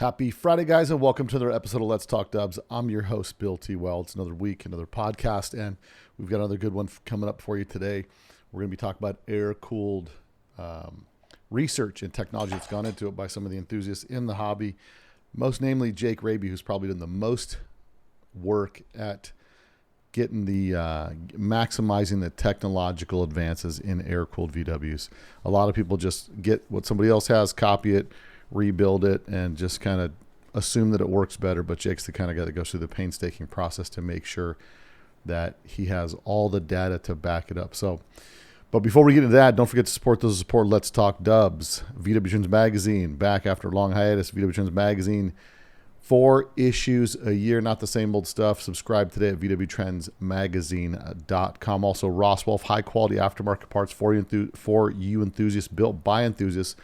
Happy Friday, guys, and welcome to another episode of Let's Talk Dubs. I'm your host, Bill T. Well. It's another week, another podcast, and we've got another good one coming up for you today. We're going to be talking about air-cooled research and technology that's gone into it by some of the enthusiasts in the hobby, most namely Jake Raby, who's probably done the most work at getting the maximizing the technological advances in air-cooled VWs. A lot of people just get what somebody else has, copy it, rebuild it, and just kind of assume that it works better. But Jake's the kind of guy that goes through the painstaking process to make sure that he has all the data to back it up. But before we get into that, don't forget to support those who support Let's Talk Dubs. VW Trends Magazine, back after a long hiatus. VW Trends Magazine, 4 issues a year, not the same old stuff. Subscribe today at vwtrendsmagazine.com. Also, Ross Wolf, high-quality aftermarket parts for you enthusiasts, built by enthusiasts.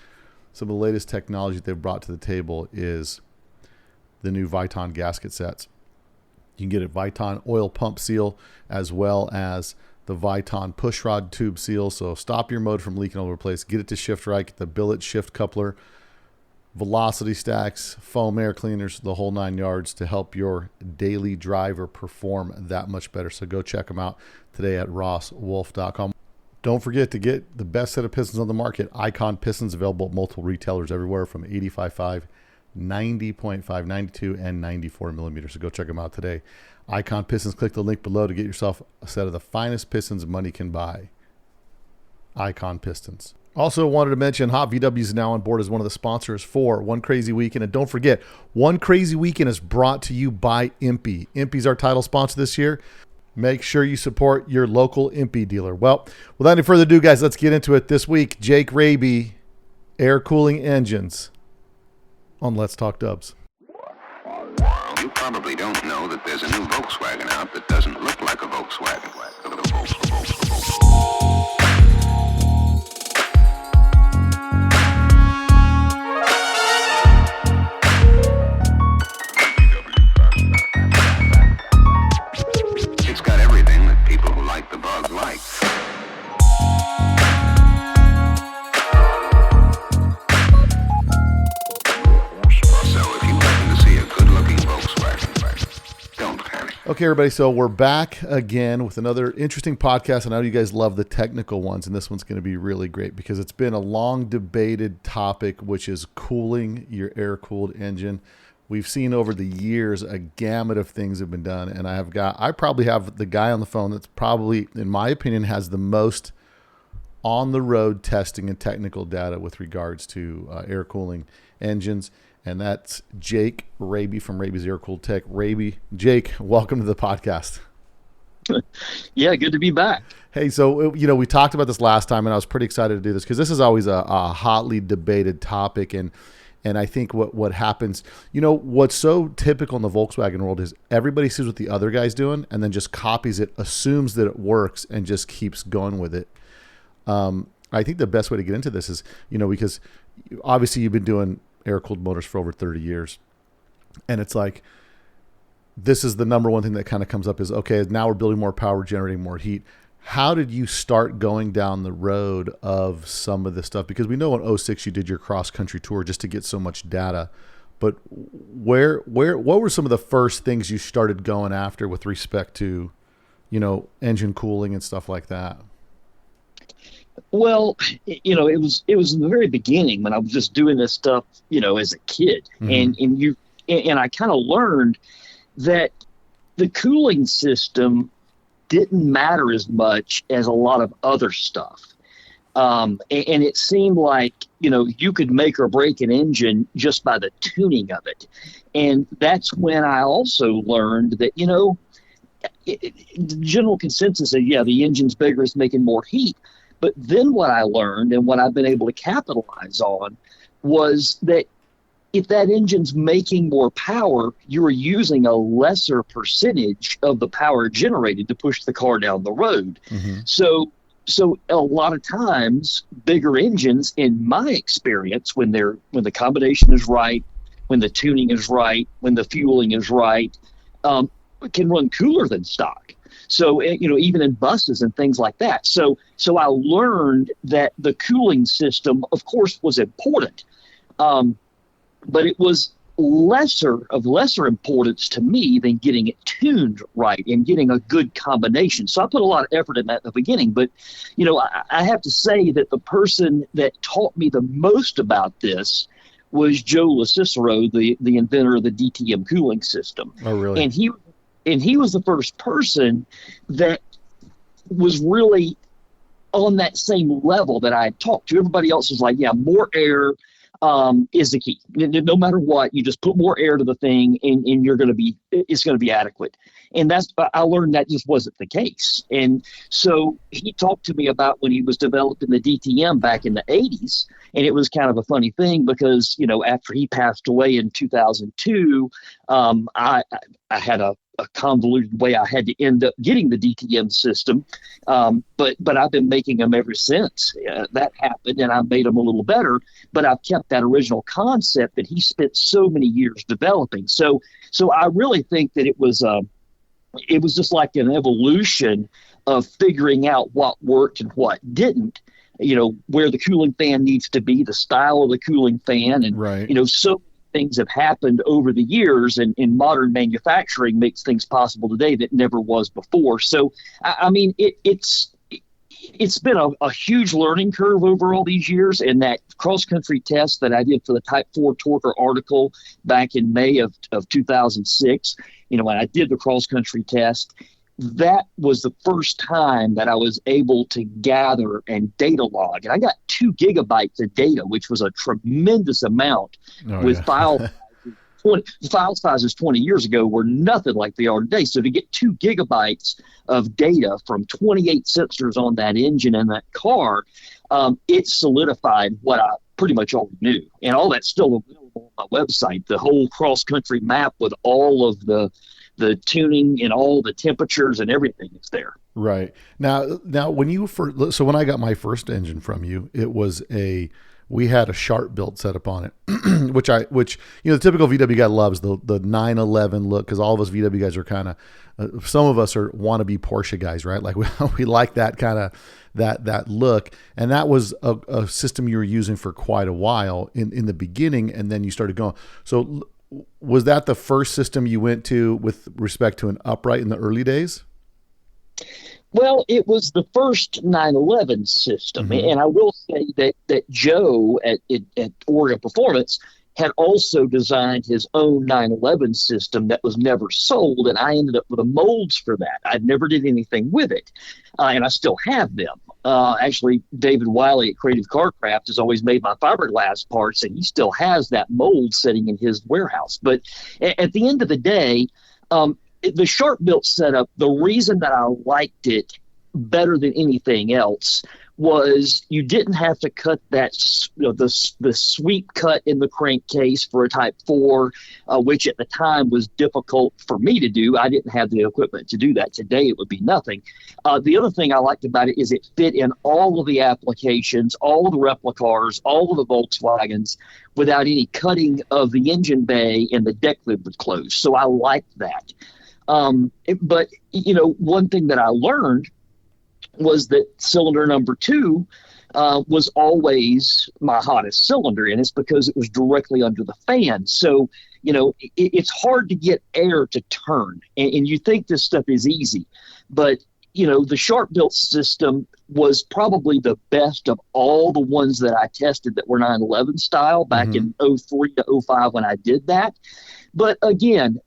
Some of the latest technology that they've brought to the table is the new Viton gasket sets. You can get a Viton oil pump seal as well as the Viton push rod tube seal. So stop your motor from leaking all over the place. Get it to shift right. Get the billet shift coupler, velocity stacks, foam air cleaners, the whole 9 yards to help your daily driver perform that much better. So go check them out today at rosswolf.com. Don't forget to get the best set of pistons on the market. Icon pistons available at multiple retailers everywhere from 85.5, 90.5, 92, and 94 millimeters. So go check them out today. Icon pistons, click the link below to get yourself a set of the finest pistons money can buy. Icon pistons. Also wanted to mention Hot VW is now on board as one of the sponsors for One Crazy Weekend. And don't forget, One Crazy Weekend is brought to you by Impy. Impy's our title sponsor this year. Make sure you support your local Impy dealer. Well, without any further ado, guys, let's get into it. This week, Jake Raby, air cooling engines on Let's Talk Dubs. You probably don't know that there's a new Volkswagen out that doesn't look like a Volkswagen. It's got everything that people who like the bug like. So if you happen to see a good-looking Volkswagen, don't panic. Okay, everybody, so we're back again with another interesting podcast. I know you guys love the technical ones, and this one's going to be really great because it's been a long debated topic, which is cooling your air-cooled engine. We've seen over the years a gamut of things have been done, and I probably have the guy on the phone that's probably, in my opinion, has the most on-the-road testing and technical data with regards to air cooling engines, and that's Jake Raby from Raby's Air Cooled Tech. Raby, Jake, welcome to the podcast. Yeah, good to be back. Hey, so, we talked about this last time, and I was pretty excited to do this because this is always a hotly debated topic, and I think what happens, what's so typical in the Volkswagen world is everybody sees what the other guy's doing and then just copies it, assumes that it works, and just keeps going with it. I think the best way to get into this is, because obviously you've been doing air-cooled motors for over 30 years. And it's like, this is the number one thing that kind of comes up is, okay, now we're building more power, generating more heat. How did you start going down the road of some of this stuff? Because we know in 2006 you did your cross-country tour just to get so much data. But what were some of the first things you started going after with respect to, engine cooling and stuff like that? Well, it was in the very beginning when I was just doing this stuff, as a kid, mm-hmm. and I kind of learned that the cooling system didn't matter as much as a lot of other stuff. And it seemed like, you could make or break an engine just by the tuning of it. And that's when I also learned that, the general consensus is, the engine's bigger, it's making more heat. But then what I learned and what I've been able to capitalize on was that if that engine's making more power, you're using a lesser percentage of the power generated to push the car down the road. Mm-hmm. So a lot of times, bigger engines, in my experience, when the combination is right, when the tuning is right, when the fueling is right, can run cooler than stock. So, even in buses and things like that. So I learned that the cooling system, of course, was important. But it was lesser importance to me than getting it tuned right and getting a good combination. So I put a lot of effort in that at the beginning. But, I have to say that the person that taught me the most about this was Joe LaCicero, the inventor of the DTM cooling system. Oh, really? And he was the first person that was really on that same level that I had talked to. Everybody else was like, yeah, more air is the key. No matter what, you just put more air to the thing and it's going to be adequate. And I learned that just wasn't the case. And so he talked to me about when he was developing the DTM back in the 80s. And it was kind of a funny thing because, after he passed away in 2002, I had a convoluted way I had to end up getting the DTM system. But I've been making them ever since that happened, and I made them a little better, but I've kept that original concept that he spent so many years developing. So I really think that it was just like an evolution of figuring out what worked and what didn't, where the cooling fan needs to be, the style of the cooling fan. And, right. So things have happened over the years, and modern manufacturing makes things possible today that never was before. So, I mean, it's been a huge learning curve over all these years. And that cross-country test that I did for the Type 4 Torquer article back in May of 2006, when I did the cross-country test, that was the first time that I was able to gather and data log. And I got 2 gigabytes of data, which was a tremendous amount file sizes 20 years ago were nothing like they are today. So to get 2 gigabytes of data from 28 sensors on that engine and that car, it solidified what I pretty much already knew. And all that's still available on my website, the whole cross-country map with all of the tuning and all the temperatures and everything is there. Right. Now when I got my first engine from you, we had a sharp built setup on it, which the typical VW guy loves the 911 look. Cause all of us VW guys are kind of, some of us are wannabe Porsche guys, right? Like we like that kind of, that look. And that was a system you were using for quite a while in the beginning. And then you started going, so was that the first system you went to with respect to an upright in the early days? Well, it was the first 911 system. Mm-hmm. And I will say that Joe at Oregon Performance had also designed his own 911 system that was never sold, and I ended up with the molds for that. I never did anything with it, and I still have them. Actually, David Wiley at Creative Carcraft has always made my fiberglass parts, and he still has that mold sitting in his warehouse. But at the end of the day, the sharp built setup, the reason that I liked it better than anything else was you didn't have to cut that, the sweep cut in the crankcase for a Type 4, which at the time was difficult for me to do. I didn't have the equipment to do that. Today it would be nothing. The other thing I liked about it is it fit in all of the applications, all of the replicars, all of the Volkswagens without any cutting of the engine bay, and the deck lid was closed. So I liked that. But one thing that I learned was that cylinder number 2 was always my hottest cylinder, and it's because it was directly under the fan. So, it's hard to get air to turn, and you think this stuff is easy, but the sharp built system was probably the best of all the ones that I tested that were 911 style back in 03 to 05 when I did that. But again,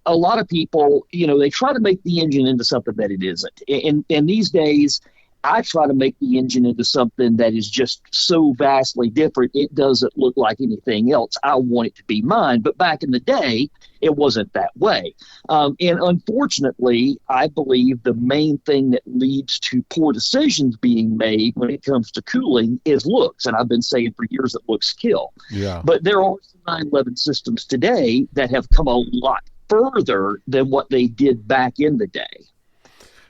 a lot of people, they try to make the engine into something that it isn't. And these days, I try to make the engine into something that is just so vastly different, it doesn't look like anything else. I want it to be mine. But back in the day, it wasn't that way. And unfortunately, I believe the main thing that leads to poor decisions being made when it comes to cooling is looks. And I've been saying for years that looks kill. Yeah. But there are some 911 systems today that have come a lot further than what they did back in the day.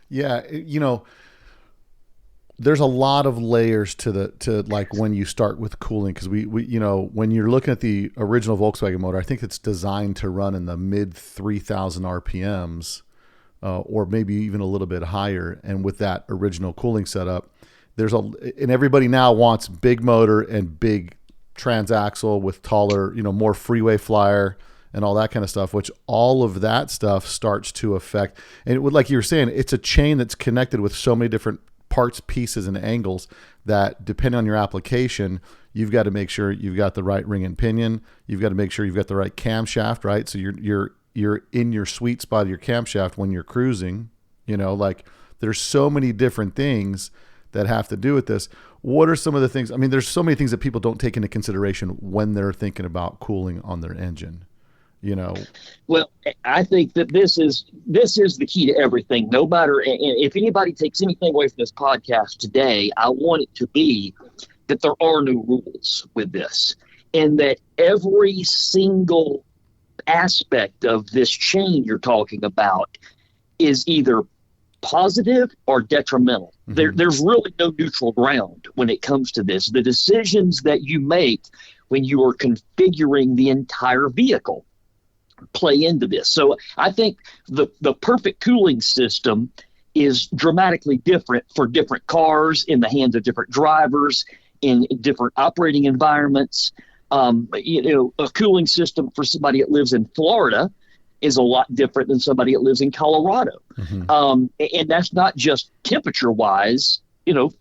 Yeah, there's a lot of layers to like when you start with cooling, because we when you're looking at the original Volkswagen motor, I think it's designed to run in the mid 3,000 RPMs, or maybe even a little bit higher. And with that original cooling setup, and everybody now wants big motor and big transaxle with taller, more freeway flyer and all that kind of stuff, which all of that stuff starts to affect. And it would, like you were saying, it's a chain that's connected with so many different parts, pieces, and angles that depending on your application, you've got to make sure you've got the right ring and pinion. You've got to make sure you've got the right camshaft, right? So you're in your sweet spot of your camshaft when you're cruising, like there's so many different things that have to do with this. What are some of the things? I mean, there's so many things that people don't take into consideration when they're thinking about cooling on their engine. Well, I think that this is the key to everything. No matter, and if anybody takes anything away from this podcast today, I want it to be that there are no rules with this, and that every single aspect of this chain you're talking about is either positive or detrimental. Mm-hmm. There's really no neutral ground when it comes to this. The decisions that you make when you are configuring the entire vehicle play into this. So I think the perfect cooling system is dramatically different for different cars, in the hands of different drivers, in different operating environments. A cooling system for somebody that lives in Florida is a lot different than somebody that lives in Colorado. Mm-hmm. And that's not just temperature wise.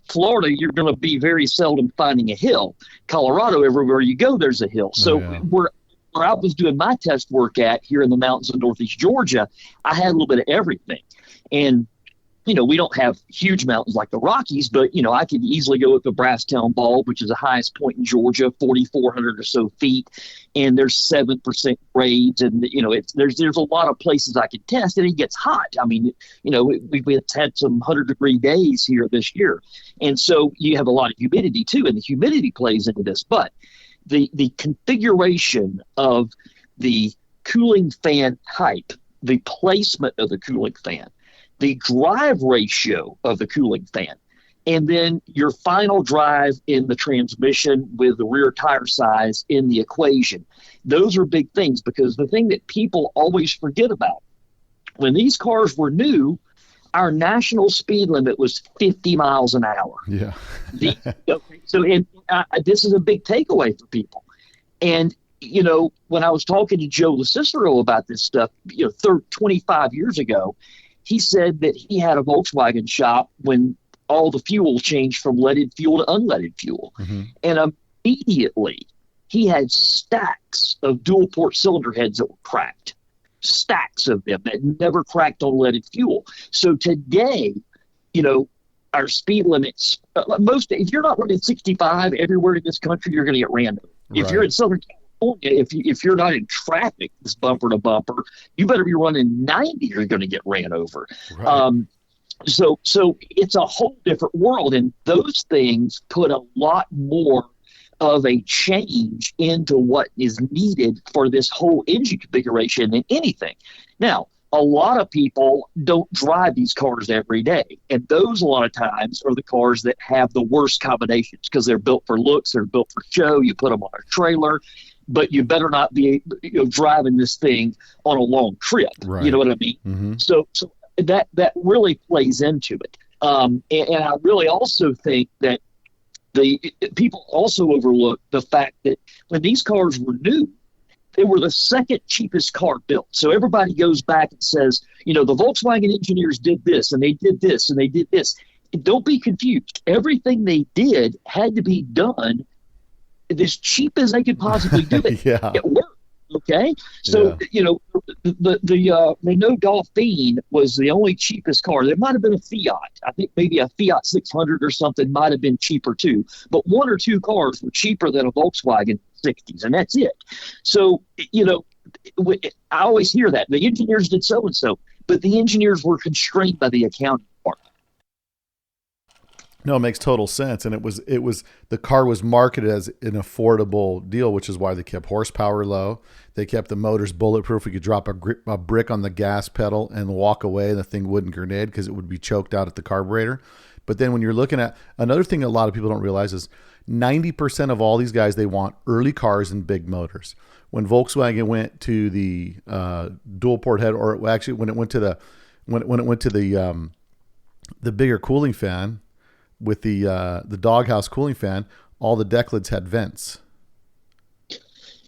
Florida, you're going to be very seldom finding a hill. Colorado, everywhere you go, there's a hill. So where I was doing my test work at here in the mountains of Northeast Georgia, I had a little bit of everything. And, we don't have huge mountains like the Rockies, but, I could easily go up to Brasstown Bald, which is the highest point in Georgia, 4,400 or so feet. And there's 7% grades. And, there's a lot of places I could test, and it gets hot. I mean, we've had some 100-degree days here this year. And so you have a lot of humidity too, and the humidity plays into this. But the configuration of the cooling fan type, the placement of the cooling fan, the drive ratio of the cooling fan, and then your final drive in the transmission with the rear tire size in the equation. Those are big things, because the thing that people always forget about, when these cars were new, our national speed limit was 50 miles an hour. Yeah. So this is a big takeaway for people. And, when I was talking to Joe LaCicero about this stuff, 25 years ago, he said that he had a Volkswagen shop when all the fuel changed from leaded fuel to unleaded fuel. Mm-hmm. And immediately he had stacks of dual port cylinder heads that were cracked. Stacks of them that never cracked on leaded fuel. So today, our speed limits, if you're not running 65 everywhere in this country, you're going to get ran over. If you're in Southern California, if you're not in traffic, this bumper to bumper, you better be running 90. You're going to get ran over. Right. So it's a whole different world, and those things put a lot more of a change into what is needed for this whole engine configuration than anything. Now, a lot of people don't drive these cars every day, and those a lot of times are the cars that have the worst combinations, because they're built for looks, they're built for show. You put them on a trailer, but you better not be driving this thing on a long trip. Right. You know what I mean? Mm-hmm. So that really plays into it. And I really also think that the people also overlook the fact that when these cars were new, they were the second cheapest car built. So everybody goes back and says, the Volkswagen engineers did this, and they did this, and they did this. Don't be confused. Everything they did had to be done as cheap as they could possibly do it. Yeah. It worked. Okay. So, the Renault Dauphine was the only cheapest car. There might have been a Fiat. I think maybe a Fiat 600 or something might have been cheaper too. But one or two cars were cheaper than a Volkswagen 60s, and that's it. So, I always hear that. The engineers did so-and-so, but the engineers were constrained by the accounting department. No, it makes total sense. And it was the car was marketed as an affordable deal, which is why they kept horsepower low. They kept the motors bulletproof. We could drop a brick on the gas pedal and walk away, and the thing wouldn't grenade because it would be choked out at the carburetor. But then when you're looking at another thing, a lot of people don't realize is 90% of all these guys, they want early cars and big motors. When Volkswagen went to the dual port head, or actually when it went to the bigger cooling fan, with the doghouse cooling fan, all the deck lids had vents.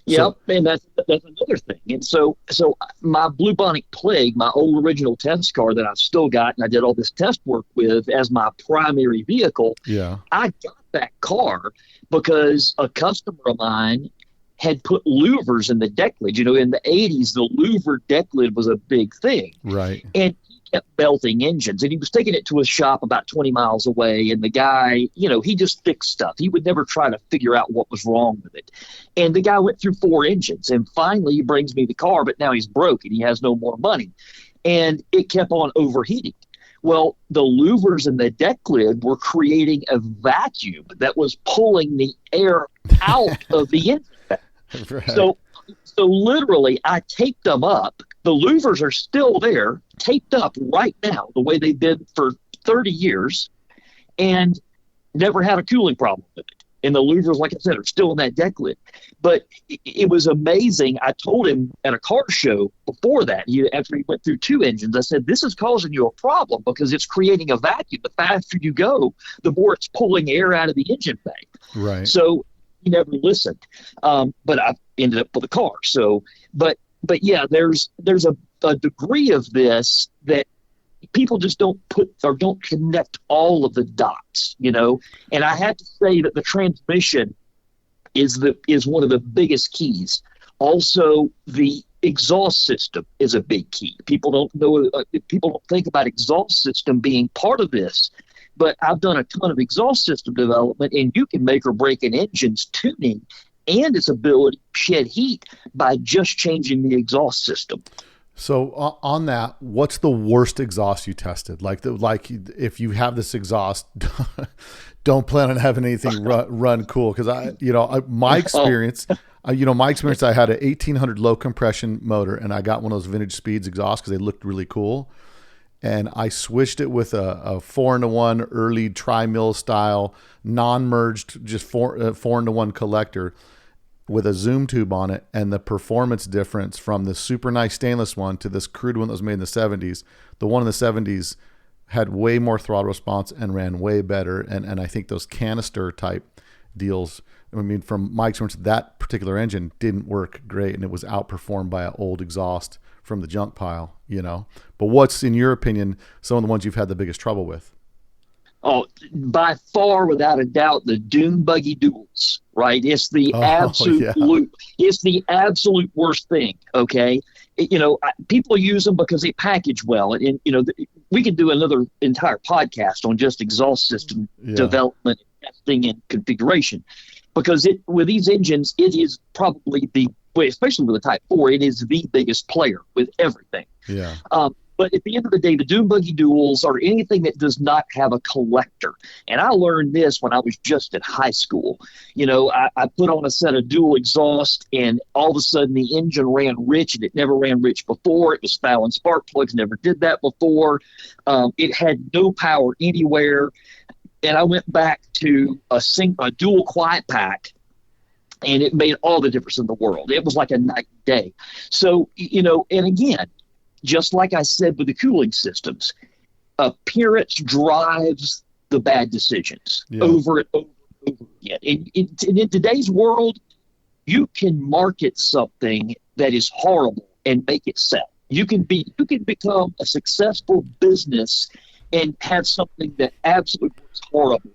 Yep, and that's another thing. And so my BluebonicPlague, my old original test car that I've still got, and I did all this test work with as my primary vehicle. Yeah. I got that car because a customer of mine had put louvers in the deck lid. You know, in the 80s, the louver deck lid was a big thing. Right. And he kept belting engines, and he was taking it to a shop about 20 miles away. And the guy, you know, he just fixed stuff. He would never try to figure out what was wrong with it. And the guy went through 4 engines, and finally he brings me the car, but now he's broke and he has no more money. And it kept on overheating. Well, the louvers in the deck lid were creating a vacuum that was pulling the air out of the engine. Right. So literally, I taped them up. The louvers are still there, taped up right now, the way they've been for 30 years, and never had a cooling problem with it. And the louvers, like I said, are still in that deck lid. But it was amazing. I told him at a car show before that, after he went through 2 engines, I said, this is causing you a problem because it's creating a vacuum. The faster you go, the more it's pulling air out of the engine bay. Right. So he never listened. But I ended up with a car. So, but yeah, there's a degree of this that people just don't connect all of the dots, you know. And I have to say that the transmission is one of the biggest keys. Also, the exhaust system is a big key. People don't know. People don't think about exhaust system being part of this. But I've done a ton of exhaust system development, and you can make or break an engine's tuning and its ability to shed heat by just changing the exhaust system. So on that, what's the worst exhaust you tested? Like if you have this exhaust, don't plan on having anything run cool. Cause my experience, I had an 1800 low compression motor, and I got one of those vintage Speeds exhausts cause they looked really cool. And I switched it with a 4-in-1 early tri-mill style, non-merged, just 4-in-1 collector with a zoom tube on it. And the performance difference from the super nice stainless one to this crude one that was made in the 70s, the one in the 70s had way more throttle response and ran way better. And I think those canister type deals, I mean, from my experience, that particular engine didn't work great, and it was outperformed by an old exhaust from the junk pile, you know. But what's, in your opinion, some of the ones you've had the biggest trouble with? Oh, by far, without a doubt, the dune buggy duals, right? It's the it's the absolute worst thing. Okay. People use them because they package well. And we could do another entire podcast on just exhaust system development, testing, and configuration, because with these engines, it is probably especially with the Type 4, it is the biggest player with everything. Yeah. But at the end of the day, the dune buggy duals are anything that does not have a collector. And I learned this when I was just at high school. I put on a set of dual exhaust, and all of a sudden the engine ran rich, and it never ran rich before. It was fouling spark plugs, never did that before. It had no power anywhere. And I went back to a dual quiet pack, and it made all the difference in the world. It was like a night and day. So, and again, just like I said with the cooling systems, appearance drives the bad decisions over and over again. In today's world, you can market something that is horrible and make it sell. You can become a successful business and have something that absolutely is horrible,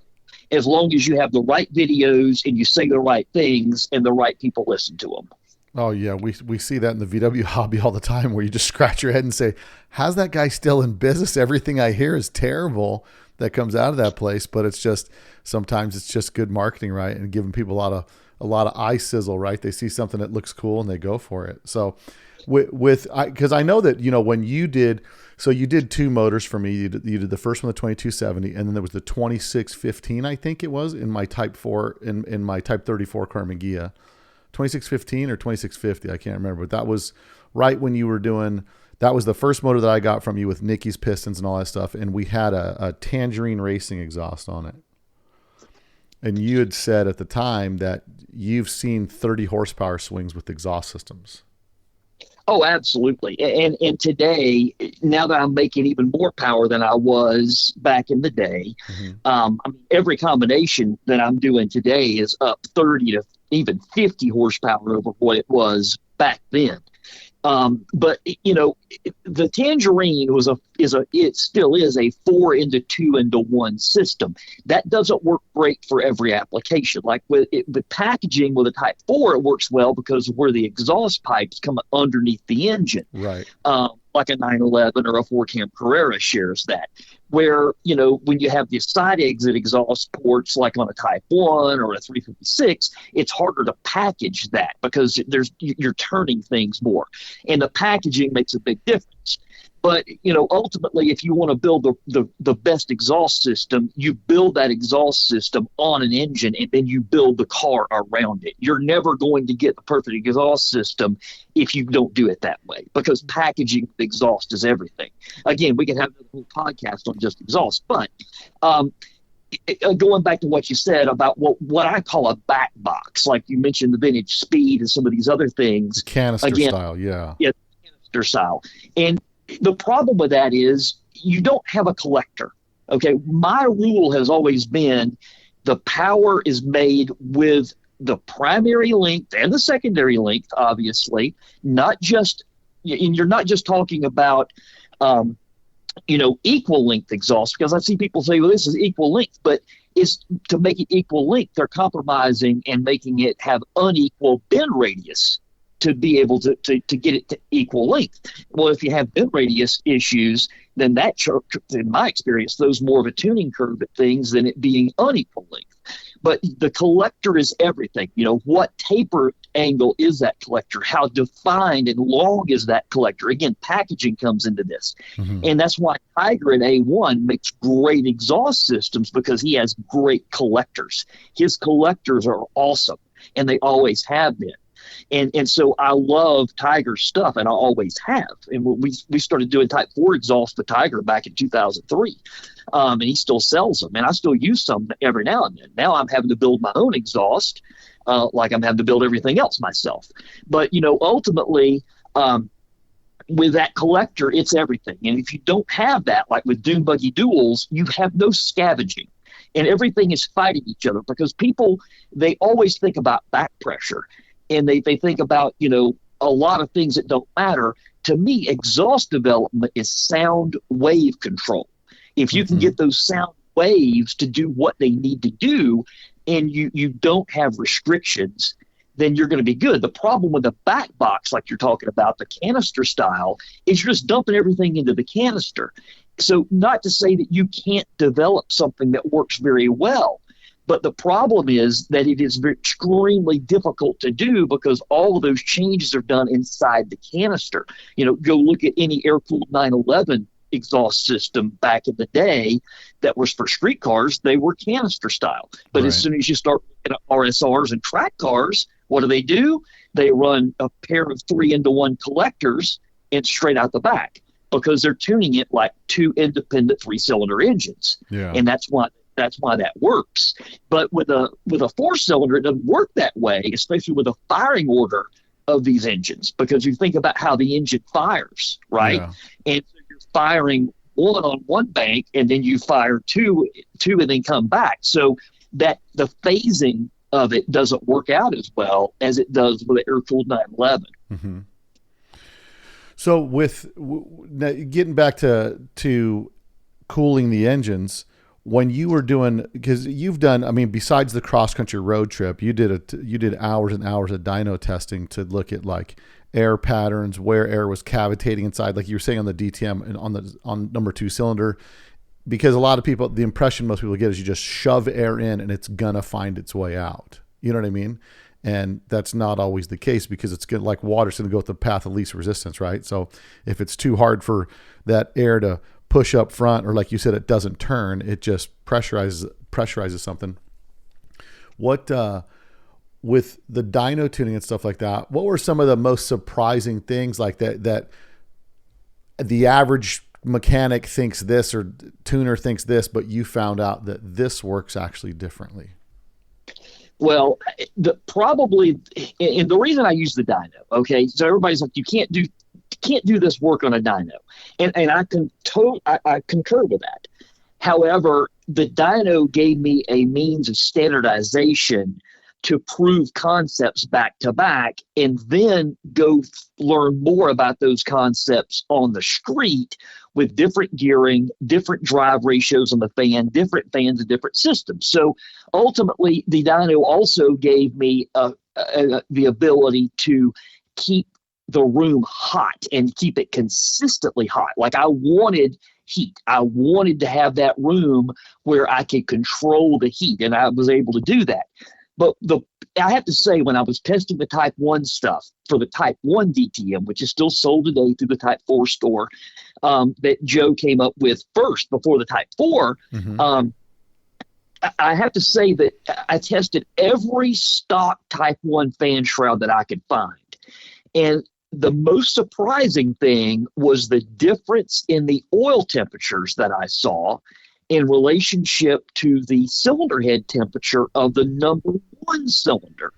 as long as you have the right videos and you say the right things and the right people listen to them. Oh yeah, we see that in the VW hobby all the time, where you just scratch your head and say, how's that guy still in business? Everything I hear is terrible that comes out of that place, but sometimes it's just good marketing, right? And giving people a lot of eye sizzle, right? They see something that looks cool and they go for it. So because I know that, when you did 2 motors for me, you did the first one, the 2270, and then there was the 2615, I think it was, in my Type 4, in my Type 34 Carmen Ghia. 2615 or 2650, I can't remember, but that was right when you were doing, that was the first motor that I got from you with Nicky's pistons and all that stuff, and we had a Tangerine Racing exhaust on it. And you had said at the time that you've seen 30 horsepower swings with exhaust systems. Oh, absolutely. And today, now that I'm making even more power than I was back in the day, every combination that I'm doing today is up 30 to even 50 horsepower over what it was back then. But the Tangerine it still is a 4 into 2 into 1 system. That doesn't work great for every application. Like with packaging with a Type 4, it works well because of where the exhaust pipes come underneath the engine. Right. Like a 911 or a 4-cam Carrera shares that. Where, when you have the side exit exhaust ports, like on a Type 1 or a 356, it's harder to package that because you're turning things more. And the packaging makes a big difference. But, ultimately, if you want to build the best exhaust system, you build that exhaust system on an engine and then you build the car around it. You're never going to get the perfect exhaust system if you don't do it that way, because packaging the exhaust is everything. Again, we can have a whole podcast on just exhaust, but going back to what you said about what I call a back box, like you mentioned the vintage Speed and some of these other things. Canister style, yeah. Yeah, canister style. And the problem with that is you don't have a collector. Okay, my rule has always been the power is made with the primary length and the secondary length, obviously, not just, and you're not just talking about, equal length exhaust, because I see people say, well, this is equal length, but it's to make it equal length, they're compromising and making it have unequal bend radius to be able to get it to equal length. Well, if you have bend radius issues, then that, in my experience, throws more of a tuning curve at things than it being unequal length. But the collector is everything. What taper angle is that collector? How defined and long is that collector? Again, packaging comes into this. Mm-hmm. And that's why Tiger at A1 makes great exhaust systems, because he has great collectors. His collectors are awesome, and they always have been. And so I love Tiger's stuff, and I always have. And we started doing Type 4 exhaust with Tiger back in 2003, and he still sells them, and I still use some every now and then. Now I'm having to build my own exhaust, like I'm having to build everything else myself. But ultimately, with that collector, it's everything. And if you don't have that, like with Dune Buggy Duals, you have no scavenging. And everything is fighting each other, because people, they always think about back pressure. And they think about, a lot of things that don't matter. To me, exhaust development is sound wave control. If you can get those sound waves to do what they need to do, and you don't have restrictions, then you're going to be good. The problem with the back box, like you're talking about, the canister style, is you're just dumping everything into the canister. So not to say that you can't develop something that works very well, but the problem is that it is extremely difficult to do, because all of those changes are done inside the canister. Go look at any air-cooled 911 exhaust system back in the day that was for street cars. They were canister style. But as soon as you start looking at RSRs and track cars, what do? They run a pair of 3-into-1 collectors and straight out the back, because they're tuning it like 2 independent 3-cylinder engines. Yeah. And that's why that works. But with a 4-cylinder, it doesn't work that way, especially with a firing order of these engines, because you think about how the engine fires, right? Yeah. And so you're firing one on one bank, and then you fire two and then come back. So that the phasing of it doesn't work out as well as it does with the air-cooled 911. Mm-hmm. So getting back to cooling the engines, when you were doing, because you've done, besides the cross-country road trip, you did hours and hours of dyno testing to look at like air patterns, where air was cavitating inside, like you were saying on the DTM and on number 2 cylinder, because a lot of people, the impression most people get is you just shove air in and it's gonna find its way out. You know what I mean? And that's not always the case, because it's good, like water's going to go with the path of least resistance, right? So if it's too hard for that air to push up front, or like you said, it doesn't turn, it just pressurizes something. What with the dyno tuning and stuff like that, what were some of the most surprising things like that the average mechanic thinks this or tuner thinks this, but you found out that this works actually differently? Well, and the reason I use the dyno, okay, so everybody's like, you can't do this work on a dyno, and I concur with that. However, the dyno gave me a means of standardization to prove concepts back to back and then go learn more about those concepts on the street with different gearing, different drive ratios on the fan, different fans, and different systems. So ultimately, the dyno also gave me the ability to keep the room hot and keep it consistently hot. Like I wanted heat. I wanted to have that room where I could control the heat, and I was able to do that. But I have to say, when I was testing the Type 1 stuff for the Type 1 DTM, which is still sold today through the Type 4 store, that Joe came up with first before the Type 4, I have to say that I tested every stock Type 1 fan shroud that I could find. And the most surprising thing was the difference in the oil temperatures that I saw in relationship to the cylinder head temperature of the number one cylinder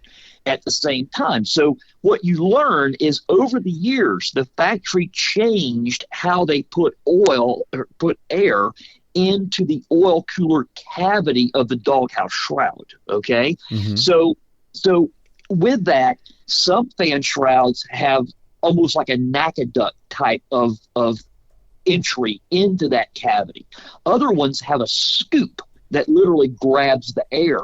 at the same time. So what you learn is over the years, the factory changed how they put oil or put air into the oil cooler cavity of the doghouse shroud. Okay. So with that, some fan shrouds have almost like a NACADUCT type of entry into that cavity. Other ones have a scoop that literally grabs the air.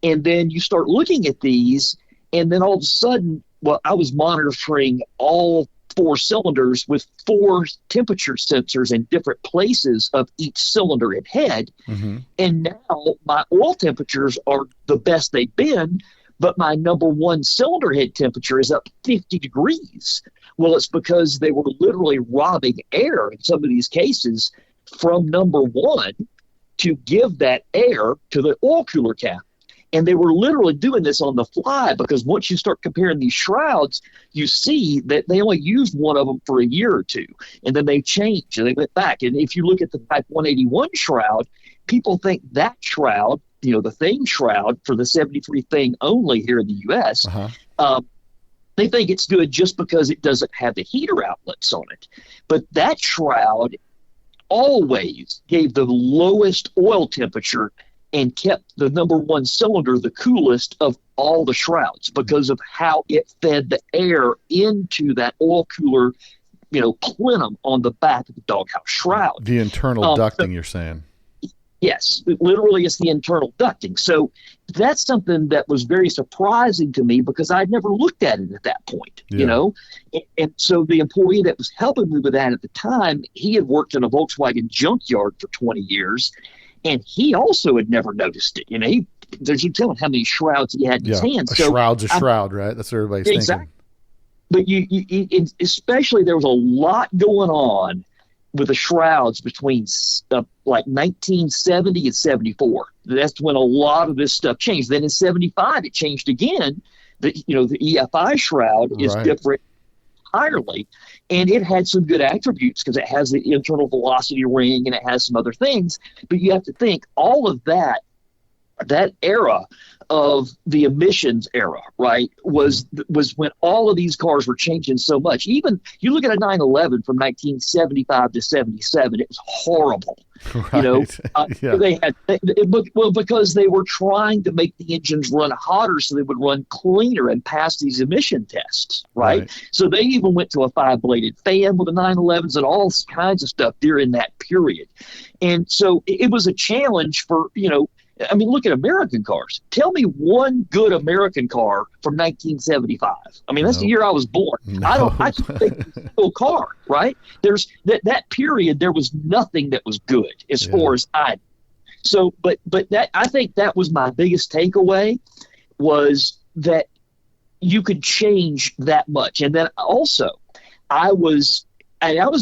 And then you start looking at these, and then all of a sudden, well, I was monitoring all 4 cylinders with 4 temperature sensors in different places of each cylinder and head. And now my oil temperatures are the best they've been, but my number one cylinder head temperature is up 50 degrees. Well, it's because they were literally robbing air in some of these cases from number one to give that air to the oil cooler cap. And they were literally doing this on the fly, because once you start comparing these shrouds, you see that they only used one of them for a year or two, and then they changed and they went back. And if you look at the Type 181 shroud, people think that shroud, the Thing shroud for the 73 Thing only here in the U.S., they think it's good just because it doesn't have the heater outlets on it. But that shroud always gave the lowest oil temperature and kept the number one cylinder the coolest of all the shrouds because of how it fed the air into that oil cooler, plenum on the back of the doghouse shroud. The internal ducting, you're saying? Yes, literally it's the internal ducting. So that's something that was very surprising to me because I'd never looked at it at that point, And so the employee that was helping me with that at the time, he had worked in a Volkswagen junkyard for 20 years, and he also had never noticed it. There's you telling how many shrouds he had in his hands. A shroud's a shroud, right? That's what everybody's thinking. But you especially there was a lot going on with the shrouds between like 1970 and 74. That's when a lot of this stuff changed. Then in 75, it changed again. The EFI shroud is different entirely, and it had some good attributes because it has the internal velocity ring and it has some other things. But you have to think all of that era of the emissions era, right, was when all of these cars were changing so much. Even you look at a 911 from 1975 to 77, it was horrible. They had because they were trying to make the engines run hotter so they would run cleaner and pass these emission tests, right? So they even went to a 5-bladed fan with the 911s and all kinds of stuff during that period. And so it was a challenge for, look at American cars. Tell me one good American car from 1975. That's the year I was born. I just think it's a cool car, right? There's that period, there was nothing that was good as far as I. So, but that, I think that was my biggest takeaway, was that you could change that much. And then also I was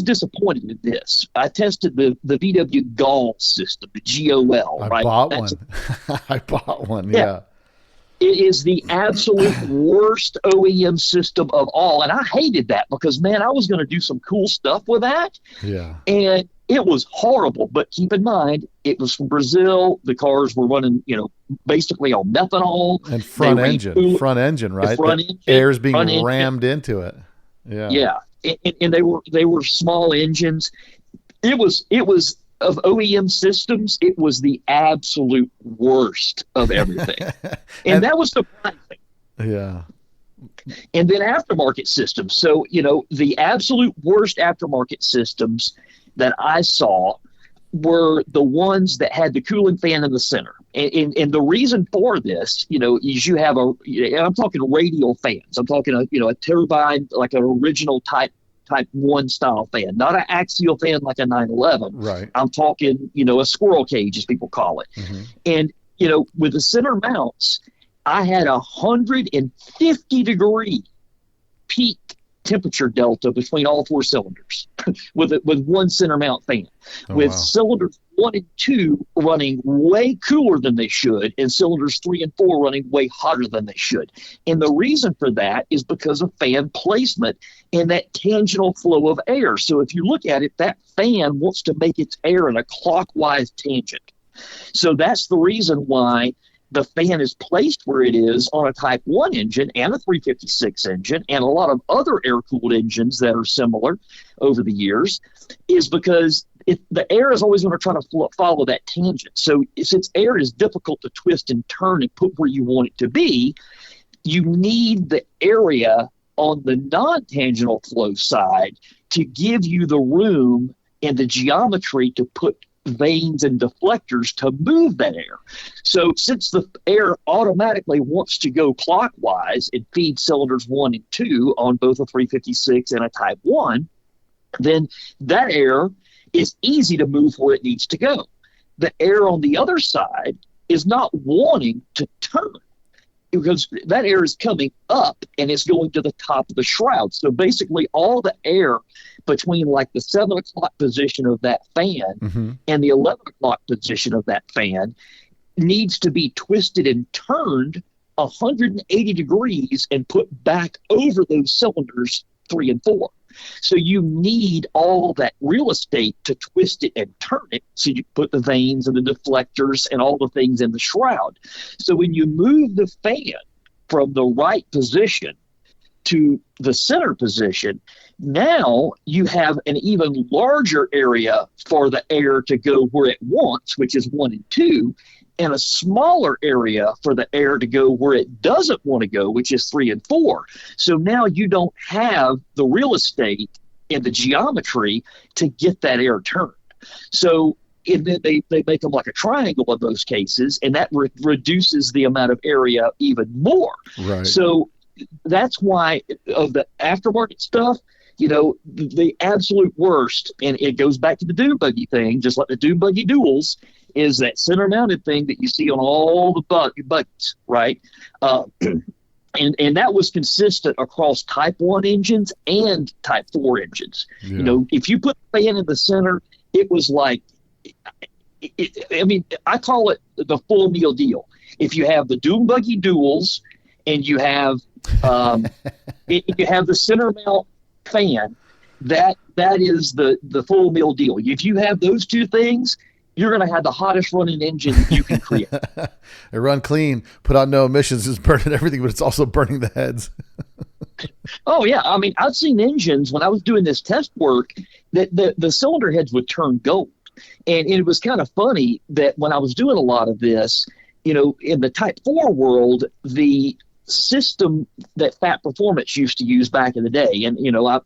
disappointed in this. I tested the VW GOL system, the GOL. I bought one. Yeah. It is the absolute worst OEM system of all. And I hated that because, man, I was going to do some cool stuff with that. Yeah. And it was horrible. But keep in mind, it was from Brazil. The cars were running, basically on methanol. And front engine, right? Air's being rammed into it. Yeah. Yeah. And they were small engines. It was of OEM systems, it was the absolute worst of everything. and that was surprising. Yeah. And then aftermarket systems. So, the absolute worst aftermarket systems that I saw were the ones that had the cooling fan in the center. And the reason for this, is you have I'm talking radial fans. I'm talking a turbine, like an original type 1 style fan, not an axial fan like a 911. Right. I'm talking, a squirrel cage, as people call it. Mm-hmm. And, with the center mounts, I had 150 degree peak temperature delta between all 4 cylinders with one center mount fan, cylinders 1 and 2 running way cooler than they should, and cylinders 3 and 4 running way hotter than they should. And the reason for that is because of fan placement and that tangential flow of air. So if you look at it, that fan wants to make its air in a clockwise tangent. So that's the reason why the fan is placed where it is on a Type 1 engine and a 356 engine and a lot of other air-cooled engines that are similar over the years, is because the air is always going to try to follow that tangent. So since air is difficult to twist and turn and put where you want it to be, you need the area on the non-tangential flow side to give you the room and the geometry to put vanes and deflectors to move that air. So since the air automatically wants to go clockwise and feed cylinders 1 and 2 on both a 356 and a Type 1, then that air is easy to move where it needs to go. The air on the other side is not wanting to turn, because that air is coming up and it's going to the top of the shroud. So basically all the air between like the 7 o'clock position of that fan and the 11 o'clock position of that fan needs to be twisted and turned 180 degrees and put back over those cylinders 3 and 4. So you need all that real estate to twist it and turn it, so you put the vanes and the deflectors and all the things in the shroud. So when you move the fan from the right position to the center position, now you have an even larger area for the air to go where it wants, which is 1 and 2, and a smaller area for the air to go where it doesn't want to go, which is 3 and 4. So now you don't have the real estate and the geometry to get that air turned. So and then they make them like a triangle in those cases, and that reduces the amount of area even more. Right. So that's why of the aftermarket stuff, the absolute worst, and it goes back to the dune buggy thing, just like the dune buggy duals, is that center mounted thing that you see on all the buggies, right? And that was consistent across Type 1 engines and Type 4 engines. Yeah. If you put the fan in the center, it was like, I call it the full meal deal. If you have the dune buggy duals and you have you have the center mount fan, that is the full meal deal. If you have those two things, you're going to have the hottest running engine you can create. They run clean, put out no emissions, it's burning everything, but it's also burning the heads. Oh, yeah. I've seen engines when I was doing this test work that the cylinder heads would turn gold. And it was kind of funny that when I was doing a lot of this, in the Type 4 world, the system that Fat Performance used to use back in the day, and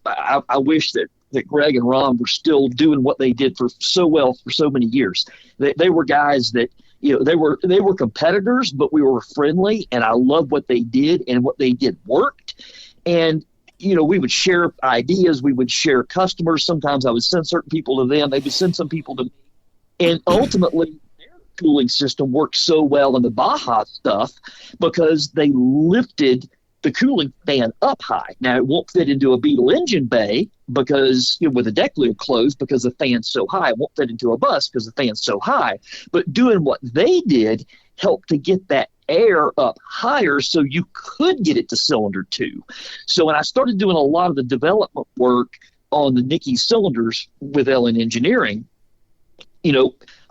I wish that Greg and Ron were still doing what they did for so well for so many years. They were guys that they were competitors, but we were friendly, and I loved what they did, and what they did worked. And we would share ideas, we would share customers. Sometimes I would send certain people to them, they would send some people to me, and ultimately cooling system worked so well in the Baja stuff because they lifted the cooling fan up high. Now, it won't fit into a Beetle engine bay because with the deck lid closed, because the fan's so high. It won't fit into a bus because the fan's so high. But doing what they did helped to get that air up higher so you could get it to cylinder 2. So when I started doing a lot of the development work on the Nicky cylinders with LN Engineering,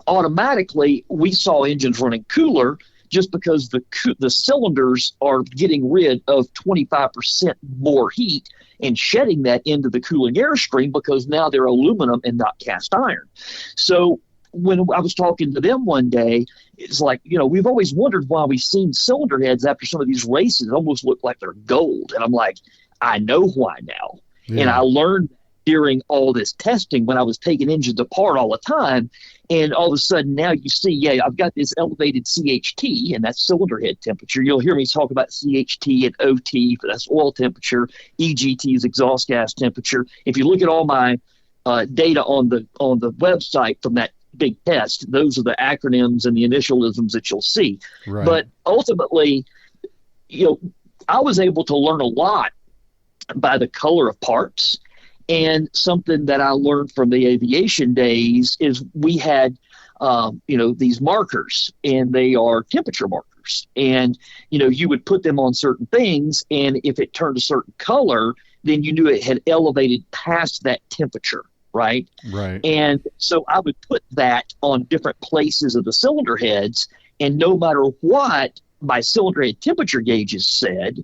automatically we saw engines running cooler just because the cylinders are getting rid of 25% more heat and shedding that into the cooling airstream because now they're aluminum and not cast iron. So when I was talking to them one day, it's like, we've always wondered why we've seen cylinder heads after some of these races almost look like they're gold. And I'm like, I know why now. Yeah. And I learned during all this testing when I was taking engines apart all the time. And all of a sudden now you see, I've got this elevated CHT, and that's cylinder head temperature. You'll hear me talk about CHT and OT, that's oil temperature. EGT is exhaust gas temperature. If you look at all my data on the website from that big test, those are the acronyms and the initialisms that you'll see. Right. But ultimately, I was able to learn a lot by the color of parts. And something that I learned from the aviation days is we had, these markers, and they are temperature markers. And, you would put them on certain things, and if it turned a certain color, then you knew it had elevated past that temperature, right? Right. And so I would put that on different places of the cylinder heads, and no matter what my cylinder head temperature gauges said,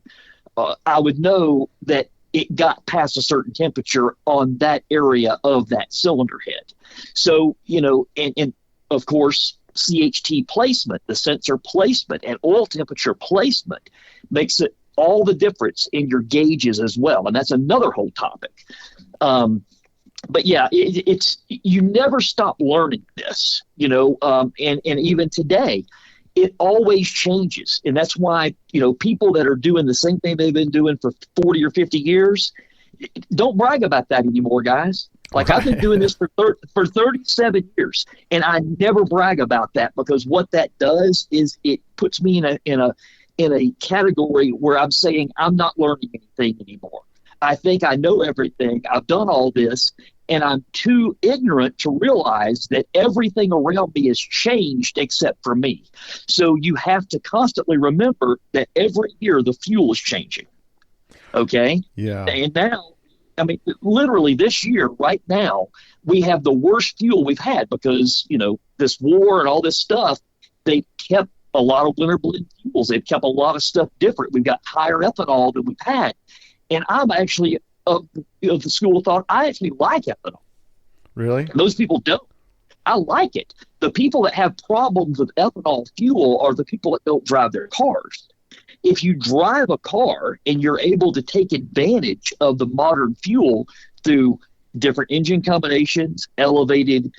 I would know that it got past a certain temperature on that area of that cylinder head. So, and of course, CHT placement, the sensor placement, and oil temperature placement makes it all the difference in your gauges as well. And that's another whole topic. But yeah, it's you never stop learning this, and even today, it always changes. And that's why, people that are doing the same thing they've been doing for 40 or 50 years, don't brag about that anymore, guys. Like I've been doing this for 37 years, and I never brag about that, because what that does is it puts me in a category where I'm saying I'm not learning anything anymore. I think I know everything. I've done all this, and I'm too ignorant to realize that everything around me has changed except for me. So you have to constantly remember that every year the fuel is changing. Okay? Yeah. And now, literally this year, right now, we have the worst fuel we've had because, this war and all this stuff, they kept a lot of winter blend fuels. They've kept a lot of stuff different. We've got higher ethanol than we've had. And I'm actually of the school of thought, I actually like ethanol. Really? Those people don't. I like it. The people that have problems with ethanol fuel are the people that don't drive their cars. If you drive a car and you're able to take advantage of the modern fuel through different engine combinations, elevated,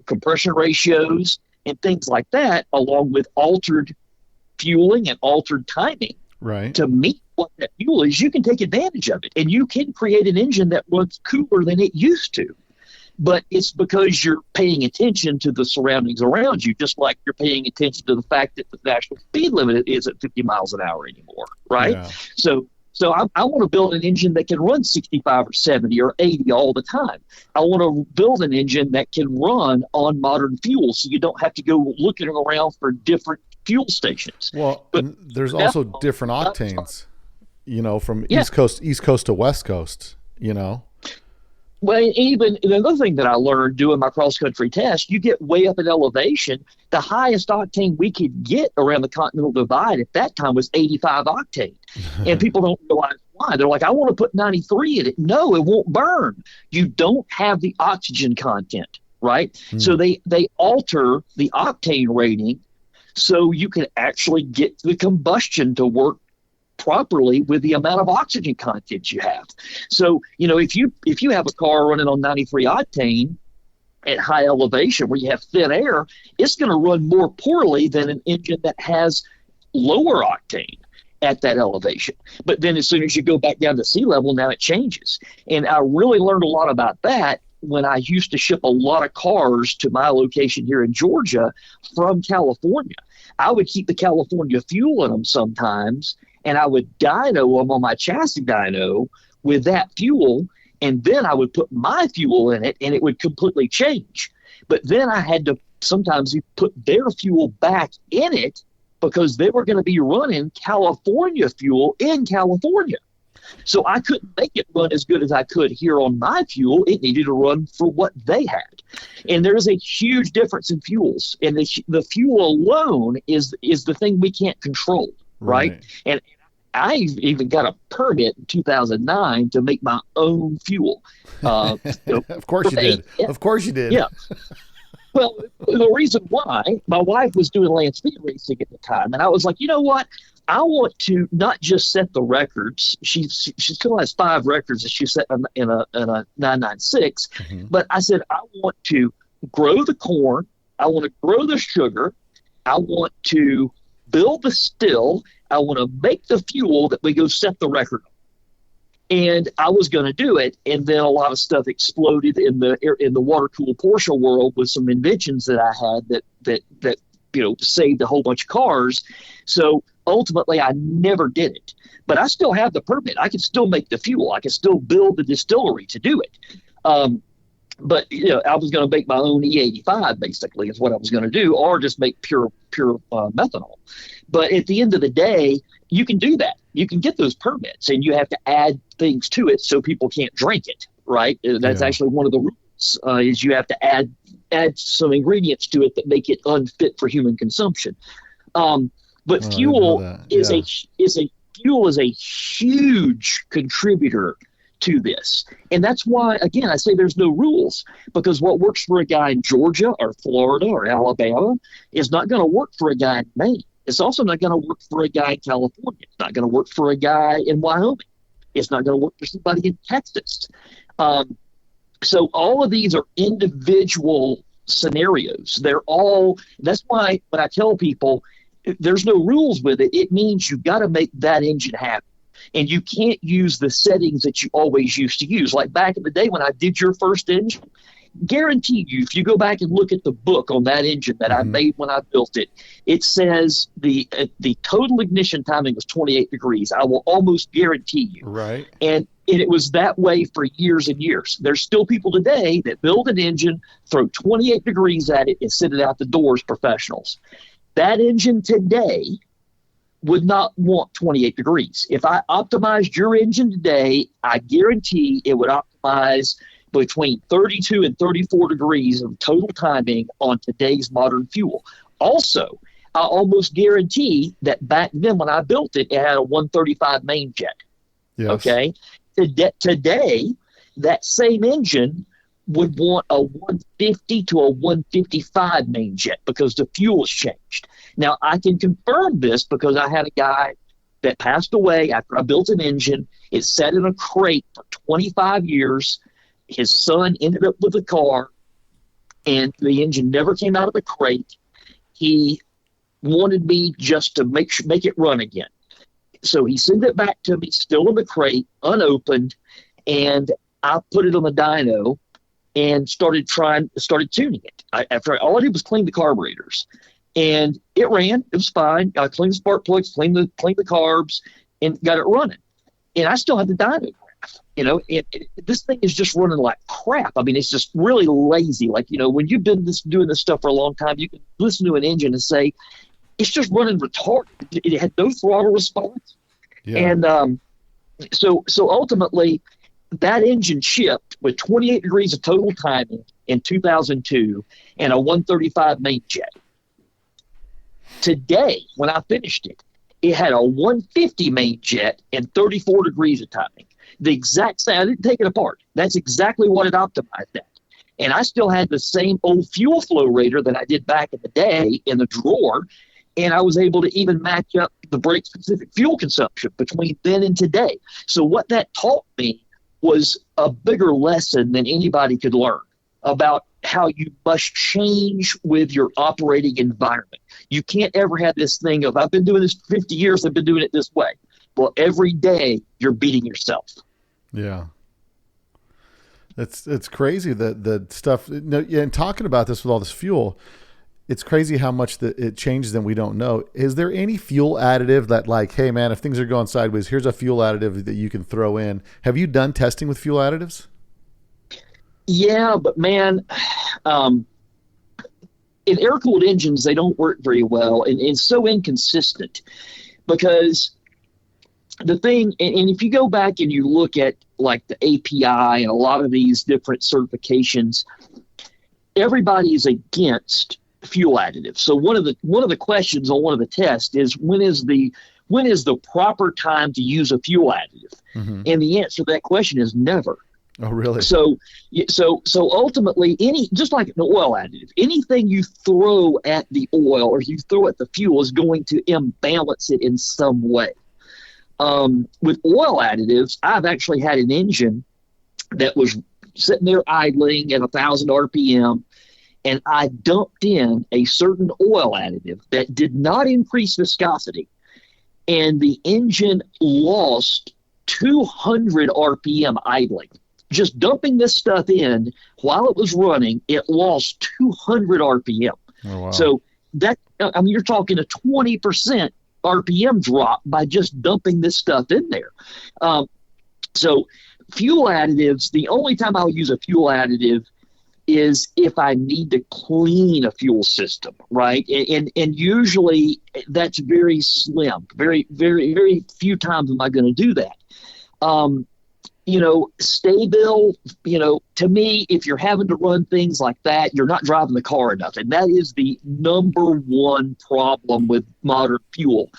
compression ratios, and things like that, along with altered fueling and altered timing, right, to meet what that fuel is, you can take advantage of it, and you can create an engine that runs cooler than it used to. But it's because you're paying attention to the surroundings around you, just like you're paying attention to the fact that the national speed limit isn't 50 miles an hour anymore, right? Yeah. So I want to build an engine that can run 65 or 70 or 80 all the time. I want to build an engine that can run on modern fuel, so you don't have to go looking around for different fuel stations. Well, but there's also different octanes, from East Coast to West Coast, Well, even another thing that I learned doing my cross-country test, you get way up in elevation. The highest octane we could get around the Continental Divide at that time was 85 octane. And people don't realize why. They're like, I want to put 93 in it. No, it won't burn. You don't have the oxygen content, right? So they alter the octane rating so you can actually get the combustion to work properly with the amount of oxygen content you have. So, if you have a car running on 93 octane at high elevation where you have thin air, it's going to run more poorly than an engine that has lower octane at that elevation. But then as soon as you go back down to sea level, now it changes. And I really learned a lot about that when I used to ship a lot of cars to my location here in Georgia from California. I would keep the California fuel in them sometimes, and I would dyno them on my chassis dyno with that fuel, and then I would put my fuel in it, and it would completely change. But then I had to sometimes put their fuel back in it because they were going to be running California fuel in California. So I couldn't make it run as good as I could here on my fuel. It needed to run for what they had. And there's a huge difference in fuels. And the fuel alone is the thing we can't control, right? And I even got a permit in 2009 to make my own fuel. Of course you did. Yeah. Of course you did. Yeah. Well, the reason why, my wife was doing land speed racing at the time, and I was like, you know what? I want to not just set the records. She still has 5 records that she set in a 996. But I said, I want to grow the corn. I want to grow the sugar. I want to build the still. I want to make the fuel that we go set the record on. And I was going to do it, and then a lot of stuff exploded in the water cooled Porsche world with some inventions that I had that saved a whole bunch of cars. So ultimately, I never did it. But I still have the permit. I can still make the fuel. I can still build the distillery to do it. But I was going to make my own E85, basically, is what I was going to do, or just make pure methanol. But at the end of the day, you can do that. You can get those permits, and you have to add things to it so people can't drink it, right? That's actually one of the rules, is you have to add some ingredients to it that make it unfit for human consumption. But fuel is a huge contributor to this. And that's why, again, I say there's no rules, because what works for a guy in Georgia or Florida or Alabama is not going to work for a guy in Maine. It's also not going to work for a guy in California. It's not going to work for a guy in Wyoming. It's not going to work for somebody in Texas. So all of these are individual scenarios. That's why when I tell people there's no rules with it, it means you've got to make that engine happen. And you can't use the settings that you always used to use. Like back in the day when I did your first engine, guarantee you, if you go back and look at the book on that engine that I made when I built it, it says the total ignition timing was 28 degrees. I will almost guarantee you. Right. And it was that way for years and years. There's still people today that build an engine, throw 28 degrees at it, and send it out the door as professionals. That engine today would not want 28 degrees. If I optimized your engine today, I guarantee it would optimize between 32 and 34 degrees of total timing on today's modern fuel. Also, I almost guarantee that back then when I built it, it had a 135 main jet. Yes. Okay? Today, that same engine would want a 150 to a 155 main jet because the fuel has changed. Now, I can confirm this because I had a guy that passed away after I built an engine. It sat in a crate for 25 years. His son ended up with the car, and the engine never came out of the crate. He wanted me just to make it run again. So he sent it back to me, still in the crate, unopened, and I put it on the dyno and started tuning it. All I did was clean the carburetors, and it ran. It was fine. I cleaned the spark plugs, cleaned the carbs, and got it running. And I still have the dyno graph. This thing is just running like crap. I mean, it's just really lazy. Like, when you've been doing this stuff for a long time, you can listen to an engine and say, it's just running retarded. It had no throttle response. Yeah. And so ultimately, that engine shipped with 28 degrees of total timing in 2002 and a 135 main jet. Today, when I finished it, it had a 150 main jet and 34 degrees of timing. The exact same. I didn't take it apart. That's exactly what it optimized at. And I still had the same old fuel flow rater that I did back in the day in the drawer. And I was able to even match up the brake-specific fuel consumption between then and today. So what that taught me was a bigger lesson than anybody could learn about how you must change with your operating environment. You can't ever have this thing of, I've been doing this for 50 years, I've been doing it this way. Well, every day you're beating yourself. Yeah. It's crazy that the stuff, and talking about this with all this fuel, it's crazy how much it changes and we don't know. Is there any fuel additive that, like, hey man, if things are going sideways, here's a fuel additive that you can throw in? Have you done testing with fuel additives? Yeah, but man, in air-cooled engines, they don't work very well, and it's so inconsistent because the thing, and if you go back and you look at like the API and a lot of these different certifications, everybody is against fuel additives. So one of the questions on one of the tests is when is the proper time to use a fuel additive? Mm-hmm. And the answer to that question is never. Oh, really? So ultimately, just like an oil additive, anything you throw at the oil or you throw at the fuel is going to imbalance it in some way. With oil additives, I've actually had an engine that was sitting there idling at 1,000 RPM, and I dumped in a certain oil additive that did not increase viscosity, and the engine lost 200 RPM idling. Just dumping this stuff in while it was running, it lost 200 RPM. Oh, wow. So you're talking a 20% RPM drop by just dumping this stuff in there. So fuel additives, the only time I'll use a fuel additive is if I need to clean a fuel system, right? And usually that's very slim. Very, very, very few times am I going to do that. Stay-bill, to me, if you're having to run things like that, you're not driving the car enough. And that is the number one problem with modern fuel,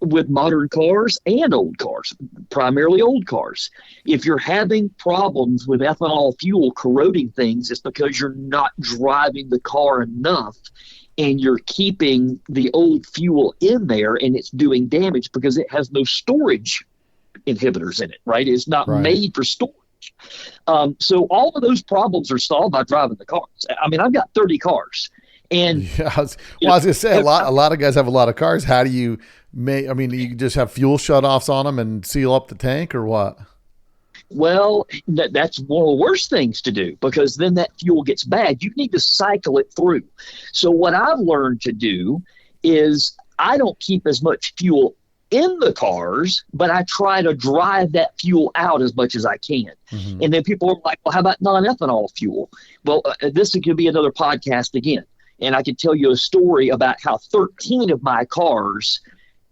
with modern cars and old cars, primarily old cars. If you're having problems with ethanol fuel corroding things, it's because you're not driving the car enough and you're keeping the old fuel in there and it's doing damage because it has no storage inhibitors in it, right? It's not made for storage. So all of those problems are solved by driving the cars. I mean, I've got 30 cars. And yeah, I was going to say, a lot of guys have a lot of cars. How do you you just have fuel shutoffs on them and seal up the tank, or what? Well, that's one of the worst things to do, because then that fuel gets bad. You need to cycle it through. So what I've learned to do is I don't keep as much fuel in the cars, but I try to drive that fuel out as much as I can. Mm-hmm. And then people are like, well, how about non-ethanol fuel? Well, this could be another podcast again. And I could tell you a story about how 13 of my cars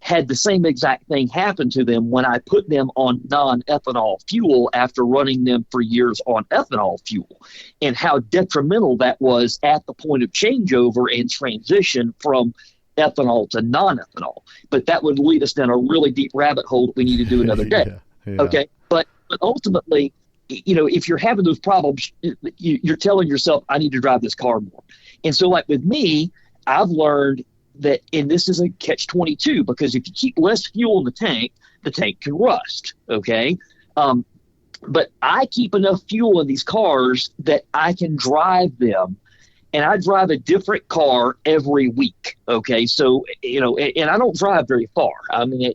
had the same exact thing happen to them when I put them on non-ethanol fuel after running them for years on ethanol fuel, and how detrimental that was at the point of changeover and transition from ethanol to non-ethanol. But that would lead us down a really deep rabbit hole that we need to do another day. Yeah. Okay. But ultimately, if you're having those problems, you're telling yourself, I need to drive this car more. And so like with me, I've learned that, and this is a catch-22, because if you keep less fuel in the tank can rust. Okay. But I keep enough fuel in these cars that I can drive them. And I drive a different car every week. Okay. So, and I don't drive very far. I mean,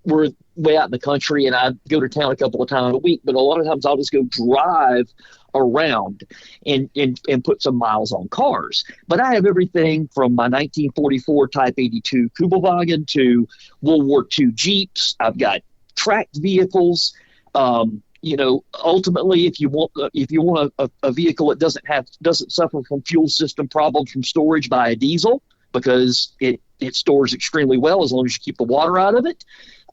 we're way out in the country and I go to town a couple of times a week, but a lot of times I'll just go drive around and put some miles on cars. But I have everything from my 1944 Type 82 Kubelwagen to World War II Jeeps. I've got tracked vehicles. Ultimately, if you want a vehicle that doesn't suffer from fuel system problems from storage by a diesel, because it stores extremely well as long as you keep the water out of it.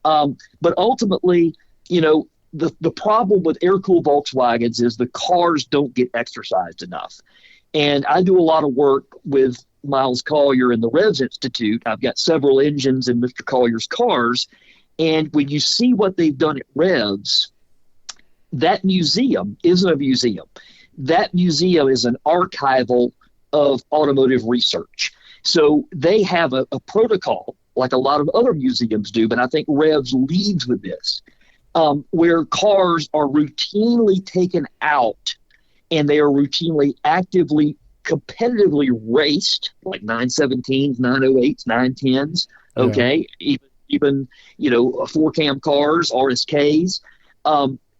But ultimately, the problem with air-cooled Volkswagens is the cars don't get exercised enough. And I do a lot of work with Miles Collier and the Revs Institute. I've got several engines in Mr. Collier's cars. And when you see what they've done at Revs, that museum isn't a museum. That museum is an archival of automotive research. So they have a protocol, like a lot of other museums do, but I think Revs leads with this, where cars are routinely taken out and they are routinely, actively, competitively raced, like 917s, 908s, 910s, okay, even 4-cam cars, RSKs,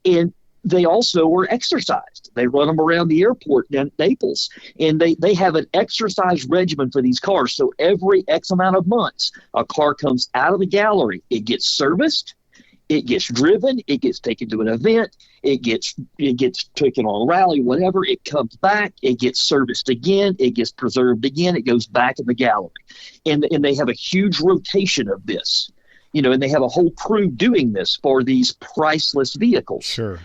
and they also are exercised. They run them around the airport down at Naples, and they have an exercise regimen for these cars. So every X amount of months, a car comes out of the gallery. It gets serviced, it gets driven, it gets taken to an event, it gets taken on a rally, whatever. It comes back, it gets serviced again, it gets preserved again, it goes back in the gallery, and they have a huge rotation of this. And they have a whole crew doing this for these priceless vehicles. Sure.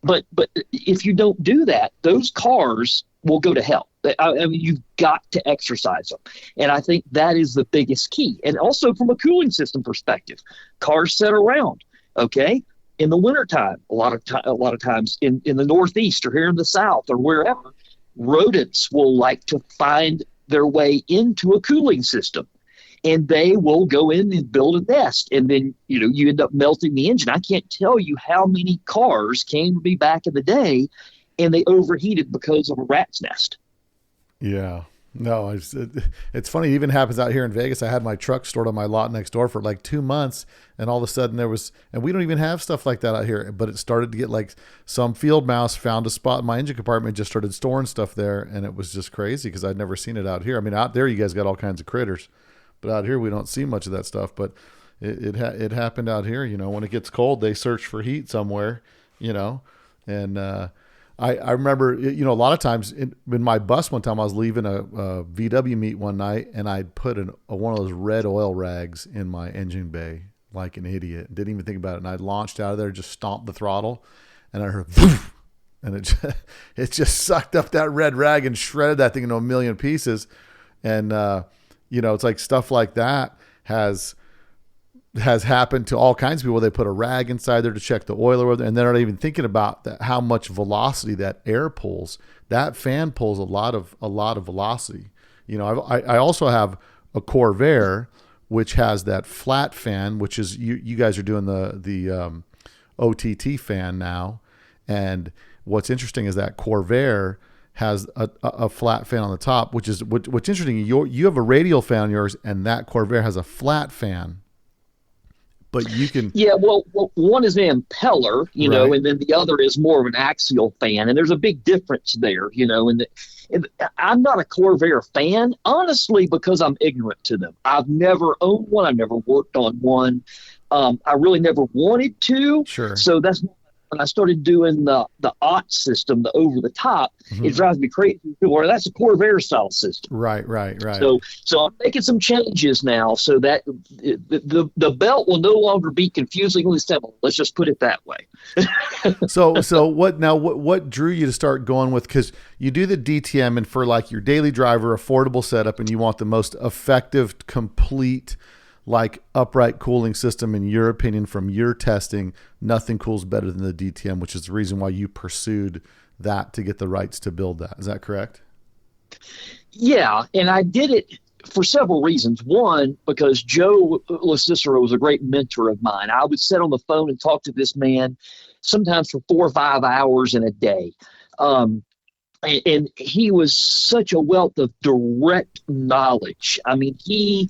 But if you don't do that, those cars will go to hell. I mean, you've got to exercise them. And I think that is the biggest key. And also from a cooling system perspective, cars sit around, okay? in the wintertime, a lot of times in the Northeast or here in the South or wherever, rodents will like to find their way into a cooling system, and they will go in and build a nest, and then you end up melting the engine. I can't tell you how many cars came to me back in the day, and they overheated because of a rat's nest. Yeah. No, it's funny. It even happens out here in Vegas. I had my truck stored on my lot next door for like 2 months, and all of a sudden and we don't even have stuff like that out here, but it started to get like some field mouse found a spot in my engine compartment, just started storing stuff there. And it was just crazy because I'd never seen it out here. I mean, out there, you guys got all kinds of critters, but out here, we don't see much of that stuff. But it happened out here, when it gets cold, they search for heat somewhere, and, I remember, a lot of times in my bus one time, I was leaving a VW meet one night, and I'd put one of those red oil rags in my engine bay like an idiot. Didn't even think about it. And I launched out of there, just stomped the throttle, and I heard, "Poof," and it just sucked up that red rag and shredded that thing into a million pieces. And, it's like stuff like that has happened to all kinds of people. They put a rag inside there to check the oil or whatever, and they're not even thinking about how much velocity that air pulls. That fan pulls a lot of velocity. I also have a Corvair, which has that flat fan, which is you guys are doing the OTT fan now. And what's interesting is that Corvair has a flat fan on the top, which is what's interesting. You have a radial fan on yours, and that Corvair has a flat fan. But you can... Yeah, well, one is an impeller, right. And then the other is more of an axial fan. And there's a big difference there, and I'm not a Corvair fan, honestly, because I'm ignorant to them. I've never owned one. I've never worked on one. I really never wanted to. Sure. So that's when I started doing the OT system, the over the top. Mm-hmm. It drives me crazy. Or that's a Corvair style system. Right. So I'm making some changes now so that the belt will no longer be confusingly simple. Let's just put it that way. So what drew you to start going with, because you do the DTM, and for like your daily driver, affordable setup, and you want the most effective, complete, like upright cooling system, in your opinion, from your testing, nothing cools better than the DTM, which is the reason why you pursued that to get the rights to build that. Is that correct? Yeah. And I did it for several reasons. One, because Joe LaCicero was a great mentor of mine. I would sit on the phone and talk to this man sometimes for 4 or 5 hours in a day. And he was such a wealth of direct knowledge. I mean, he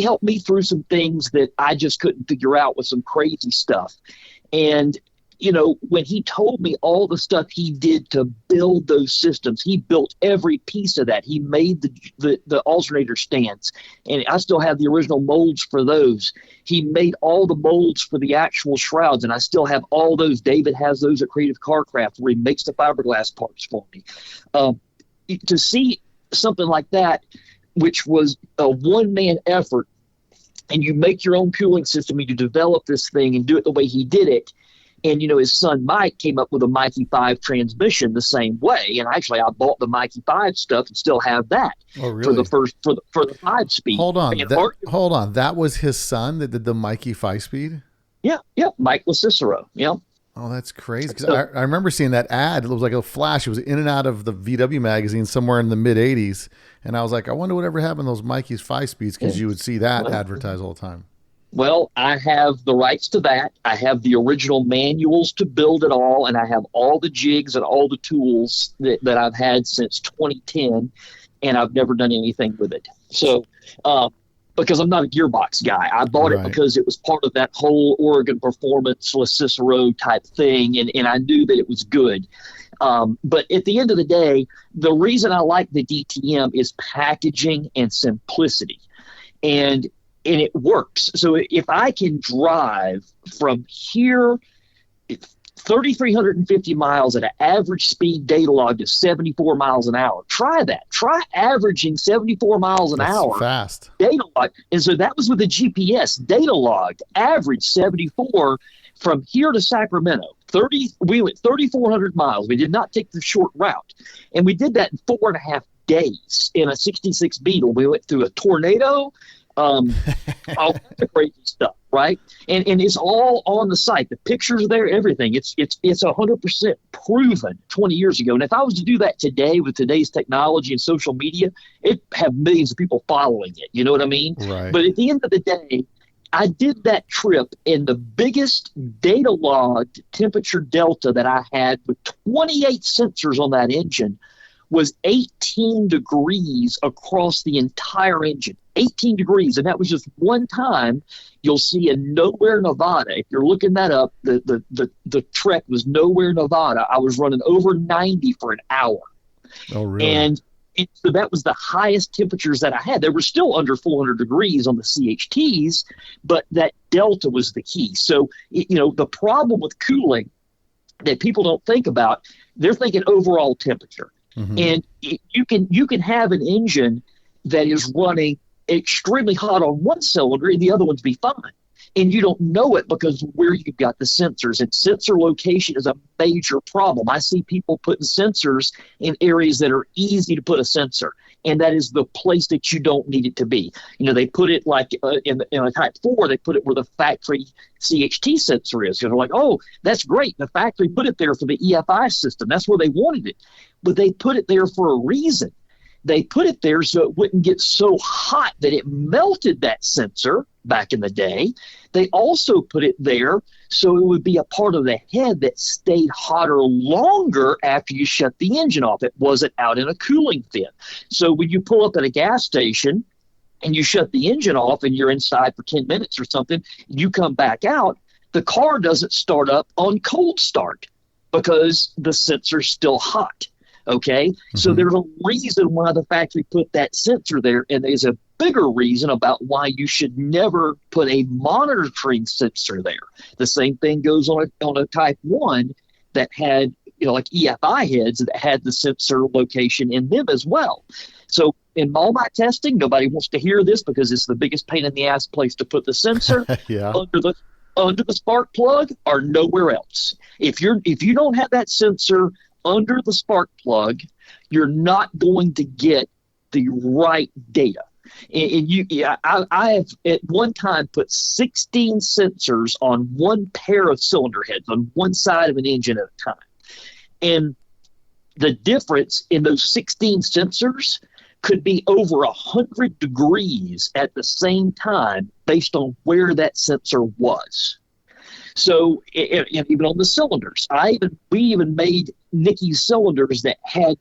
helped me through some things that I just couldn't figure out with some crazy stuff. And, when he told me all the stuff he did to build those systems, he built every piece of that. He made the alternator stands, and I still have the original molds for those. He made all the molds for the actual shrouds, and I still have all those. David has those at Creative Carcraft, where he makes the fiberglass parts for me. To see something like that, which was a one-man effort, and you make your own cooling system, and you develop this thing and do it the way he did it. And, his son Mike came up with a Mikey 5 transmission the same way. And actually, I bought the Mikey 5 stuff and still have that. Oh, really? For the for the 5-speed. Hold on. That was his son that did the Mikey 5-speed? Yeah. Mike LaCicero. Yeah. Oh, that's crazy. Because I remember seeing that ad. It was like a flash. It was in and out of the VW magazine somewhere in the mid-'80s. And I was like, I wonder whatever happened to those Mikey's 5-speeds, because you would see that advertised all the time. Well, I have the rights to that. I have the original manuals to build it all, and I have all the jigs and all the tools that I've had since 2010, and I've never done anything with it. So, because I'm not a gearbox guy, I bought it because it was part of that whole Oregon Performance LaCicero type thing, and I knew that it was good. But at the end of the day, the reason I like the DTM is packaging and simplicity. And it works. So if I can drive from here 3,350 miles at an average speed data log to 74 miles an hour, try that. Try averaging 74 miles an hour. Fast. Data log. And so that was with the GPS data log, average 74 from here to Sacramento. We went 3,400 miles. We did not take the short route. And we did that in 4.5 days in a 66 Beetle. We went through a tornado, all kinds of crazy stuff, right? And it's all on the site. The pictures are there, everything. It's 100% proven 20 years ago. And if I was to do that today with today's technology and social media, it'd have millions of people following it. You know what I mean? Right. But at the end of the day, I did that trip, and the biggest data logged temperature delta that I had with 28 sensors on that engine was 18 degrees across the entire engine. 18 degrees, and that was just one time. You'll see in Nowhere, Nevada. If you're looking that up, the trek was Nowhere, Nevada. I was running over 90 for an hour. Oh, really? And so that was the highest temperatures that I had. They were still under 400 degrees on the CHTs, but that delta was the key. So, the problem with cooling that people don't think about, they're thinking overall temperature. Mm-hmm. And you can have an engine that is running extremely hot on one cylinder and the other ones be fine. And you don't know it because where you've got the sensors. And sensor location is a major problem. I see people putting sensors in areas that are easy to put a sensor, and that is the place that you don't need it to be. They put it like in a Type 4, they put it where the factory CHT sensor is. They're like, oh, that's great. The factory put it there for the EFI system. That's where they wanted it. But they put it there for a reason. They put it there so it wouldn't get so hot that it melted that sensor back in the day. They also put it there so it would be a part of the head that stayed hotter longer after you shut the engine off. It wasn't out in a cooling fin. So when you pull up at a gas station and you shut the engine off and you're inside for 10 minutes or something, you come back out, the car doesn't start up on cold start because the sensor's still hot. Okay, mm-hmm. So there's a reason why the factory put that sensor there, and there's a bigger reason about why you should never put a monitoring sensor there. The same thing goes on a Type 1 that had, like EFI heads that had the sensor location in them as well. So in all my testing, nobody wants to hear this because it's the biggest pain in the ass place to put the sensor. Yeah. Under the spark plug or nowhere else. If you don't have that sensor under the spark plug, you're not going to get the right data. I have at one time put 16 sensors on one pair of cylinder heads on one side of an engine at a time. And the difference in those 16 sensors could be over 100 degrees at the same time based on where that sensor was. So even on the cylinders, we even made Nicky's cylinders that had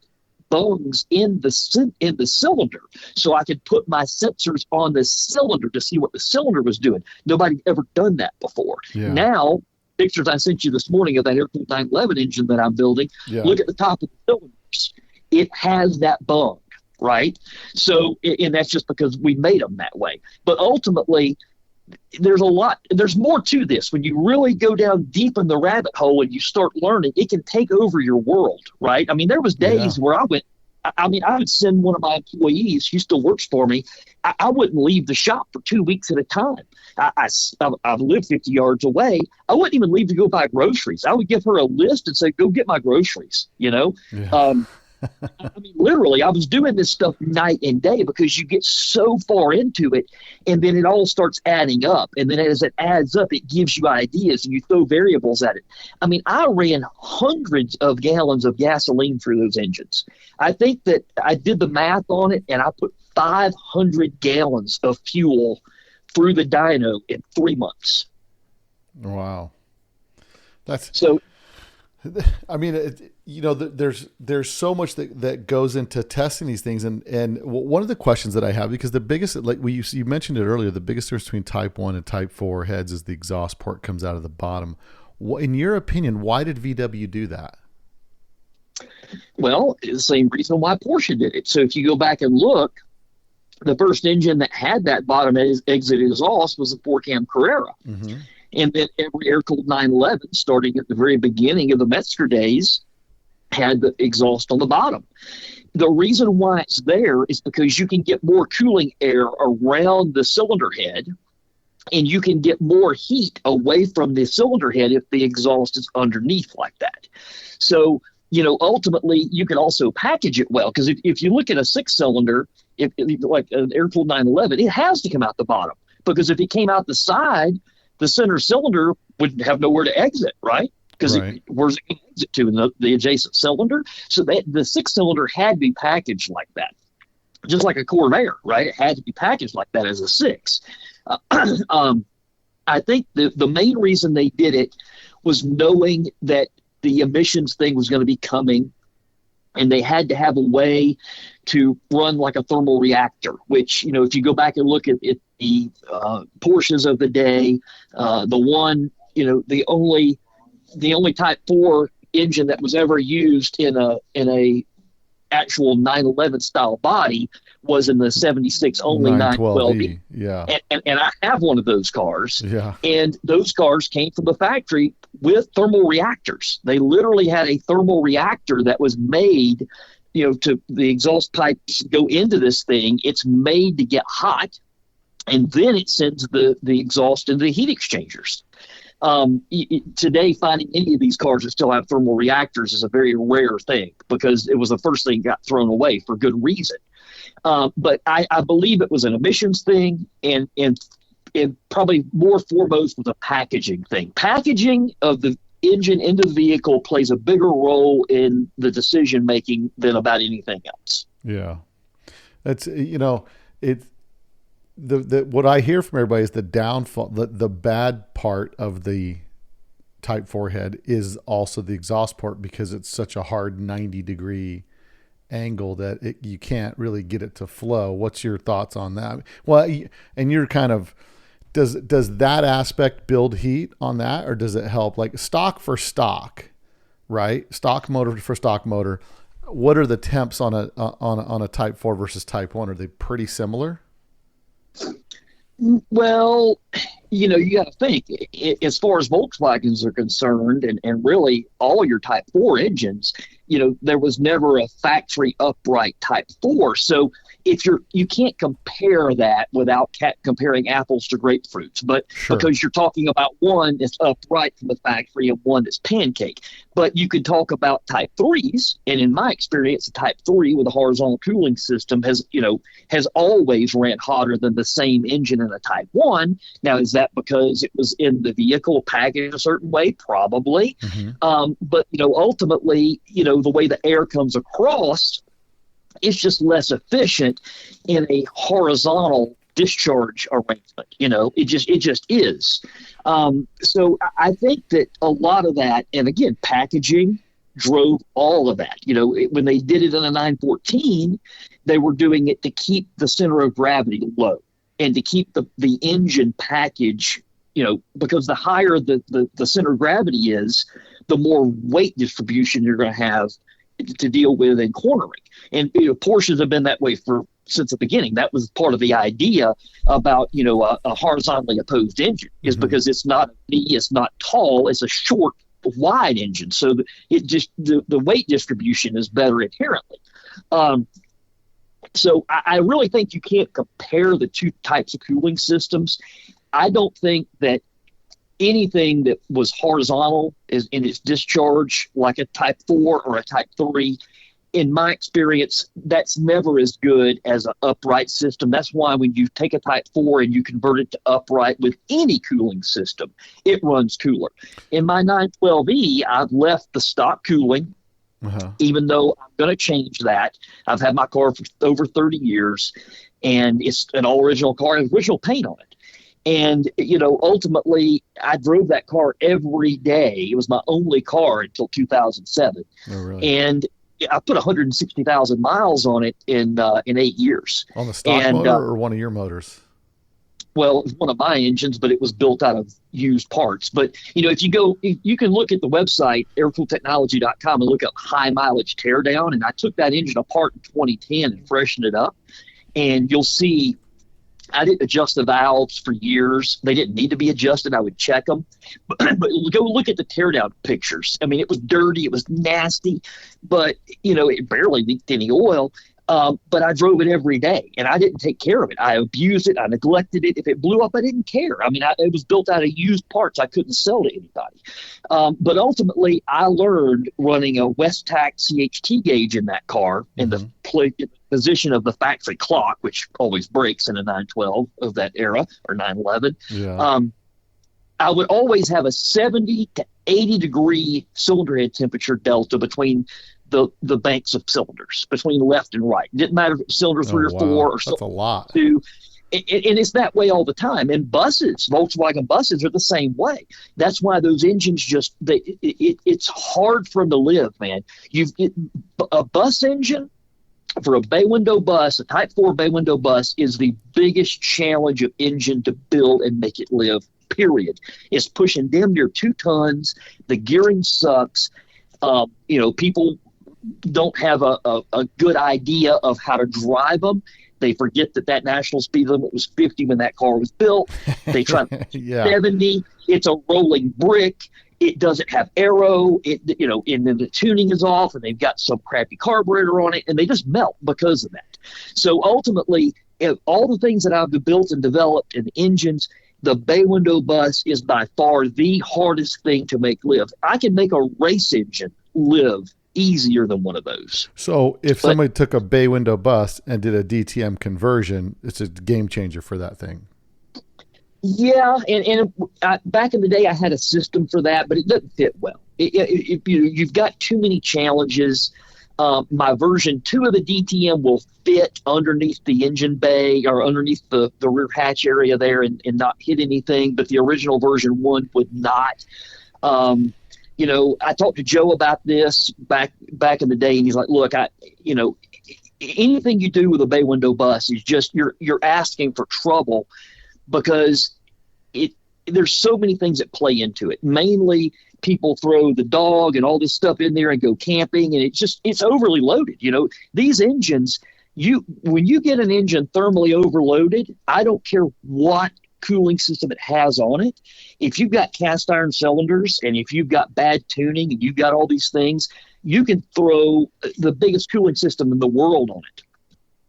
bungs in the cylinder, so I could put my sensors on the cylinder to see what the cylinder was doing. Nobody ever done that before. Yeah. Now, pictures I sent you this morning of that Air-cooled 911 engine that I'm building. Yeah. Look at the top of the cylinders; it has that bung, right? So, and that's just because we made them that way. But ultimately, there's more to this. When you really go down deep in the rabbit hole and you start learning, it can take over your world, right? I mean, there was days where I would send one of my employees, who still works for me, I wouldn't leave the shop for 2 weeks at a time. I live 50 yards away. I wouldn't even leave to go buy groceries. I would give her a list and say, go get my groceries, Yeah. I mean, literally, I was doing this stuff night and day because you get so far into it, and then it all starts adding up. And then as it adds up, it gives you ideas, and you throw variables at it. I mean, I ran hundreds of gallons of gasoline through those engines. I think that I did the math on it, and I put 500 gallons of fuel through the dyno in 3 months. Wow. That's so. I mean, there's so much that goes into testing these things, and one of the questions that I have, because the biggest, like you mentioned it earlier, the biggest difference between Type 1 and Type 4 heads is the exhaust port comes out of the bottom. In your opinion, why did VW do that? Well, it's the same reason why Porsche did it. So if you go back and look, the first engine that had that bottom exit exhaust was the 4-cam Carrera. Mm-hmm. And then every air-cooled 911, starting at the very beginning of the Metzger days, had the exhaust on the bottom. The reason why it's there is because you can get more cooling air around the cylinder head, and you can get more heat away from the cylinder head if the exhaust is underneath like that. So, ultimately, you can also package it well, because if you look at a 6-cylinder, if like an air-cooled 911, it has to come out the bottom, because if it came out the side, the center cylinder would have nowhere to exit, right? Because where's it going to exit to, in the adjacent cylinder? So the 6-cylinder had to be packaged like that, just like a Corvair, right? It had to be packaged like that as a 6. I think the main reason they did it was knowing that the emissions thing was going to be coming, and they had to have a way to run like a thermal reactor, which, if you go back and look at the Porsches of the day, the only Type 4 engine that was ever used in a actual 911 style body was in the 76 only 912E. Yeah. And I have one of those cars. Yeah. And those cars came from the factory with thermal reactors. They literally had a thermal reactor that was made, to the exhaust pipes go into this thing. It's made to get hot, and then it sends the exhaust into the heat exchangers. Today, finding any of these cars that still have thermal reactors is a very rare thing, because it was the first thing that got thrown away for good reason. But I believe it was an emissions thing, and probably more foremost was a packaging thing. Packaging of the engine into the vehicle plays a bigger role in the decision making than about anything else. Yeah, that's what I hear from everybody is the downfall, the bad part of the Type 4 head is also the exhaust port, because it's such a hard 90-degree angle that you can't really get it to flow. What's your thoughts on that? Well, and you're kind of, does that aspect build heat on that, or does it help? Like stock for stock, right? Stock motor for stock motor. What are the temps on a Type 4 versus Type 1? Are they pretty similar? Well, you got to think, as far as Volkswagens are concerned, and really all your Type 4 engines, there was never a factory upright Type 4. So you can't compare that without comparing apples to grapefruits, but sure, because you're talking about one that's upright from the factory and one that's pancake. But you could talk about Type 3s, and in my experience, a Type 3 with a horizontal cooling system has always ran hotter than the same engine in a Type 1. Now, is that because it was in the vehicle packaged a certain way? Probably. Mm-hmm. But ultimately, the way the air comes across, it's just less efficient in a horizontal discharge arrangement. It just is. So I think that a lot of that, and again, packaging drove all of that. When they did it in a 914, they were doing it to keep the center of gravity low and to keep the engine package, because the higher the center of gravity is, the more weight distribution you're going to have to deal with in cornering. And Porsches have been that way since the beginning. That was part of the idea about a horizontally opposed engine, is mm-hmm. because it's not tall, it's a short, wide engine, so the weight distribution is better inherently. So I really think you can't compare the two types of cooling systems. I don't think that anything that was horizontal is in its discharge, like a Type 4 or a Type 3, in my experience, that's never as good as an upright system. That's why when you take a Type 4 and you convert it to upright with any cooling system, it runs cooler. In my 912E, I've left the stock cooling, even though I'm going to change that. I've had my car for over 30 years, and it's an all original car, original paint on it. And, ultimately, I drove that car every day. It was my only car until 2007. Oh, really? And I put 160,000 miles on it in 8 years. On the stock motor or one of your motors? Well, it was one of my engines, but it was built out of used parts. But, if you can look at the website, aircooltechnology.com, and look up high mileage teardown. And I took that engine apart in 2010 and freshened it up. And you'll see I didn't adjust the valves for years. They didn't need to be adjusted. I would check them. But go look at the teardown pictures. I mean, it was dirty. It was nasty. But, it barely leaked any oil. But I drove it every day, and I didn't take care of it. I abused it. I neglected it. If it blew up, I didn't care. I mean, it was built out of used parts I couldn't sell to anybody. But ultimately, I learned running a Westac CHT gauge in that car, in the position of the factory clock, which always breaks in a 912 of that era, or 911. Yeah. I would always have a 70 to 80 degree cylinder head temperature delta between the banks of cylinders, between left and right. It didn't matter if it was cylinder 3 or 4 or That's a lot. 2. And it's that way all the time. And buses, Volkswagen buses, are the same way. That's why those engines it's hard for them to live, man. A bus engine for a bay window bus, a Type 4 bay window bus, is the biggest challenge of engine to build and make it live, period. It's pushing damn near 2 tons. The gearing sucks. People don't have a good idea of how to drive them. They forget that national speed limit was 50 when that car was built. They try 70. It's a rolling brick. It doesn't have aero. And then the tuning is off, and they've got some crappy carburetor on it, and they just melt because of that. So ultimately, all the things that I've built and developed in engines, the bay window bus is by far the hardest thing to make live. I can make a race engine live easier than one of those. So if somebody took a bay window bus and did a DTM conversion, it's a game changer for that thing. Yeah, and back in the day, I had a system for that, but it doesn't fit well. You've got too many challenges. My version 2 of the DTM will fit underneath the engine bay or underneath the rear hatch area there and not hit anything, but the original version 1 would not. I talked to Joe about this back in the day, and he's like, look, anything you do with a bay window bus is just you're asking for trouble, because there's so many things that play into it. Mainly, people throw the dog and all this stuff in there and go camping, and it's overly loaded. These engines, when you get an engine thermally overloaded, I don't care what cooling system it has on it. If you've got cast iron cylinders and if you've got bad tuning and you've got all these things, you can throw the biggest cooling system in the world on it,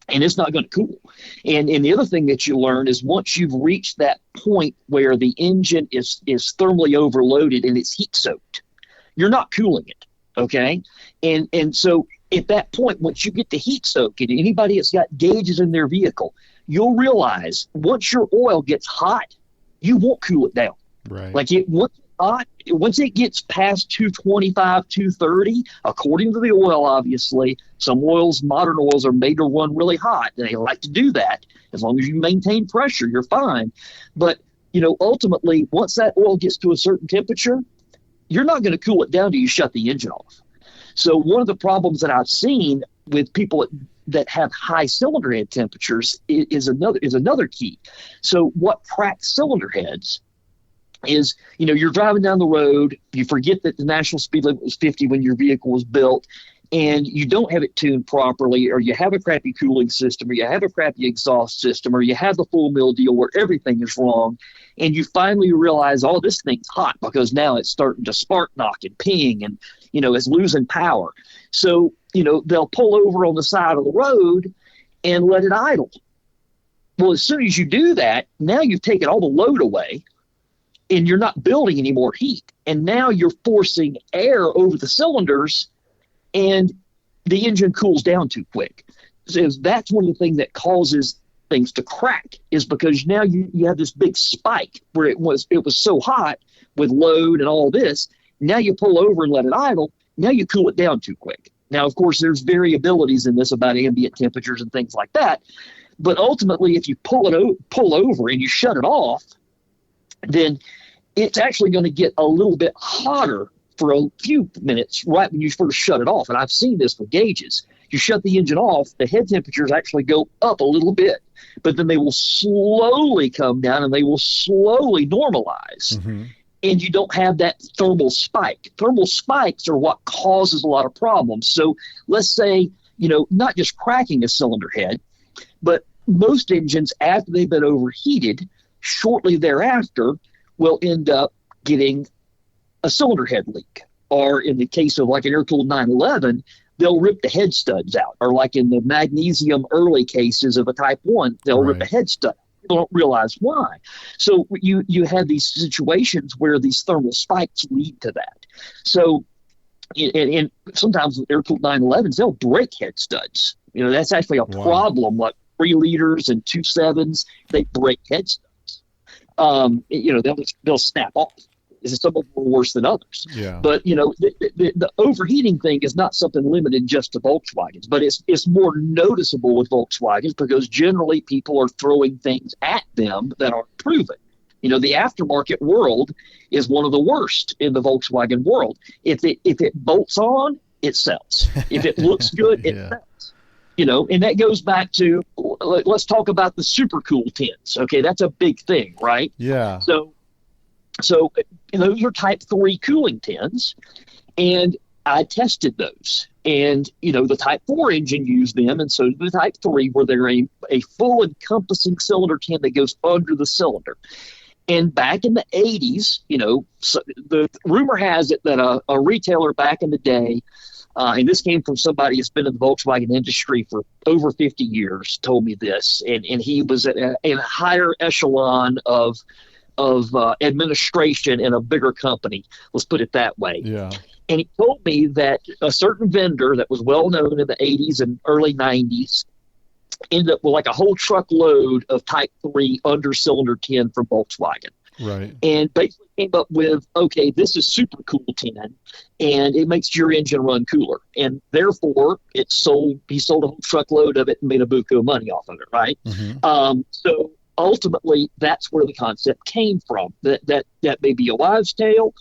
and it's not going to cool. And the other thing that you learn is once you've reached that point where the engine is thermally overloaded and it's heat soaked, you're not cooling it. Okay. And so at that point, once you get the heat soak, and anybody that's got gauges in their vehicle, you'll realize once your oil gets hot, you won't cool it down. Right. Like once it gets past 225, 230, according to the oil, obviously, some oils, modern oils, are made to run really hot. And they like to do that. As long as you maintain pressure, you're fine. But, ultimately, once that oil gets to a certain temperature, you're not going to cool it down till you shut the engine off. So one of the problems that I've seen with people that have high cylinder head temperatures is another key. So what cracks cylinder heads is, you're driving down the road, you forget that the national speed limit was 50 when your vehicle was built, and you don't have it tuned properly, or you have a crappy cooling system, or you have a crappy exhaust system, or you have the full mill deal where everything is wrong, and you finally realize, oh, this thing's hot because now it's starting to spark knock and ping and, it's losing power. So, they'll pull over on the side of the road and let it idle. Well, as soon as you do that, now you've taken all the load away, and you're not building any more heat. And now you're forcing air over the cylinders, and the engine cools down too quick. So that's one of the things that causes things to crack, is because now you have this big spike where it was so hot with load and all this. Now you pull over and let it idle. Now you cool it down too quick. Now, of course, there's variabilities in this about ambient temperatures and things like that. But ultimately, if you pull over and you shut it off, then it's actually going to get a little bit hotter for a few minutes right when you first shut it off. And I've seen this with gauges. You shut the engine off, the head temperatures actually go up a little bit, but then they will slowly come down and they will slowly normalize. Mm-hmm. And you don't have that thermal spike. Thermal spikes are what causes a lot of problems. So let's say, not just cracking a cylinder head, but most engines, after they've been overheated, shortly thereafter will end up getting a cylinder head leak. Or in the case of like an air-cooled 911, they'll rip the head studs out. Or like in the magnesium early cases of a Type 1, they'll rip a head stud. People don't realize why. So you have these situations where these thermal spikes lead to that. So and sometimes with air-cooled 911s, they'll break head studs That's actually a Wow. problem. Like 3 liters and 2.7s, they break headstones. They'll snap off. Some of them are worse than others. Yeah. But the overheating thing is not something limited just to Volkswagens, but it's more noticeable with Volkswagens because generally people are throwing things at them that aren't proven. The aftermarket world is one of the worst in the Volkswagen world. If it bolts on, it sells. If it looks good, it sells. And that goes back to, let's talk about the super cool tins. Okay, that's a big thing, right? Yeah. So those are Type 3 cooling tins, and I tested those. And, the Type 4 engine used them, and so did the Type 3, where they're a full encompassing cylinder tin that goes under the cylinder. And back in the 80s, the rumor has it that a retailer back in the day, and this came from somebody that's been in the Volkswagen industry for over 50 years, told me this, and he was in a higher echelon of administration in a bigger company. Let's put it that way. Yeah. And he told me that a certain vendor that was well known in the 80s and early 90s ended up with like a whole truckload of Type 3 under cylinder tin from Volkswagen. Right. And basically came up with, okay, this is super cool tin, and it makes your engine run cooler. And therefore, he sold a whole truckload of it and made a buku of money off of it, right? Mm-hmm. So ultimately, that's where the concept came from. That may be a wives' tale,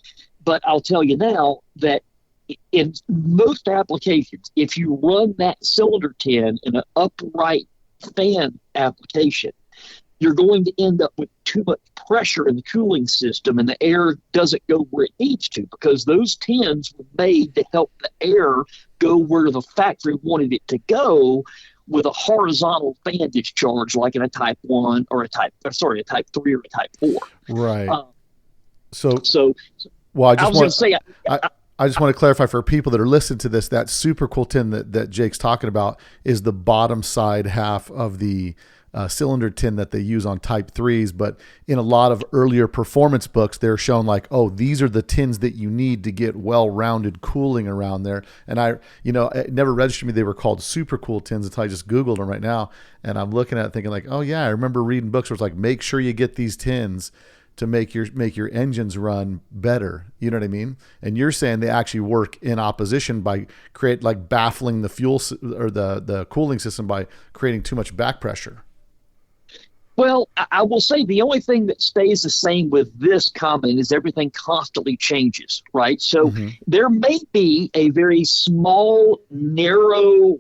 but I'll tell you now that in most applications, if you run that cylinder tin in an upright fan application, you're going to end up with too much pressure in the cooling system, and the air doesn't go where it needs to, because those tins were made to help the air go where the factory wanted it to go, with a horizontal fan discharge, like in a Type 1 or a Type 3 or a Type 4. Right. Well, I just want to clarify for people that are listening to this, that super cool tin that Jake's talking about is the bottom side half of the cylinder tin that they use on Type 3s. But in a lot of earlier performance books, they're shown like, oh, these are the tins that you need to get well-rounded cooling around there. And it never registered me they were called super cool tins until I just Googled them right now. And I'm looking at it thinking like, oh yeah, I remember reading books where it's like, make sure you get these tins to make your engines run better. You know what I mean? And you're saying they actually work in opposition by baffling the fuel or the cooling system by creating too much back pressure. Well, I will say the only thing that stays the same with this comment is everything constantly changes, right? So there may be a very small, narrow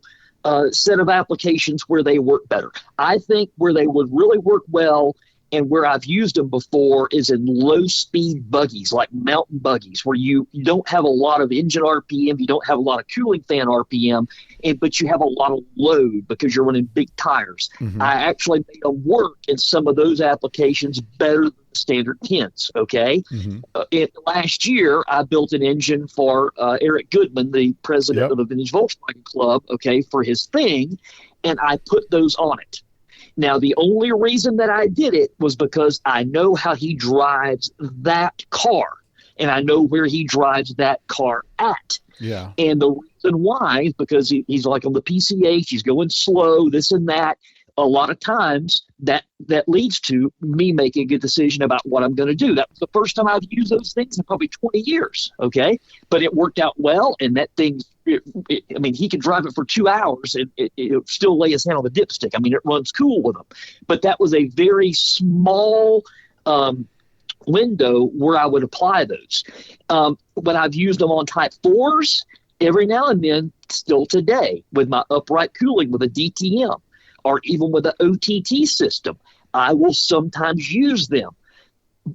set of applications where they work better. I think where they would really work well, and where I've used them before, is in low-speed buggies, like mountain buggies, where you don't have a lot of engine RPM, you don't have a lot of cooling fan RPM, but you have a lot of load because you're running big tires. I actually made them work in some of those applications better than the standard tins, okay? Last year, I built an engine for Eric Goodman, the president of the Vintage Volkswagen Club, okay, for his thing, and I put those on it. Now, the only reason that I did it was because I know how he drives that car, and I know where he drives that car at. Yeah. And the reason why is because he's like on the PCH, he's going slow, this and that. A lot of times that leads to me making a decision about what I'm going to do. That was the first time I've used those things in probably 20 years, okay? But it worked out well, and that thing, he can drive it for 2 hours and it'll still lay his hand on the dipstick. It runs cool with him. But that was a very small window where I would apply those. When I've used them on Type 4s, every now and then, still today, with my upright cooling with a DTM, or even with an OTT system, I will sometimes use them.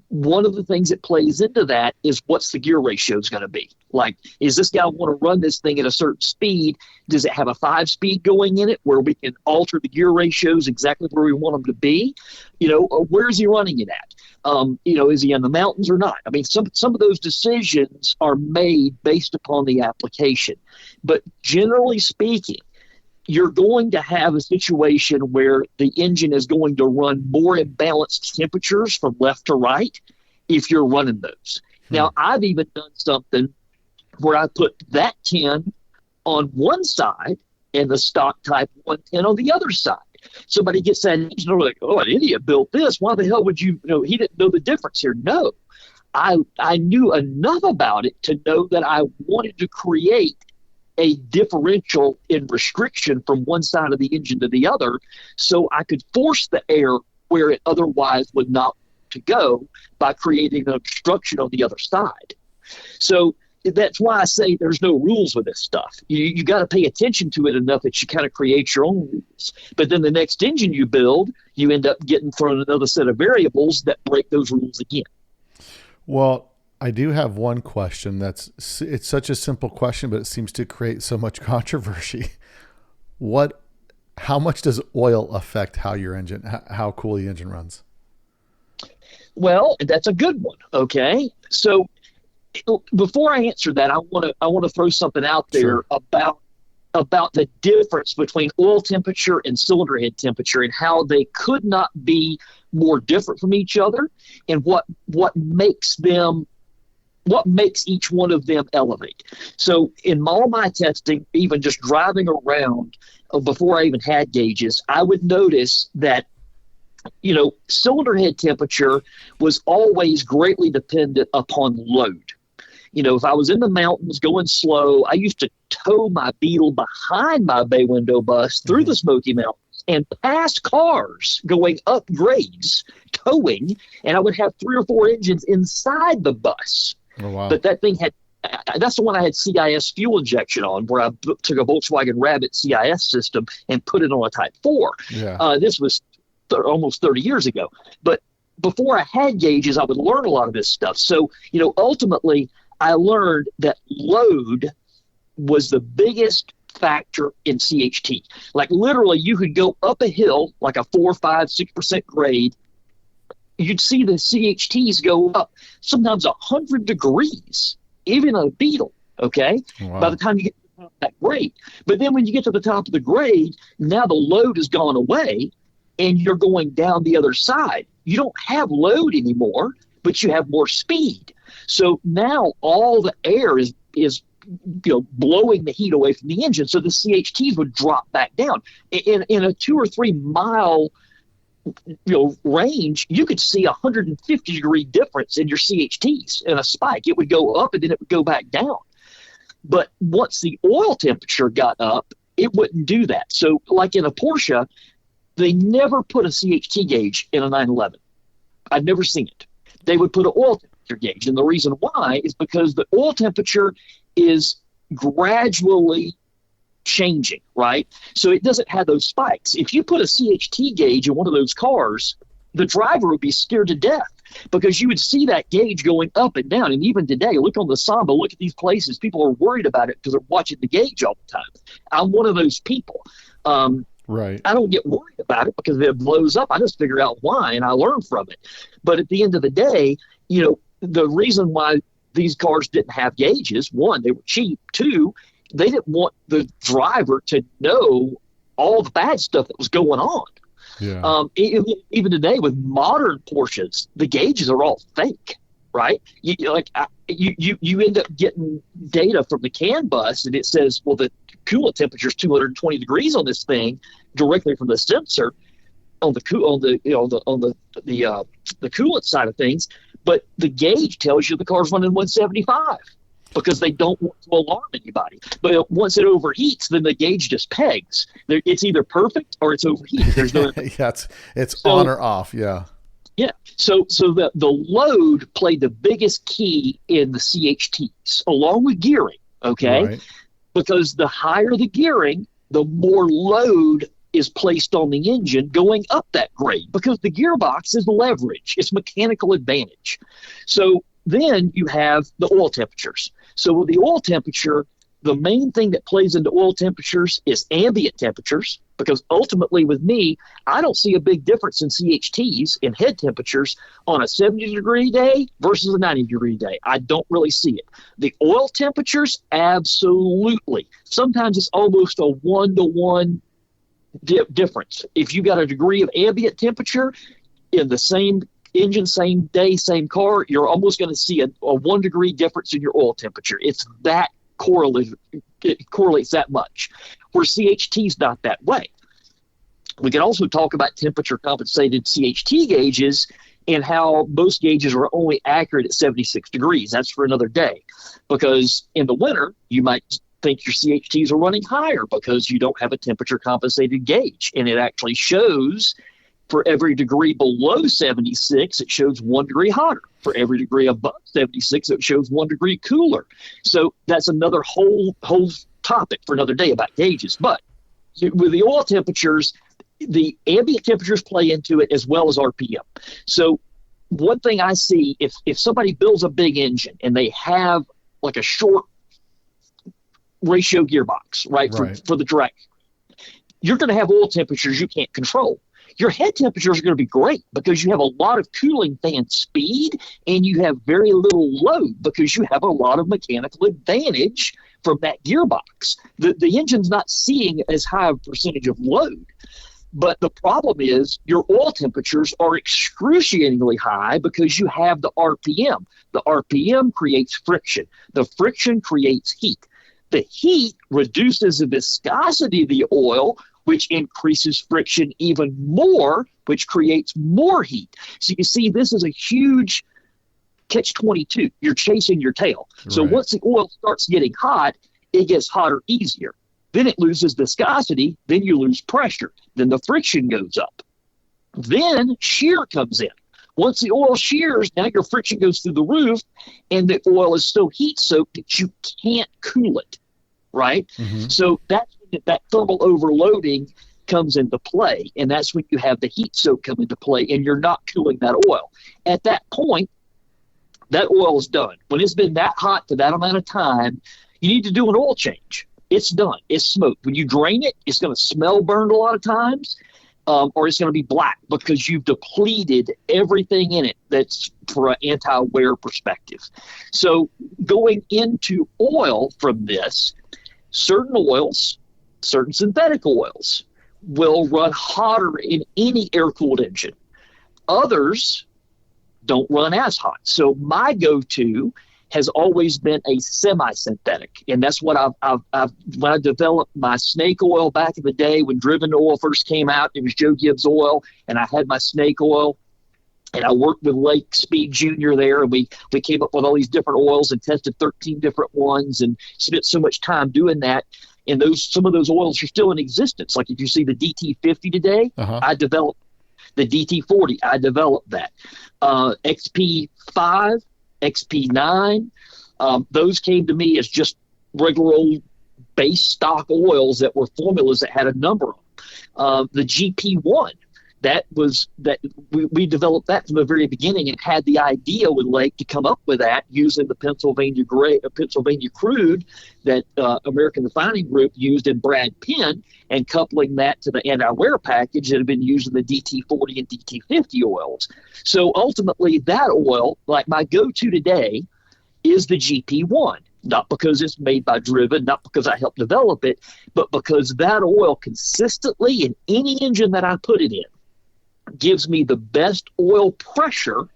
One of the things that plays into that is what's the gear ratio is going to be. Like, is this guy want to run this thing at a certain speed? Does it have a 5-speed going in it where we can alter the gear ratios exactly where we want them to be? Where is he running it at? Is he in the mountains or not? Some of those decisions are made based upon the application. But generally speaking, you're going to have a situation where the engine is going to run more imbalanced temperatures from left to right if you're running those. Now, I've even done something where I put that tin on one side and the stock Type 110 on the other side. Somebody gets that engine, they're like, oh, an idiot built this. Why the hell would you know? He didn't know the difference here. No, I knew enough about it to know that I wanted to create a differential in restriction from one side of the engine to the other, so I could force the air where it otherwise would not to go by creating an obstruction on the other side. So that's why I say there's no rules with this stuff. You got to pay attention to it enough that you kind of create your own rules. But then the next engine you build, you end up getting thrown another set of variables that break those rules again. Well, I do have one question it's such a simple question, but it seems to create so much controversy. How much does oil affect how cool the engine runs? Well, that's a good one. Okay. So before I answer that, I want to throw something out there. Sure. about the difference between oil temperature and cylinder head temperature and how they could not be more different from each other, and what makes each one of them elevate. So in all my testing, even just driving around before I even had gauges, I would notice that, cylinder head temperature was always greatly dependent upon load. If I was in the mountains going slow, I used to tow my Beetle behind my bay window bus through the Smoky Mountains and past cars going up grades, towing, and I would have 3 or 4 engines inside the bus. Oh, wow. But that thing that's the one I had CIS fuel injection on, where I took a Volkswagen Rabbit CIS system and put it on a Type 4. Yeah. This was almost 30 years ago. But before I had gauges, I would learn a lot of this stuff. So, ultimately, I learned that load was the biggest factor in CHT. Like literally, you could go up a hill, like a 4, 5, 6% grade. You'd see the CHTs go up sometimes 100 degrees, even a Beetle, okay? Wow. By the time you get to the top of that grade. But then when you get to the top of the grade, now the load has gone away and you're going down the other side. You don't have load anymore, but you have more speed. So now all the air is blowing the heat away from the engine. So the CHTs would drop back down. In a 2 or 3 mile range, you could see 150 degree difference in your CHTs in a spike. It would go up and then it would go back down. But once the oil temperature got up, it wouldn't do that. So like in a Porsche, they never put a CHT gauge in a 911. I've never seen it. They would put an oil temperature gauge. And the reason why is because the oil temperature is gradually changing, right? So it doesn't have those spikes. If you put a CHT gauge in one of those cars, the driver would be scared to death because you would see that gauge going up and down. And even today, look on the Samba, look at these places. People are worried about it because they're watching the gauge all the time. I'm one of those people. Right. I don't get worried about it because if it blows up, I just figure out why and I learn from it. But at the end of the day, the reason why these cars didn't have gauges, 1, they were cheap. 2, they didn't want the driver to know all the bad stuff that was going on. Yeah. Even today with modern Porsches, the gauges are all fake, right? You end up getting data from the CAN bus and it says, well, the coolant temperature is 220 degrees on this thing directly from the sensor on the coolant side of things, but the gauge tells you the car's running 175 because they don't want to alarm anybody. But once it overheats, then the gauge just pegs. It's either perfect or it's overheated. There's no yeah, it's on or off. Yeah. Yeah. So the load played the biggest key in the CHTs along with gearing. Okay. Right. Because the higher the gearing, the more load is placed on the engine going up that grade because the gearbox is leverage. It's mechanical advantage. So then you have the oil temperatures. So with the oil temperature, the main thing that plays into oil temperatures is ambient temperatures because ultimately with me, I don't see a big difference in CHTs in head temperatures on a 70-degree day versus a 90-degree day. I don't really see it. The oil temperatures, absolutely. Sometimes it's almost a 1-to-1 difference. If you got a degree of ambient temperature in the same engine, same day, same car, you're almost going to see a 1 degree difference in your oil temperature. It's that it correlates that much. where CHT is not that way. We can also talk about temperature compensated CHT gauges and how most gauges are only accurate at 76 degrees. That's for another day, because in the winter, you might think your CHTs are running higher because you don't have a temperature compensated gauge. And it actually shows for every degree below 76, it shows 1 degree hotter. For every degree above 76, it shows 1 degree cooler. So that's another whole topic for another day about gauges. But with the oil temperatures, the ambient temperatures play into it as well as RPM. So one thing I see, if somebody builds a big engine and they have like a short ratio gearbox, right. For the drag, you're going to have oil temperatures you can't control. Your head temperatures are going to be great because you have a lot of cooling fan speed and you have very little load because you have a lot of mechanical advantage from that gearbox. The engine's not seeing as high a percentage of load. But the problem is your oil temperatures are excruciatingly high because you have the RPM. The RPM creates friction. The friction creates heat. The heat reduces the viscosity of the oil, which increases friction even more, which creates more heat. So you see, this is a huge catch-22. You're chasing your tail. So once the oil starts getting hot, it gets hotter easier. Then it loses viscosity. Then you lose pressure. Then the friction goes up. Then shear comes in. Once the oil shears, now your friction goes through the roof, and the oil is so heat-soaked that you can't cool it, right? Mm-hmm. So that's when that thermal overloading comes into play, and that's when you have the heat soak come into play, and you're not cooling that oil. At that point, that oil is done. When it's been that hot for that amount of time, you need to do an oil change. It's done. It's smoked. When you drain it, it's going to smell burned a lot of times, or it's going to be black because you've depleted everything in it that's for an anti-wear perspective. So going into oil from this, certain oils, certain synthetic oils, will run hotter in any air-cooled engine. Others don't run as hot. So my go-to has always been a semi-synthetic, and that's what I've when I developed my snake oil back in the day when driven oil first came out. It was Joe Gibbs oil, and I had my snake oil, and I worked with Lake Speed Jr. there, and we came up with all these different oils and tested 13 different ones, and spent so much time doing that. And some of those oils are still in existence. Like if you see the DT50 today, I developed the DT40. I developed that. XP5. XP9, those came to me as just regular old base stock oils that were formulas that had a number on them. The GP1, we developed that from the very beginning and had the idea with Lake to come up with that using the Pennsylvania crude that American Refining Group used in Brad Penn, and coupling that to the anti-wear package that had been used in the DT40 and DT50 oils. So ultimately that oil, like my go-to today, is the GP1. Not because it's made by Driven, not because I helped develop it, but because that oil consistently in any engine that I put it in gives me the best oil pressure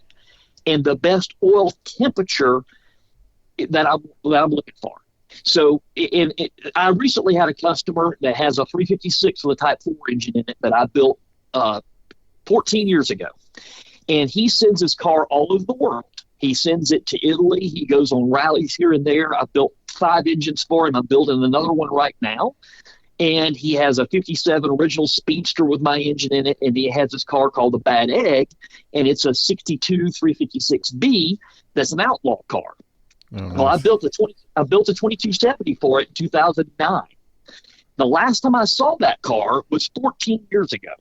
and the best oil temperature that I'm looking for. So I recently had a customer that has a 356 with a Type 4 engine in it that I built 14 years ago. And he sends his car all over the world. He sends it to Italy. He goes on rallies here and there. I've built 5 engines for him. I'm building another one right now. And he has a 57 original Speedster with my engine in it, and he has this car called the Bad Egg, and it's a 62 356B that's an outlaw car. Oh, nice. Well, I built a 2270 for it in 2009. The last time I saw that car was 14 years ago.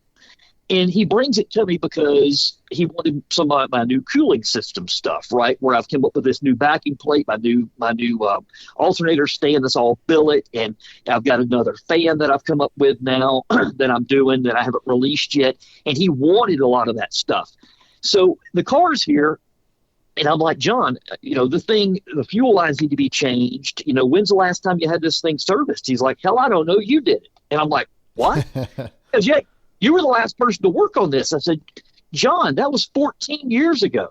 And he brings it to me because he wanted some of my new cooling system stuff, right? Where I've come up with this new backing plate, my new alternator stand that's all billet, and I've got another fan that I've come up with now that I'm doing that I haven't released yet. And he wanted a lot of that stuff. So the car's here, and I'm like, John, the fuel lines need to be changed. When's the last time you had this thing serviced? He's like, hell, I don't know. You did it. And I'm like, what? Because, yeah, you were the last person to work on this. I said, John, that was 14 years ago.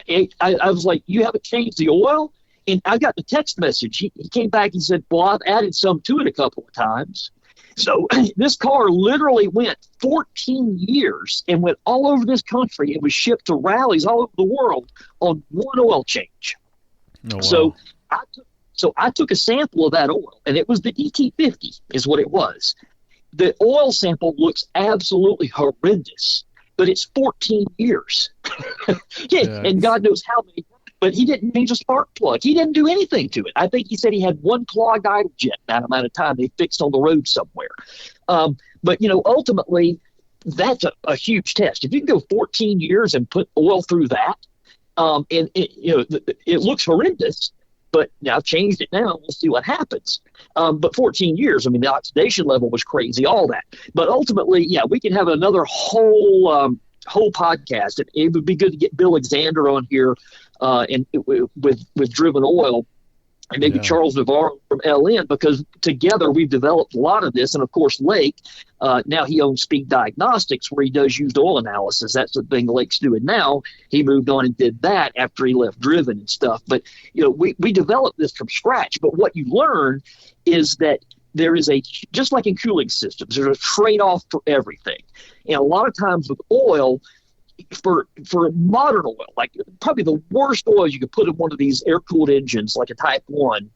I was like, you haven't changed the oil? And I got the text message. He came back and said, well, I've added some to it a couple of times. So this car literally went 14 years and went all over this country. It was shipped to rallies all over the world on one oil change. Oh, wow. So I took a sample of that oil, and it was the ET50 is what it was. The oil sample looks absolutely horrendous, but it's 14 years. And God knows how many. But he didn't change a spark plug. He didn't do anything to it. I think he said he had one clogged idle jet that amount of time they fixed on the road somewhere. But, ultimately, that's a huge test. If you can go 14 years and put oil through that, and it looks horrendous, but now I've changed it now. We'll see what happens. But 14 years, the oxidation level was crazy, all that. But ultimately, we can have another whole podcast. It would be good to get Bill Alexander on here and with Driven Oil, and maybe Charles Navarro from LN, because together we've developed a lot of this. And of course, Lake, now he owns Speed Diagnostics, where he does used oil analysis. That's the thing Lake's doing now. He moved on and did that after he left Driven and stuff. But we developed this from scratch. But what you learn is that there is just like in cooling systems, there's a trade-off for everything. And a lot of times with oil, for modern oil, like probably the worst oil you could put in one of these air-cooled engines, like a Type 1,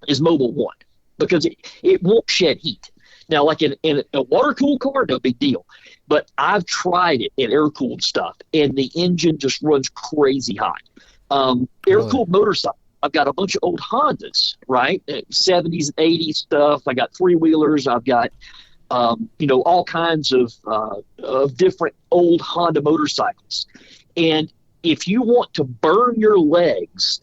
is Mobil 1, because it won't shed heat. Now, like in a water-cooled car, no big deal. But I've tried it in air-cooled stuff, and the engine just runs crazy hot. Air-cooled motorcycle. I've got a bunch of old Hondas, right? 70s and 80s stuff. I got three-wheelers. I've got all kinds of different old Honda motorcycles. And if you want to burn your legs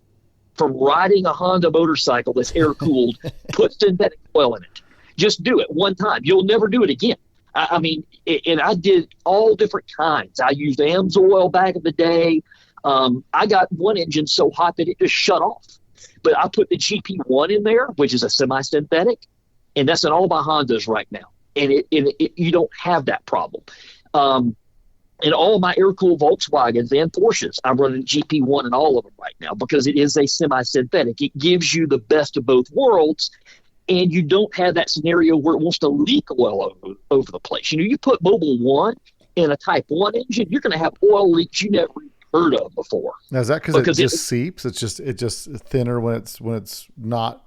from riding a Honda motorcycle that's air-cooled, put synthetic oil in it. Just do it one time. You'll never do it again. And I did all different kinds. I used AMSOIL back in the day. I got one engine so hot that it just shut off. But I put the GP1 in there, which is a semi-synthetic, and that's in all my Hondas right now. And you don't have that problem. In all my air-cooled Volkswagens and Porsches, I'm running GP1 in all of them right now because it is a semi-synthetic. It gives you the best of both worlds, and you don't have that scenario where it wants to leak oil over the place. You put Mobil 1 in a Type 1 engine, you're going to have oil leaks you never heard of before. Now, is that because it just seeps? It's just thinner when it's not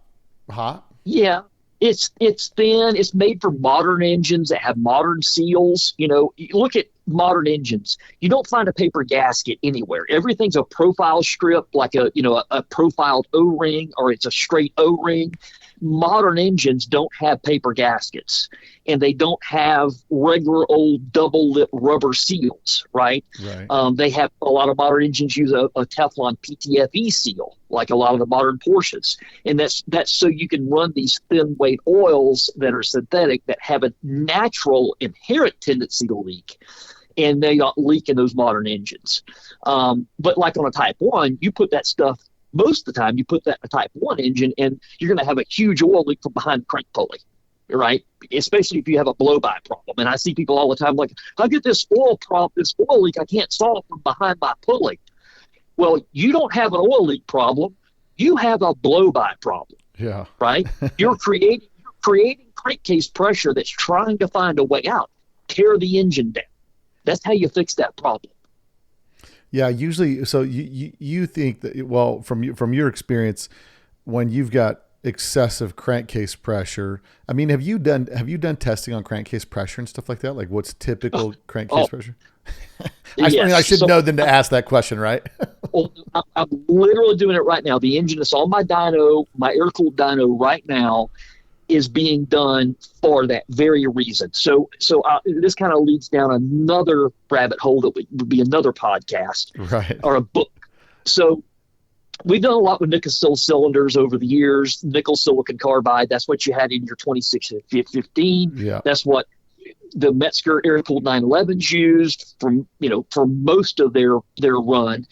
hot? Yeah. It's thin. It's made for modern engines that have modern seals. You look at modern engines. You don't find a paper gasket anywhere. Everything's a profile strip, like a profiled O-ring, or it's a straight O-ring. Modern engines don't have paper gaskets, and they don't have regular old double lip rubber seals, right? They have a lot of modern engines use a Teflon PTFE seal, like a lot of the modern Porsches, and that's so you can run these thin weight oils that are synthetic that have a natural inherent tendency to leak, and they don't leak in those modern engines. But like on a Type 1, you put that stuff. Most of the time, you put that in a Type 1 engine, and you're going to have a huge oil leak from behind the crank pulley, right? Especially if you have a blow-by problem. And I see people all the time like, I get this oil leak I can't solve from behind my pulley. Well, you don't have an oil leak problem. You have a blow-by problem. Yeah. Right? You're creating crankcase pressure that's trying to find a way out. Tear the engine down. That's how you fix that problem. Yeah, usually. So you think that, well, from your experience, when you've got excessive crankcase pressure, have you done testing on crankcase pressure and stuff like that? Like, what's typical crankcase pressure? I should know than to ask that question, right? Well, I'm literally doing it right now. The engine that's on my dyno, my air-cooled dyno right now, is being done for that very reason. So this kind of leads down another rabbit hole that would be another podcast, right, or a book. So we've done a lot with nickel cylinders over the years, nickel silicon carbide. That's what you had in your 2615. Yeah. That's what the Metzger air-cooled 911s used for most of their run.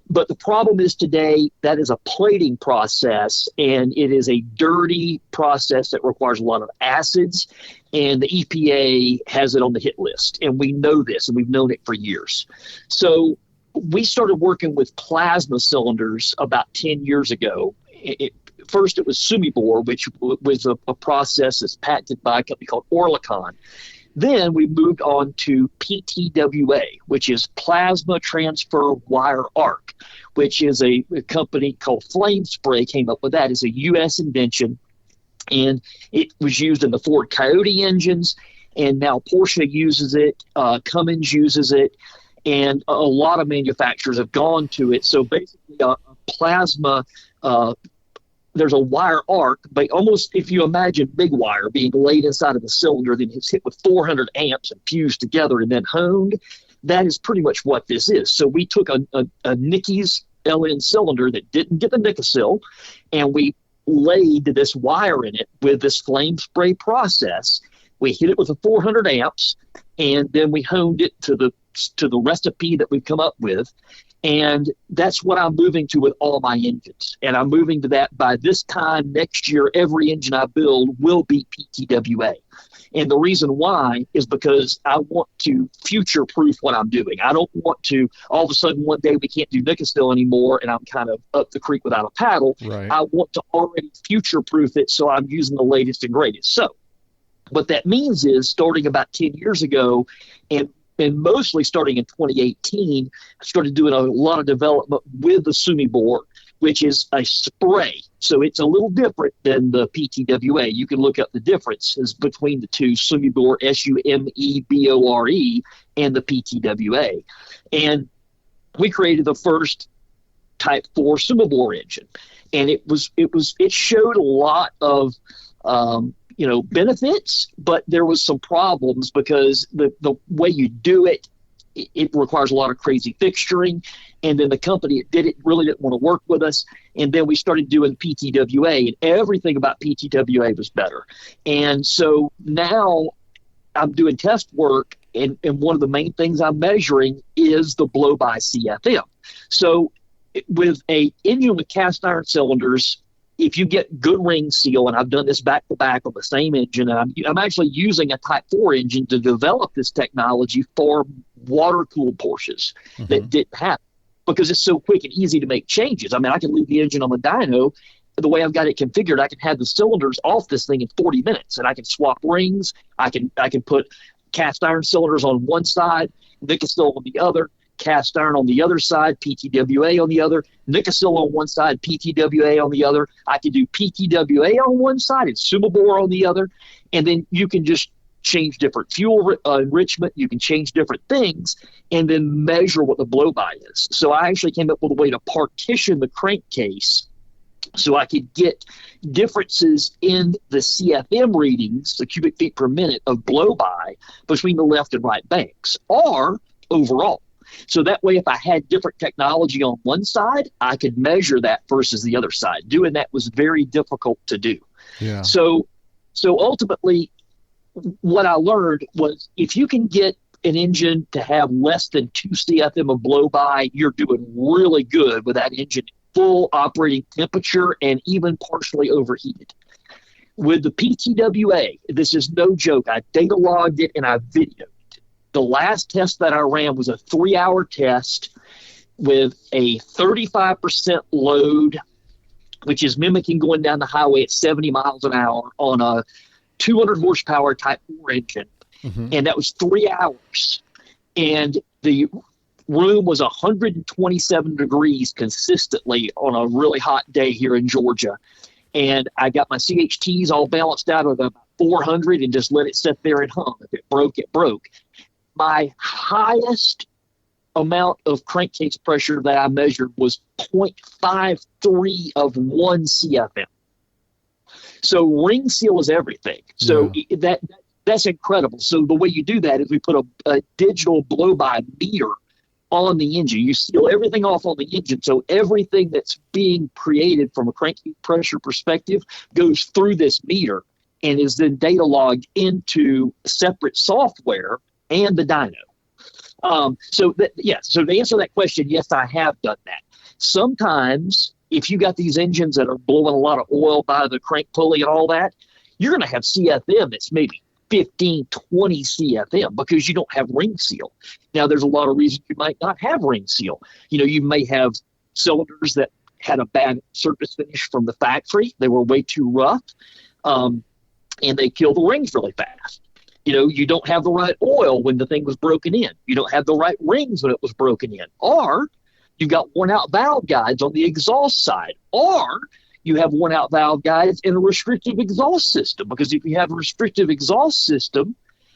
But the problem is today that is a plating process, and it is a dirty process that requires a lot of acids, and the EPA has it on the hit list. And we know this, and we've known it for years. So we started working with plasma cylinders about 10 years ago. First, it was Sumibor, which was a process that's patented by a company called Orlicon. Then we moved on to PTWA, which is Plasma Transfer Wire Arc, which is a company called Flame Spray came up with that. It's a U.S. invention, and it was used in the Ford Coyote engines, and now Porsche uses it, Cummins uses it, and a lot of manufacturers have gone to it. So basically, a plasma there's a wire arc, but almost if you imagine big wire being laid inside of a cylinder, then it's hit with 400 amps and fused together and then honed. That is pretty much what this is. So we took a Nicky's LN cylinder that didn't get the Nicocil, and we laid this wire in it with this flame spray process. We hit it with a 400 amps, and then we honed it to the recipe that we've come up with. And that's what I'm moving to with all my engines. And I'm moving to that by this time next year. Every engine I build will be PTWA. And the reason why is because I want to future-proof what I'm doing. I don't want to, all of a sudden one day we can't do Nicocil anymore and I'm kind of up the creek without a paddle. Right. I want to already future-proof it, so I'm using the latest and greatest. So what that means is, starting about 10 years ago, and mostly starting in 2018, I started doing a lot of development with the Sumibor, which is a spray. So it's a little different than the PTWA. You can look up the differences between the two, Sumibor, Sumebore, and the PTWA. And we created the first Type 4 Sumibor engine. And it showed a lot of benefits, but there was some problems because the way you do it requires a lot of crazy fixturing. And then the company that did it really didn't want to work with us. And then we started doing PTWA, and everything about PTWA was better. And so now I'm doing test work, and one of the main things I'm measuring is the blow-by CFM. So with a engine with cast iron cylinders, if you get good ring seal, and I've done this back to back on the same engine, and I'm actually using a Type 4 engine to develop this technology for water-cooled Porsches that didn't happen, because it's so quick and easy to make changes. I mean, I can leave the engine on the dyno. The way I've got it configured, I can have the cylinders off this thing in 40 minutes, and I can swap rings. I can put cast iron cylinders on one side, Nicocil on the other, cast iron on the other side, PTWA on the other, Nicocil on one side, PTWA on the other. I can do PTWA on one side and Sumibor on the other, and then you can just change different fuel enrichment. You can change different things and then measure what the blow-by is. So I actually came up with a way to partition the crankcase so I could get differences in the CFM readings, the cubic feet per minute of blow-by, between the left and right banks, or overall. So that way, if I had different technology on one side, I could measure that versus the other side. Doing that was very difficult to do. Yeah. So ultimately, what I learned was, if you can get an engine to have less than 2 CFM of blow-by, you're doing really good with that engine full operating temperature and even partially overheated. With the PTWA, this is no joke. I data logged it and I videoed. The last test that I ran was a 3-hour test with a 35% load, which is mimicking going down the highway at 70 miles an hour on a 200 horsepower Type 4 engine. And that was 3 hours. And the room was 127 degrees consistently on a really hot day here in Georgia. And I got my CHTs all balanced out of about 400 and just let it sit there and hum. If it broke, it broke. My highest amount of crankcase pressure that I measured was 0.53 of 1 CFM. So ring seal is everything. So that's incredible. So the way you do that is we put a digital blow-by meter on the engine. You seal everything off on the engine, so everything that's being created from a crankcase pressure perspective goes through this meter and is then data logged into separate software and the dyno. So to answer that question, yes, I have done that. Sometimes, if you got these engines that are blowing a lot of oil by the crank pulley and all that, you're going to have CFM that's maybe 15, 20 CFM because you don't have ring seal. Now, there's a lot of reasons you might not have ring seal. You may have cylinders that had a bad surface finish from the factory. They were way too rough, and they kill the rings really fast. You don't have the right oil when the thing was broken in. You don't have the right rings when it was broken in. Or you've got worn-out valve guides on the exhaust side. Or you have worn-out valve guides in a restrictive exhaust system. Because if you have a restrictive exhaust system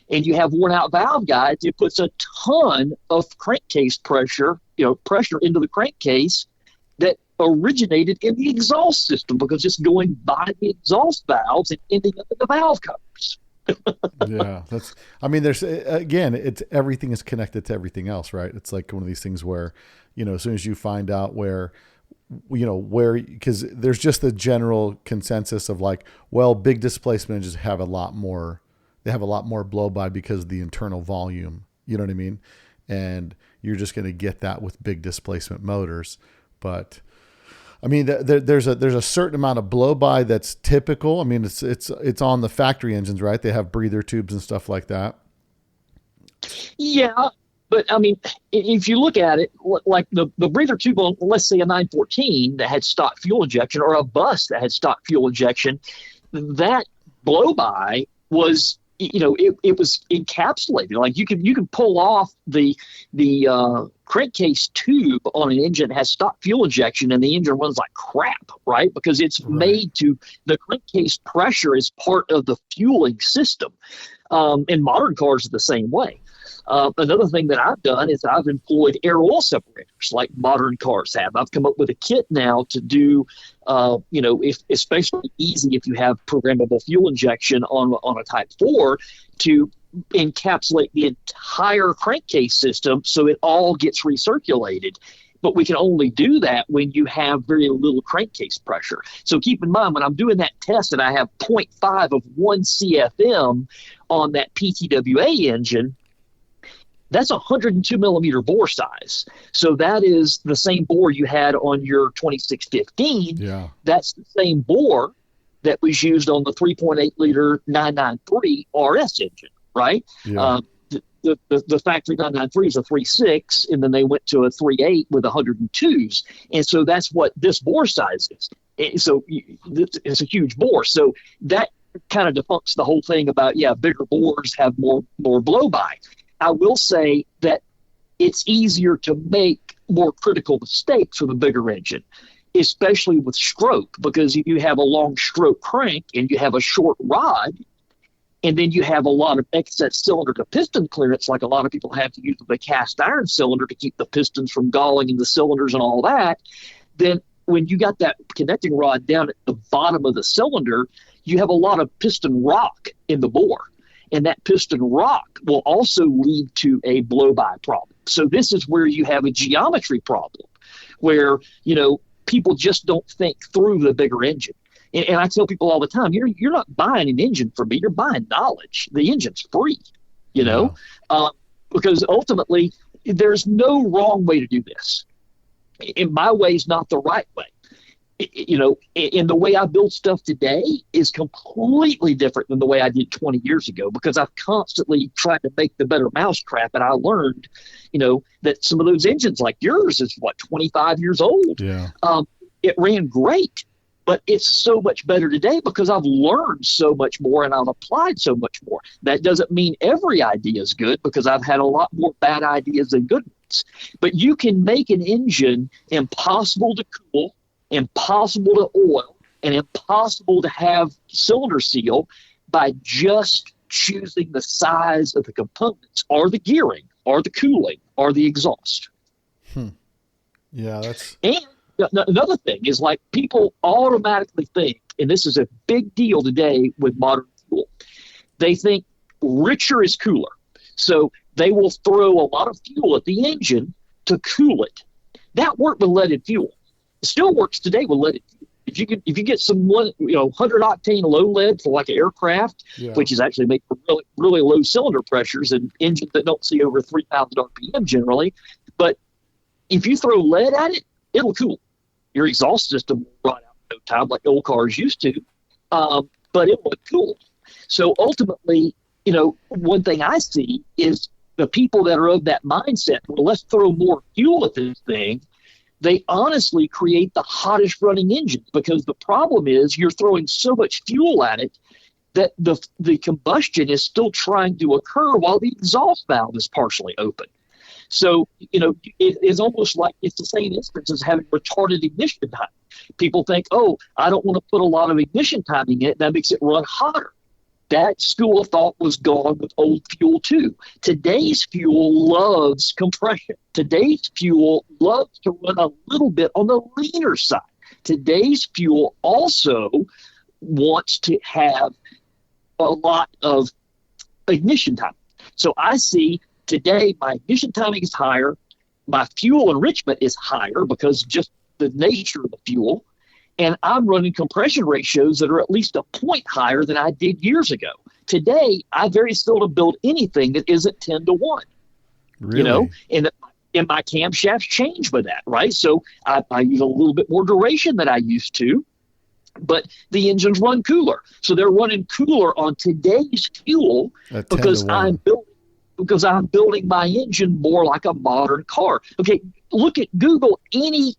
and you have worn-out valve guides, it puts a ton of crankcase pressure into the crankcase that originated in the exhaust system because it's going by the exhaust valves and ending up in the valve covers. Yeah, there's it's everything is connected to everything else, right? It's like one of these things where, as soon as you find out where, because there's just the general consensus of like, well, big displacement engines have a lot more blow by because of the internal volume, you know what I mean? And you're just going to get that with big displacement motors. But there's a certain amount of blow by that's typical. It's on the factory engines, right? They have breather tubes and stuff like that. Yeah, but if you look at it, like the breather tube on, let's say, a 914 that had stock fuel injection or a bus that had stock fuel injection, that blow by was, it was encapsulated. Like you can pull off the crankcase tube on an engine that has stock fuel injection and the engine runs like crap, right? Because it's made to, the crankcase pressure is part of the fueling system. And modern cars are the same way. Another thing that I've done is I've employed air oil separators like modern cars have. I've come up with a kit now to do, if especially easy if you have programmable fuel injection on a Type 4 to encapsulate the entire crankcase system so it all gets recirculated. But we can only do that when you have very little crankcase pressure. So keep in mind, when I'm doing that test and I have 0.5 of 1 CFM on that PTWA engine, that's a 102 millimeter bore size. So that is the same bore you had on your 2615. Yeah. That's the same bore that was used on the 3.8 liter 993 RS engine, right? Yeah. The factory 993 is a 3.6, and then they went to a 3.8 with 102s. And so that's what this bore size is. So it's a huge bore. So that kind of defunks the whole thing about, bigger bores have more blow by. I will say that it's easier to make more critical mistakes with a bigger engine, especially with stroke, because if you have a long stroke crank and you have a short rod, and then you have a lot of excess cylinder to piston clearance, like a lot of people have to use with a cast iron cylinder to keep the pistons from galling in the cylinders and all that, then when you got that connecting rod down at the bottom of the cylinder, you have a lot of piston rock in the bore. And that piston rock will also lead to a blow-by problem. So this is where you have a geometry problem, where, people just don't think through the bigger engine. And I tell people all the time, you're not buying an engine from me, you're buying knowledge. The engine's free, because ultimately there's no wrong way to do this. And my way is not the right way. And the way I build stuff today is completely different than the way I did 20 years ago, because I've constantly tried to make the better mousetrap. And I learned, that some of those engines like yours is 25 years old. Yeah. It ran great, but it's so much better today because I've learned so much more and I've applied so much more. That doesn't mean every idea is good, because I've had a lot more bad ideas than good ones. But you can make an engine impossible to cool, impossible to oil, and impossible to have cylinder seal by just choosing the size of the components, or the gearing, or the cooling, or the exhaust. Yeah, that's... And another thing is, like, people automatically think, and this is a big deal today with modern fuel, they think richer is cooler. So they will throw a lot of fuel at the engine to cool it. That worked with leaded fuel. It still works today with leaded fuel. If you get some 100 octane low lead for like an aircraft, which is actually made for really, really low cylinder pressures and engines that don't see over 3,000 RPM generally, but if you throw lead at it, it'll cool. Your exhaust system will run out in no time like old cars used to, but it will cool. So ultimately, one thing I see is the people that are of that mindset, well, let's throw more fuel at this thing. They honestly create the hottest running engines, because the problem is you're throwing so much fuel at it that the combustion is still trying to occur while the exhaust valve is partially open. So, it's almost like it's the same instance as having retarded ignition time. People think, oh, I don't want to put a lot of ignition timing in it. That makes it run hotter. That school of thought was gone with old fuel too. Today's fuel loves compression. Today's fuel loves to run a little bit on the leaner side. Today's fuel also wants to have a lot of ignition time. So I see today my ignition timing is higher. My fuel enrichment is higher because just the nature of the fuel. And I'm running compression ratios that are at least a point higher than I did years ago. Today, I very seldom build anything that isn't 10 to 1. Really? And my camshafts change with that, right? So I use a little bit more duration than I used to, but the engines run cooler. So they're running cooler on today's fuel because I'm building my engine more like a modern car. Okay, Google any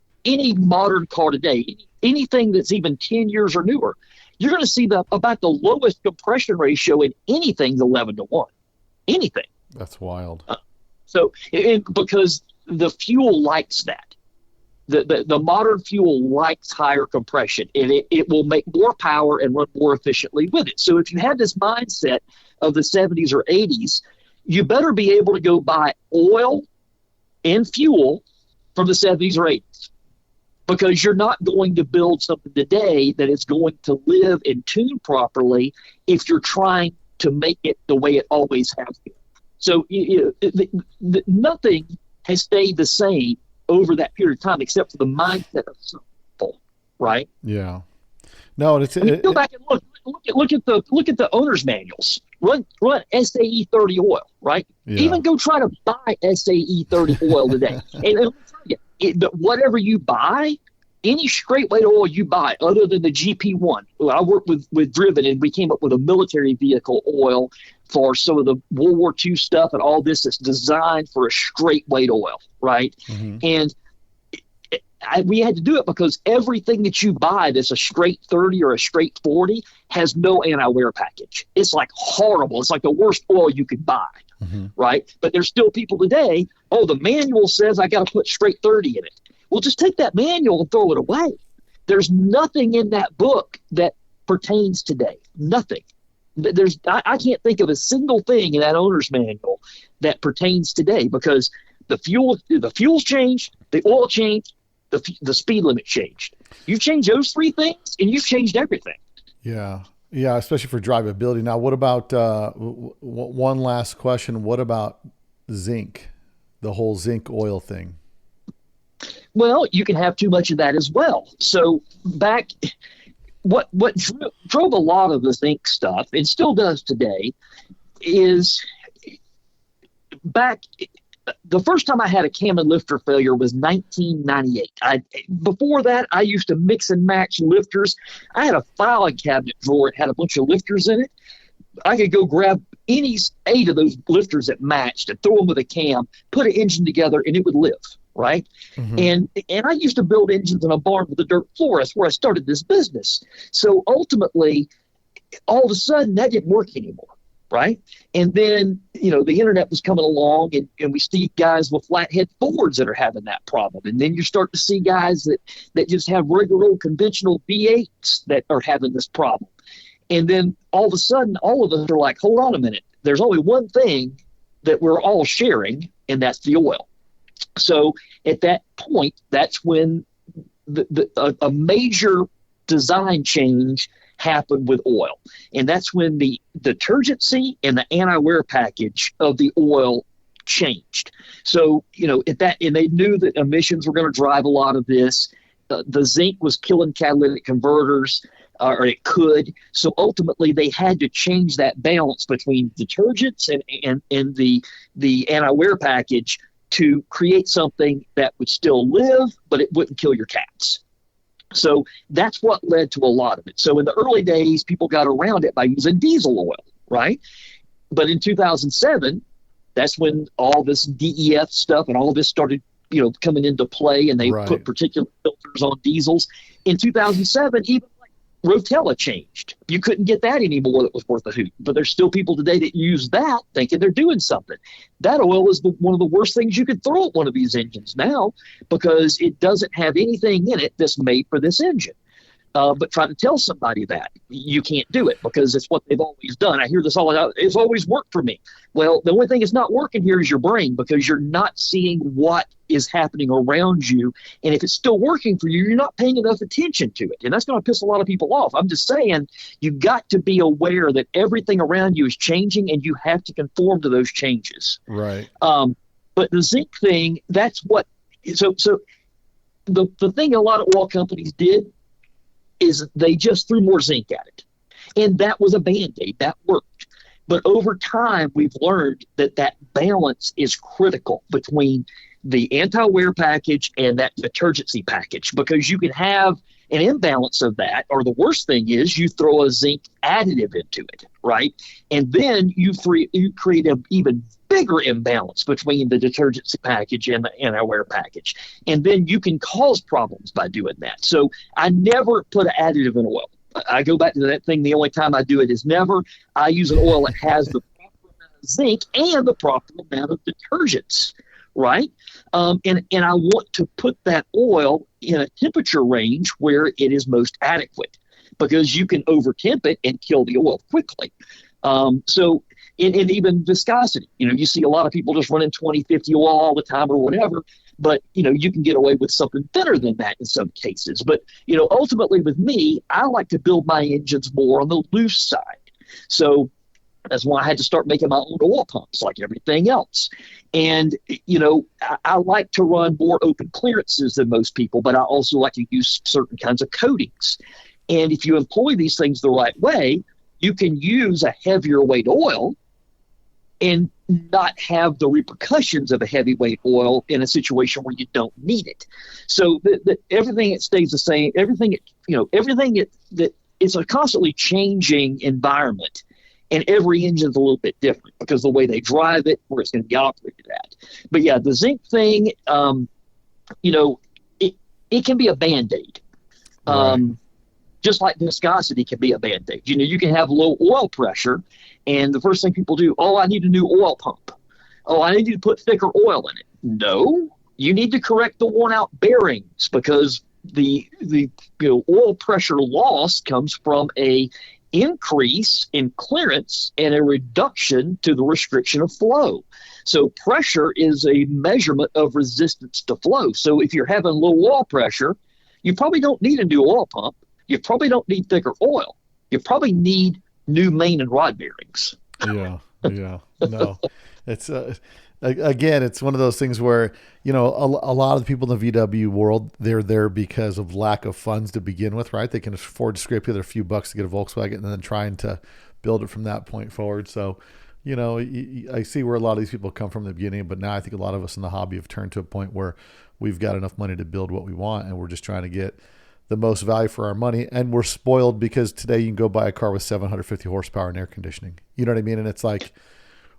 modern car today, anything that's even 10 years or newer, you're going to see about the lowest compression ratio in anything 11 to 1. Anything. That's wild. Because the fuel likes that. The modern fuel likes higher compression, and it will make more power and run more efficiently with it. So if you have this mindset of the 70s or 80s, you better be able to go buy oil and fuel from the 70s or 80s. Because you're not going to build something today that is going to live and tune properly if you're trying to make it the way it always has been. So nothing has stayed the same over that period of time except for the mindset of some people, right? Yeah. No, go back and look at the owner's manuals. Run SAE 30 oil, right? Yeah. Even go try to buy SAE 30 oil today. And let me tell you, whatever you buy, any straight weight oil you buy, other than the GP1, I worked with Driven, and we came up with a military vehicle oil for some of the World War II stuff and all this that's designed for a straight weight oil, right? Mm-hmm. And we had to do it because everything that you buy that's a straight 30 or a straight 40 has no anti-wear package. It's like horrible. It's like the worst oil you could buy, mm-hmm. right? But there's still people today, the manual says I got to put straight 30 in it. Well, just take that manual and throw it away. There's nothing in that book that pertains today. Nothing. I can't think of a single thing in that owner's manual that pertains today because the fuel's changed, the oil changed, the speed limit changed. You've changed those three things, and you've changed everything. Yeah, especially for drivability. Now, what about one last question? What about zinc, the whole zinc oil thing? Well, you can have too much of that as well. So what drove a lot of the zinc stuff, and still does today, is the first time I had a cam and lifter failure was 1998. Before that, I used to mix and match lifters. I had a filing cabinet drawer. It had a bunch of lifters in it. I could go grab any 8 of those lifters that matched and throw them with a cam, put an engine together, and it would live, right? Mm-hmm. And I used to build engines in a barn with a dirt floor. That's where I started this business. So ultimately, all of a sudden, that didn't work anymore. Right. And then, the internet was coming along and we see guys with flathead Fords that are having that problem. And then you start to see guys that just have regular old conventional V8s that are having this problem. And then all of a sudden, all of us are like, hold on a minute. There's only one thing that we're all sharing, and that's the oil. So at that point, that's when a major design change happened with oil. And that's when the detergency and the anti-wear package of the oil changed. So, and they knew that emissions were going to drive a lot of this. The zinc was killing catalytic converters, or it could. So ultimately they had to change that balance between detergents and the anti-wear package to create something that would still live, but it wouldn't kill your cats. So that's what led to a lot of it. So in the early days, people got around it by using diesel oil, right? But in 2007, that's when all this DEF stuff and all this started, coming into play, and they put particular filters on diesels. In 2007, even Rotella changed. You couldn't get that anymore that was worth a hoot. But there's still people today that use that thinking they're doing something. That oil is one of the worst things you could throw at one of these engines now, because it doesn't have anything in it that's made for this engine. But try to tell somebody that you can't do it because it's what they've always done. I hear this all the time. It's always worked for me. Well, the only thing that's not working here is your brain, because you're not seeing what is happening around you. And if it's still working for you, you're not paying enough attention to it. And that's going to piss a lot of people off. I'm just saying, you've got to be aware that everything around you is changing, and you have to conform to those changes. Right. But the zinc thing, that's what. So the thing a lot of oil companies did is they just threw more zinc at it. And that was a Band-Aid. That worked. But over time, we've learned that balance is critical between the anti-wear package and that detergency package, because you can have an imbalance of that, or the worst thing is you throw a zinc additive into it, right? And then you create an even bigger imbalance between the detergency package and the anti-wear package. And then you can cause problems by doing that. So I never put an additive in oil. I go back to that thing. The only time I do it is never. I use an oil that has the proper amount of zinc and the proper amount of detergents, right? And I want to put that oil in a temperature range where it is most adequate, because you can over-temp it and kill the oil quickly. So and even viscosity, you see a lot of people just running 20-50 oil all the time or whatever, but you can get away with something thinner than that in some cases. But ultimately with me, I like to build my engines more on the loose side. So that's why I had to start making my own oil pumps like everything else. And, I like to run more open clearances than most people, but I also like to use certain kinds of coatings. And if you employ these things the right way, you can use a heavier weight oil and not have the repercussions of a heavyweight oil in a situation where you don't need it. So everything it stays the same. Everything that it's a constantly changing environment, and every engine is a little bit different because the way they drive it, where it's going to be operated at. But yeah, the zinc thing, it can be a Band-Aid. Right. Just like viscosity can be a Band-Aid. You can have low oil pressure, and the first thing people do, I need a new oil pump. I need to put thicker oil in it. No, you need to correct the worn-out bearings, because the oil pressure loss comes from a increase in clearance and a reduction to the restriction of flow. So pressure is a measurement of resistance to flow. So if you're having low oil pressure, you probably don't need a new oil pump. You probably don't need thicker oil. You probably need new main and rod bearings. Yeah. No, it's again, it's one of those things where, a lot of the people in the VW world, they're there because of lack of funds to begin with, right? They can afford to scrape together a few bucks to get a Volkswagen and then trying to build it from that point forward. So, I see where a lot of these people come from in the beginning, but now I think a lot of us in the hobby have turned to a point where we've got enough money to build what we want, and we're just trying to get the most value for our money. And we're spoiled because today you can go buy a car with 750 horsepower and air conditioning. You know what I mean? And it's like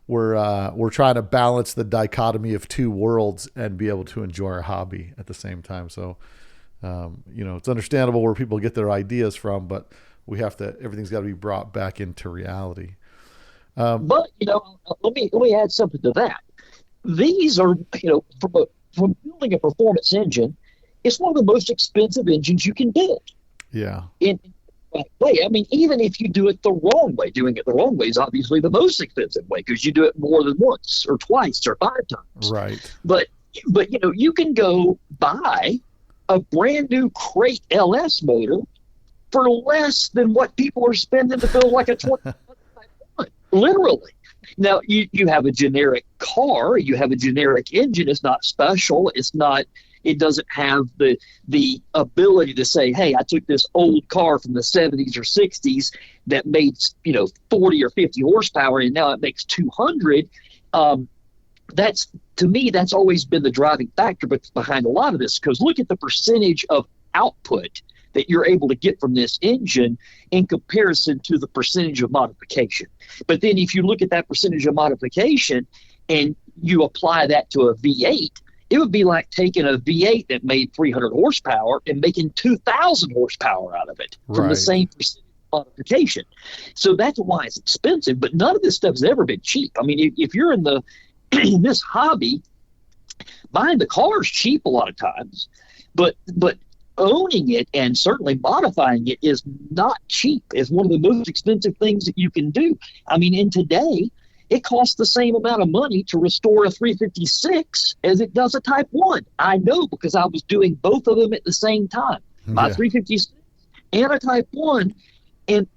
we're trying to balance the dichotomy of two worlds and be able to enjoy our hobby at the same time. So, it's understandable where people get their ideas from, but everything's got to be brought back into reality. But let me add something to that. These are, from building a performance engine, it's one of the most expensive engines you can build. Yeah. In the right way. I mean, even if you do it the wrong way, doing it the wrong way is obviously the most expensive way, because you do it more than once or twice or 5 times. Right. But you can go buy a brand new Crate LS motor for less than what people are spending to build like a 20. Literally. Now, you have a generic car, you have a generic engine. It's not special. It doesn't have the ability to say, hey, I took this old car from the 70s or 60s that made 40 or 50 horsepower, and now it makes 200. To me, that's always been the driving factor behind a lot of this, because look at the percentage of output that you're able to get from this engine in comparison to the percentage of modification. But then if you look at that percentage of modification and you apply that to a V8, it would be like taking a V8 that made 300 horsepower and making 2,000 horsepower out of it from the same percentage modification. So that's why it's expensive. But none of this stuff has ever been cheap. I mean, if you're in in this hobby, buying the car is cheap a lot of times, but owning it and certainly modifying it is not cheap. It's one of the most expensive things that you can do. I mean, in today, it costs the same amount of money to restore a 356 as it does a Type 1. I know because I was doing both of them at the same time, my 356 and a Type 1, and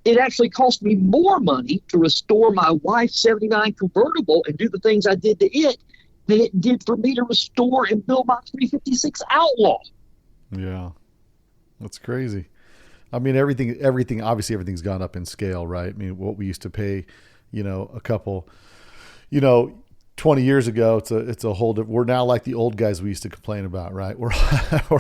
it actually cost me more money to restore my wife's 79 convertible and do the things I did to it than it did for me to restore and build my 356 Outlaw. Yeah, that's crazy. I mean, everything, obviously everything's gone up in scale, right? I mean, what we used to pay, a couple, 20 years ago, it's a whole different, we're now like the old guys we used to complain about, right? We're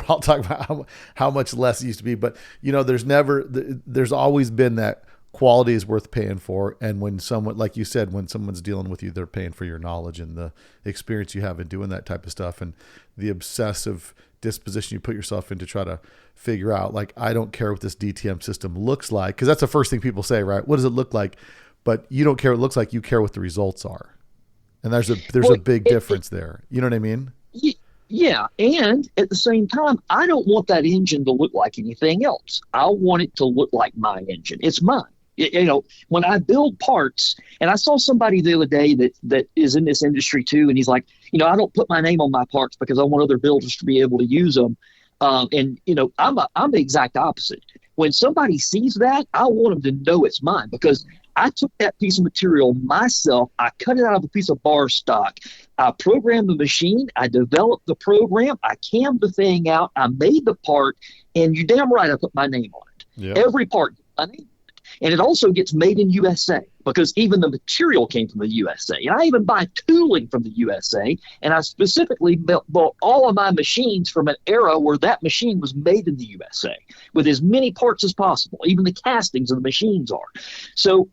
all talking about how much less it used to be, but there's always been that quality is worth paying for. And when someone, like you said, when someone's dealing with you, they're paying for your knowledge and the experience you have in doing that type of stuff and the obsessive disposition you put yourself in to try to figure out, like, I don't care what this DTM system looks like. Cause that's the first thing people say, right? What does it look like? But you don't care what it looks like. You care what the results are. And there's a big difference there. You know what I mean? Yeah. And at the same time, I don't want that engine to look like anything else. I want it to look like my engine. It's mine. When I build parts, and I saw somebody the other day that is in this industry too, and he's like, I don't put my name on my parts because I want other builders to be able to use them. I'm the exact opposite. When somebody sees that, I want them to know it's mine because I took that piece of material myself. I cut it out of a piece of bar stock. I programmed the machine. I developed the program. I cammed the thing out. I made the part, and you're damn right I put my name on it. Yep. Every part, my name. And it also gets made in USA because even the material came from the USA. And I even buy tooling from the USA. And I specifically bought all of my machines from an era where that machine was made in the USA with as many parts as possible. Even the castings of the machines are. So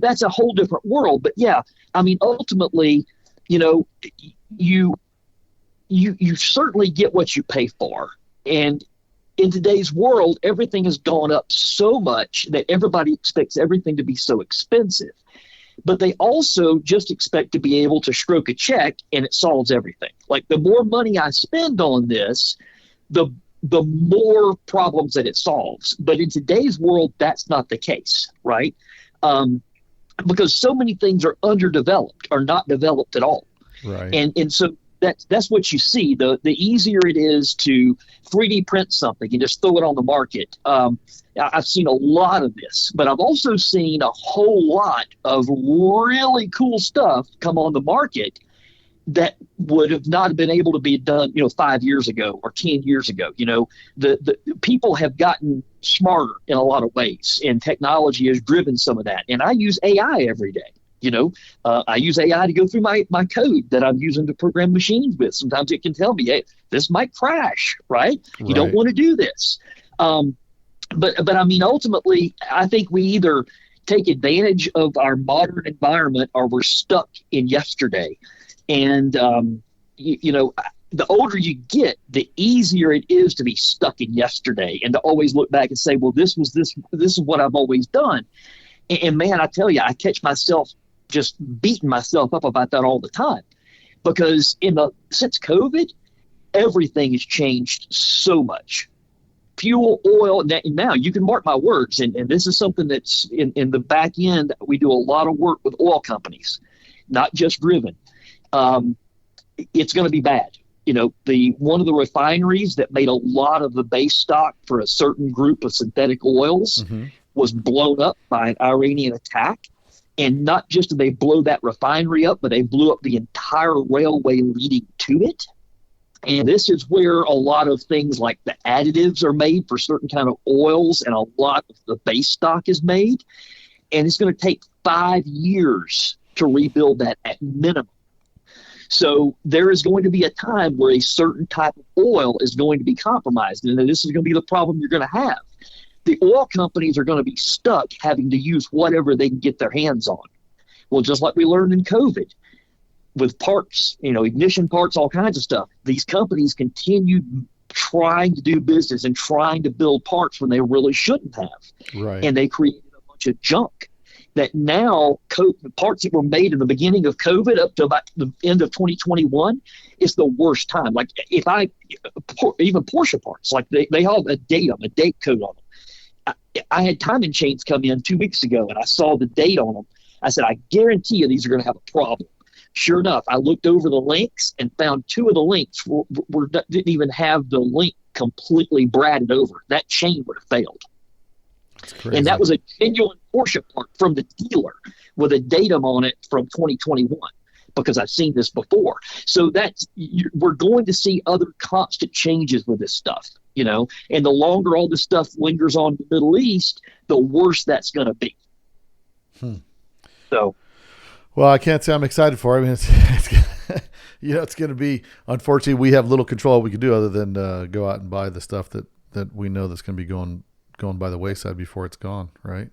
that's a whole different world. But yeah, I mean, ultimately, you certainly get what you pay for. And in today's world, everything has gone up so much that everybody expects everything to be so expensive. But they also just expect to be able to stroke a check and it solves everything. Like the more money I spend on this, the more problems that it solves. But in today's world, that's not the case, right? Because so many things are underdeveloped or not developed at all. Right. And so that's what you see. The easier it is to 3D print something and just throw it on the market. I've seen a lot of this, but I've also seen a whole lot of really cool stuff come on the market that would have not been able to be done, 5 years ago or 10 years ago. The people have gotten smarter in a lot of ways, and technology has driven some of that. And I use AI every day. I use AI to go through my code that I'm using to program machines with. Sometimes it can tell me, hey, this might crash, right? You don't want to do this. But I mean, ultimately, I think we either take advantage of our modern environment or we're stuck in yesterday. And, the older you get, the easier it is to be stuck in yesterday and to always look back and say, well, this is what I've always done. And man, I tell you, I catch myself just beating myself up about that all the time because since COVID, everything has changed so much. Fuel, oil, now you can mark my words, and this is something that's in the back end. We do a lot of work with oil companies, not just Driven. It's going to be bad. One of the refineries that made a lot of the base stock for a certain group of synthetic oils was blown up by an Iranian attack. And not just did they blow that refinery up, but they blew up the entire railway leading to it. And this is where a lot of things like the additives are made for certain kind of oils, and a lot of the base stock is made. And it's going to take 5 years to rebuild that at minimum. So there is going to be a time where a certain type of oil is going to be compromised, and this is going to be the problem you're going to have. The oil companies are going to be stuck having to use whatever they can get their hands on. Well, just like we learned in COVID with parts, ignition parts, all kinds of stuff, these companies continued trying to do business and trying to build parts when they really shouldn't have. Right. And they created a bunch of junk that now parts that were made in the beginning of COVID up to about the end of 2021 is the worst time. Like even Porsche parts, like they have a date code on them. I had timing chains come in 2 weeks ago, and I saw the date on them. I said, I guarantee you these are going to have a problem. Sure enough, I looked over the links and found 2 of the links didn't even have the link completely bradded over. That chain would have failed. And that was a genuine Porsche part from the dealer with a datum on it from 2021, because I've seen this before. So we're going to see other constant changes with this stuff. And the longer all this stuff lingers on the Middle East, the worse that's going to be. So, well, I can't say I'm excited for it. I mean, it's going to be, unfortunately, we have little control we can do other than go out and buy the stuff that we know that's going to be going by the wayside before it's gone, right?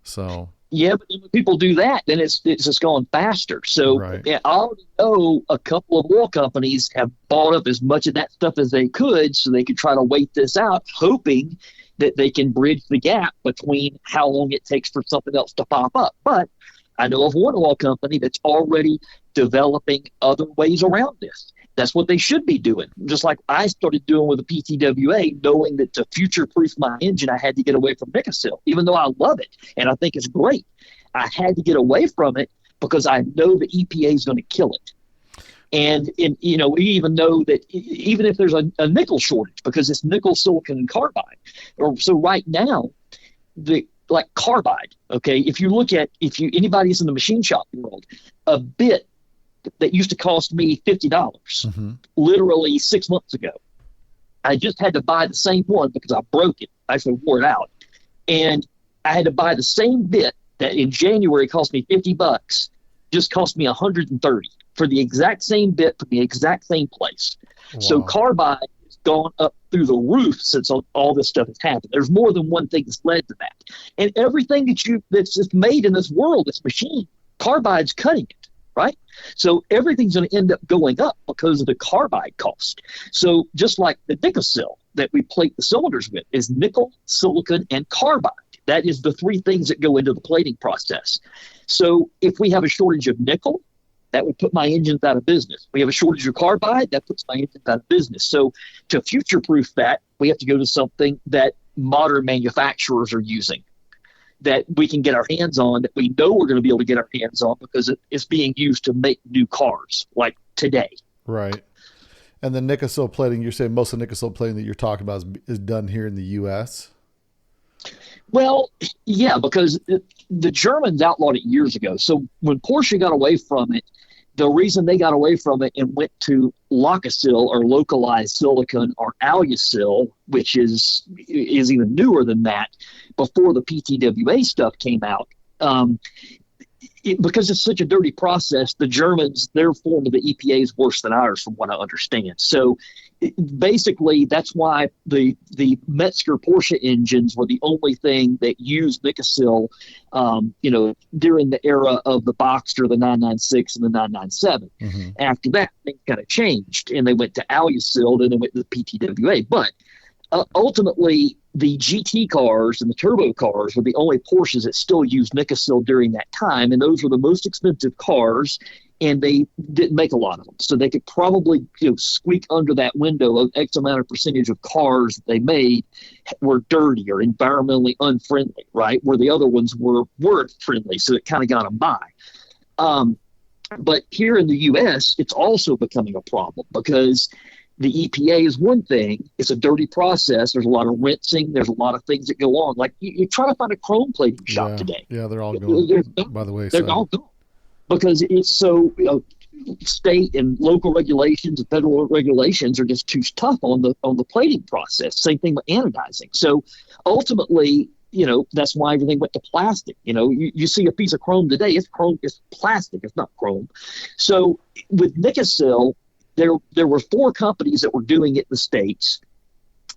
So. Yeah, but when people do that, then it's just going faster. So right. I already know a couple of oil companies have bought up as much of that stuff as they could so they could try to wait this out, hoping that they can bridge the gap between how long it takes for something else to pop up. But I know of one oil company that's already developing other ways around this. That's what they should be doing. Just like I started doing with the PTWA, knowing that to future-proof my engine, I had to get away from Nickel, even though I love it and I think it's great. I had to get away from it because I know the EPA is going to kill it. And we even know that even if there's a nickel shortage, because it's nickel, silicon, and carbide. So right now, like carbide, okay, if anybody's in the machine shop world, a bit that used to cost me $50 literally 6 months ago. I just had to buy the same one because I broke it. I actually wore it out. And I had to buy the same bit that in January cost me $50, just cost me $130 for the exact same bit from the exact same place. Wow. So carbide has gone up through the roof since all this stuff has happened. There's more than one thing that's led to that. And everything that's just made in this world, this machine, carbide's cutting it. Right? So everything's going to end up going up because of the carbide cost. So just like the nickel that we plate the cylinders with is nickel, silicon, and carbide. That is the 3 things that go into the plating process. So if we have a shortage of nickel, that would put my engines out of business. We have a shortage of carbide, that puts my engines out of business. So to future-proof that, we have to go to something that modern manufacturers are using, that we can get our hands on, that we know we're going to be able to get our hands on because it's being used to make new cars like today. Right. And the nickel plating, you're saying most of the nickel plating that you're talking about is done here in the U.S.? Well, yeah, because the Germans outlawed it years ago. So when Porsche got away from it, the reason they got away from it and went to Locasil or localized silicon or Alusil, which is even newer than that, before the PTWA stuff came out, because it's such a dirty process, the Germans, their form of the EPA is worse than ours from what I understand. So basically, that's why the Metzger Porsche engines were the only thing that used Nickel, during the era of the Boxster, the 996, and the 997. After that, things kind of changed, and they went to Alusil, then they went to the PTWA. But ultimately, the GT cars and the turbo cars were the only Porsches that still used Nickel during that time, and those were the most expensive cars, and they didn't make a lot of them. So they could probably squeak under that window of X amount of percentage of cars that they made were dirty or environmentally unfriendly, right? Where the other ones were friendly, so it kind of got them by. But here in the U.S., it's also becoming a problem because the EPA is one thing. It's a dirty process. There's a lot of rinsing. There's a lot of things that go on. Like you try to find a chrome plating shop today. Yeah, they're all going, by the way. They're all gone because it's so, state and local regulations and federal regulations are just too tough on the plating process. Same thing with anodizing. So ultimately, that's why everything went to plastic. You see a piece of chrome today, it's chrome, it's plastic, it's not chrome. So with Nicocil, there were 4 companies that were doing it in the States.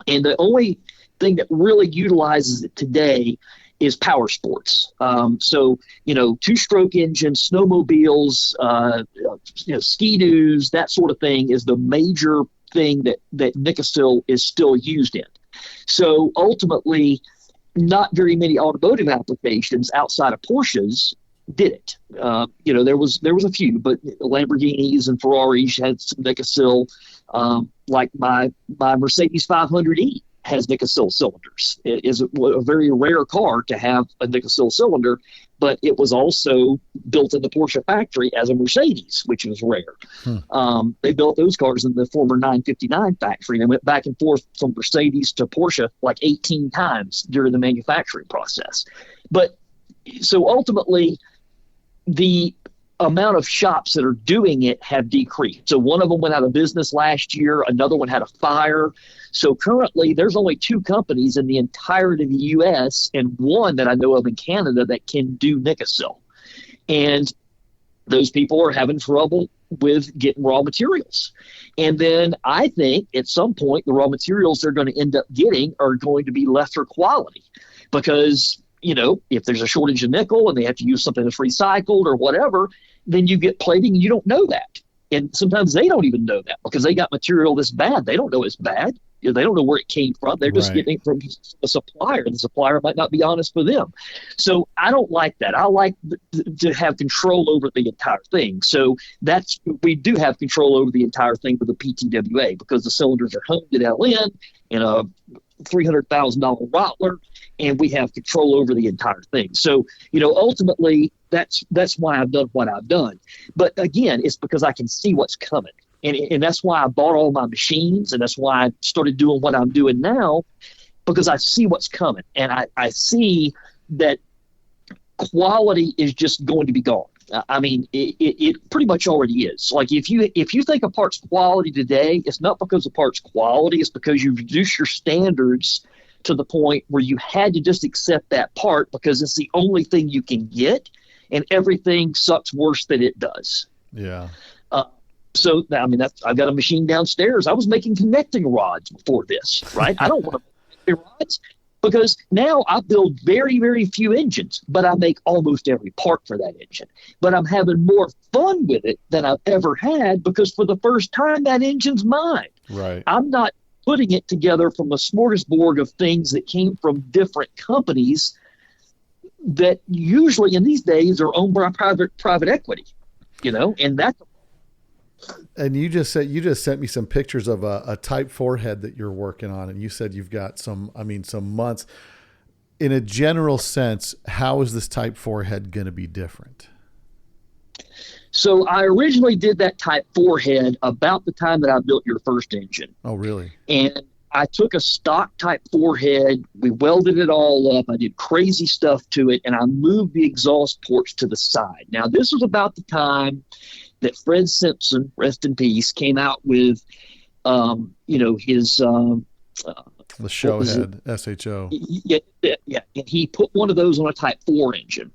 And the only thing that really utilizes it today is power sports. So, 2-stroke engines, snowmobiles, ski-doos, that sort of thing is the major thing that Nicocil is still used in. So ultimately, not very many automotive applications outside of Porsches did it. There was a few, but Lamborghinis and Ferraris had some Nicocil. Like my Mercedes 500e has Nicocil cylinders. It is a very rare car to have a Nicocil cylinder, but it was also built in the Porsche factory as a Mercedes, which was rare. They built those cars in the former 959 factory. They went back and forth from Mercedes to Porsche like 18 times during the manufacturing process. But so ultimately, the amount of shops that are doing it have decreased. So one of them went out of business last year. Another one had a fire. So currently there's only 2 companies in the entirety of the U.S. and one that I know of in Canada that can do Nicocil. And those people are having trouble with getting raw materials. And then I think at some point the raw materials they're going to end up getting are going to be lesser quality because if there's a shortage of nickel and they have to use something that's recycled or whatever, then you get plating and you don't know that. And sometimes they don't even know that because they got material that's bad. They don't know it's bad. They don't know where it came from. They're just getting it from a supplier. The supplier might not be honest with them. So I don't like that. I like to have control over the entire thing. So we do have control over the entire thing with the PTWA because the cylinders are honed at LN in a $300,000 Rottler, and we have control over the entire thing. So, ultimately, that's why I've done what I've done. But again, it's because I can see what's coming. And that's why I bought all my machines, and that's why I started doing what I'm doing now, because I see what's coming. And I see that quality is just going to be gone. I mean, it pretty much already is. Like if you think of parts quality today, it's not because of parts quality, it's because you've reduced your standards to the point where you had to just accept that part because it's the only thing you can get, and everything sucks worse than it does. Yeah. So, I mean, I've got a machine downstairs. I was making connecting rods before this, right? I don't want to make rods because now I build very, very few engines, but I make almost every part for that engine. But I'm having more fun with it than I've ever had because for the first time, that engine's mine. Right. I'm not putting it together from a smorgasbord of things that came from different companies that usually in these days are owned by private equity, and that's. And you just sent me some pictures of a Type 4 head that you're working on, and you said you've got some months. In a general sense, how is this Type 4 head going to be different? So I originally did that Type 4 head about the time that I built your first engine. Oh, really? And I took a stock Type 4 head, we welded it all up, I did crazy stuff to it, and I moved the exhaust ports to the side. Now, this was about the time that Fred Simpson, rest in peace, came out with, his the show head, SHO. Yeah. And he put one of those on a Type 4 engine.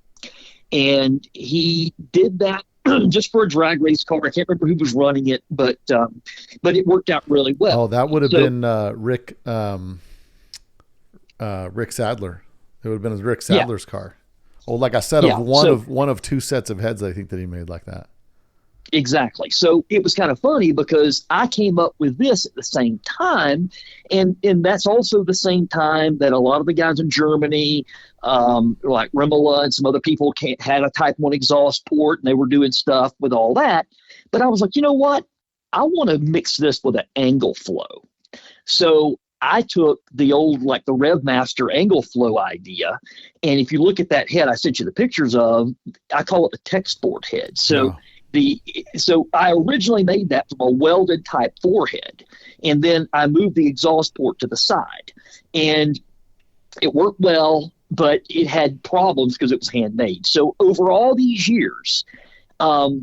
And he did that just for a drag race car. I can't remember who was running it, but it worked out really well. Oh, that would have been Rick Sadler. It would have been Rick Sadler's car. Well, like I said, one of 2 sets of heads I think that he made like that. Exactly. So it was kind of funny because I came up with this at the same time, and that's also the same time that a lot of the guys in Germany, like Rimmela and some other people had a Type 1 exhaust port, and they were doing stuff with all that. But I was like, you know what? I want to mix this with an angle flow. So I took the old, like the RevMaster angle flow idea, and if you look at that head I sent you the pictures of, I call it the tech sport head. So. Yeah. So I originally made that from a welded Type 4 head, and then I moved the exhaust port to the side, and it worked well, but it had problems because it was handmade. So over all these years, I'd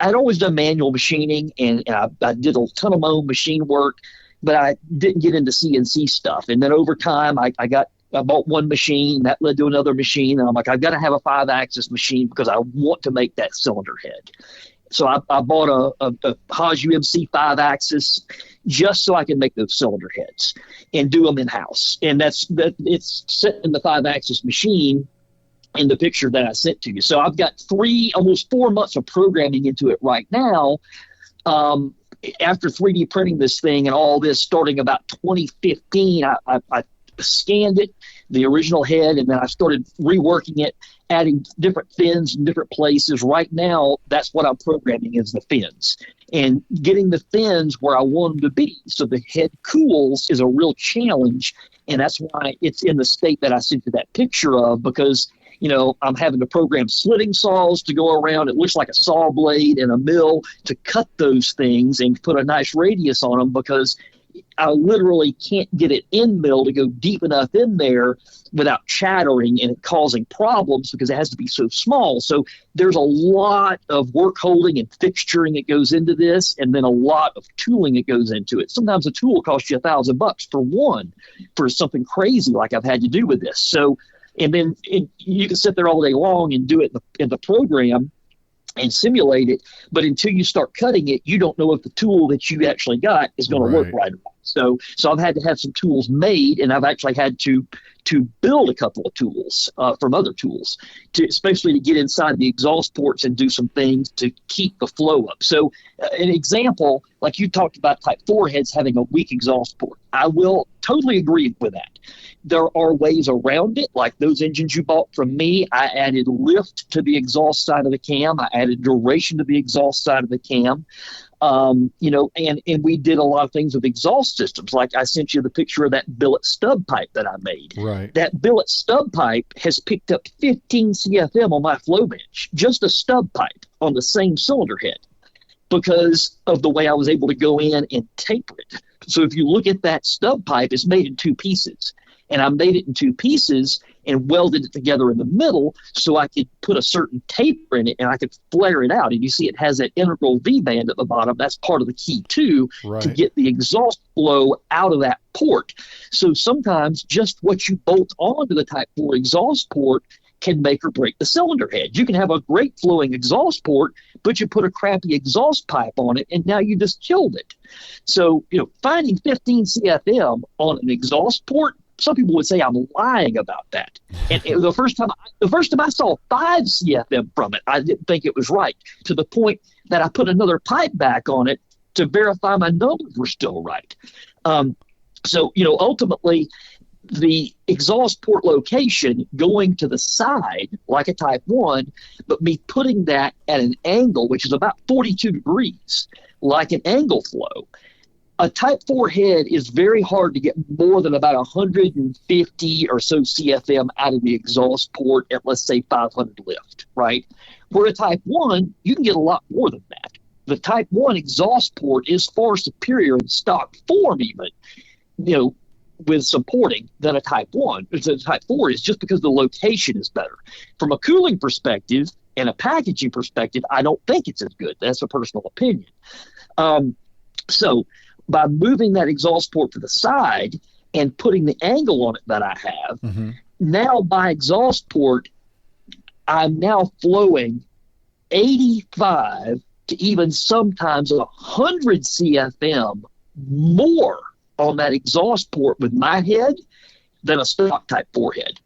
always done manual machining, and I did a ton of my own machine work, but I didn't get into CNC stuff. And then over time, I got I bought one machine, that led to another machine, and I'm like, I've got to have a 5-axis machine because I want to make that cylinder head. So I bought a Haas UMC 5-axis just so I can make those cylinder heads and do them in house. And it's set in the 5-axis machine in the picture that I sent to you. So I've got almost 4 months of programming into it right now. After 3D printing this thing and all this, starting about 2015, I scanned it, the original head, and then I started reworking it, adding different fins in different places. Right now, that's what I'm programming is the fins and getting the fins where I want them to be. So the head cools is a real challenge, and that's why it's in the state that I sent you that picture of, because I'm having to program slitting saws to go around. It looks like a saw blade and a mill to cut those things and put a nice radius on them, because I literally can't get it in mill to go deep enough in there without chattering and it causing problems because it has to be so small. So there's a lot of work holding and fixturing that goes into this, and then a lot of tooling that goes into it. Sometimes a tool costs you $1,000 for something crazy like I've had to do with this. So, and then you can sit there all day long and do it in the program and simulate it, but until you start cutting it, you don't know if the tool that you actually got is going to work right or not. So I've had to have some tools made, and I've actually had to build a couple of tools from other tools, especially to get inside the exhaust ports and do some things to keep the flow up. So an example, like you talked about Type 4 heads having a weak exhaust port. I will totally agree with that. There are ways around it, like those engines you bought from me. I added lift to the exhaust side of the cam. I added duration to the exhaust side of the cam. And we did a lot of things with exhaust systems. Like I sent you the picture of that billet stub pipe that I made. Right. That billet stub pipe has picked up 15 CFM on my flow bench, just a stub pipe on the same cylinder head, because of the way I was able to go in and taper it. So if you look at that stub pipe, it's made in 2 pieces. And I made it in 2 pieces and welded it together in the middle so I could put a certain taper in it and I could flare it out. And you see it has that integral V-band at the bottom. That's part of the key too, to get the exhaust flow out of that port. So sometimes just what you bolt onto the Type 4 exhaust port can make or break the cylinder head. You can have a great flowing exhaust port, but you put a crappy exhaust pipe on it and now you just killed it. So, finding 15 CFM on an exhaust port, some people would say I'm lying about that. And the first time I saw 5 CFM from it, I didn't think it was right, to the point that I put another pipe back on it to verify my numbers were still right. Ultimately, the exhaust port location going to the side, like a Type 1, but me putting that at an angle, which is about 42 degrees, like an angle flow. A Type 4 head is very hard to get more than about 150 or so CFM out of the exhaust port at, let's say, 500 lift, right? Where a Type 1, you can get a lot more than that. The Type 1 exhaust port is far superior in stock form even, with supporting than a Type 1. A Type 4 is just because the location is better. From a cooling perspective and a packaging perspective, I don't think it's as good. That's a personal opinion. So by moving that exhaust port to the side and putting the angle on it that I have, now my exhaust port, I'm now flowing 85 to even sometimes 100 CFM more on that exhaust port with my head than a stock Type 4 head.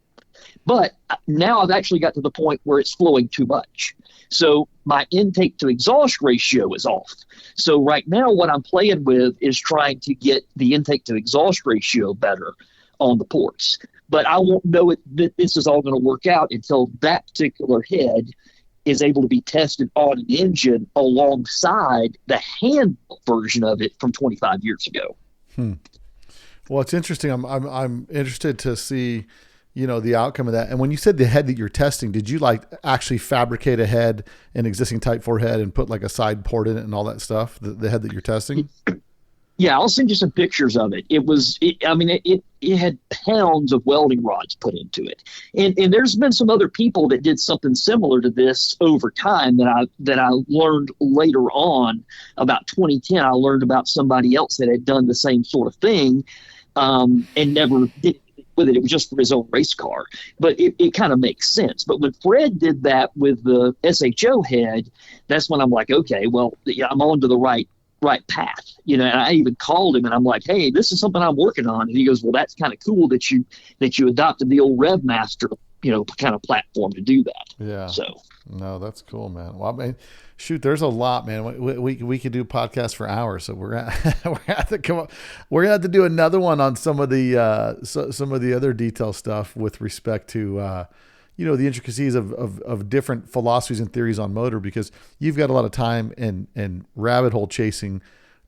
But now I've actually got to the point where it's flowing too much. So my intake to exhaust ratio is off. So right now what I'm playing with is trying to get the intake to exhaust ratio better on the ports. But I won't know that this is all going to work out until that particular head is able to be tested on an engine alongside the hand version of it from 25 years ago. Well, it's interesting. I'm interested to see, the outcome of that. And when you said the head that you're testing, did you actually fabricate a head, an existing Type 4 head, and put a side port in it and all that stuff? The head that you're testing? Yeah, I'll send you some pictures of it. It had pounds of welding rods put into it, and there's been some other people that did something similar to this over time that I learned later on. About 2010, I learned about somebody else that had done the same sort of thing, and never did anything with it. It was just for his own race car, but it kind of makes sense. But when Fred did that with the SHO head, that's when I'm like, okay, well, yeah, I'm on to the right path, and I even called him and I'm like, hey, this is something I'm working on. And he goes, well, that's kind of cool that you adopted the old RevMaster, kind of platform to do that. Yeah. So. No, that's cool, man. Well, I mean, shoot, there's a lot, man. We could do podcasts for hours, so we're gonna have to come up. We're gonna have to do another one on some of the some of the other detail stuff with respect to the intricacies of different philosophies and theories on motor, because you've got a lot of time and rabbit hole chasing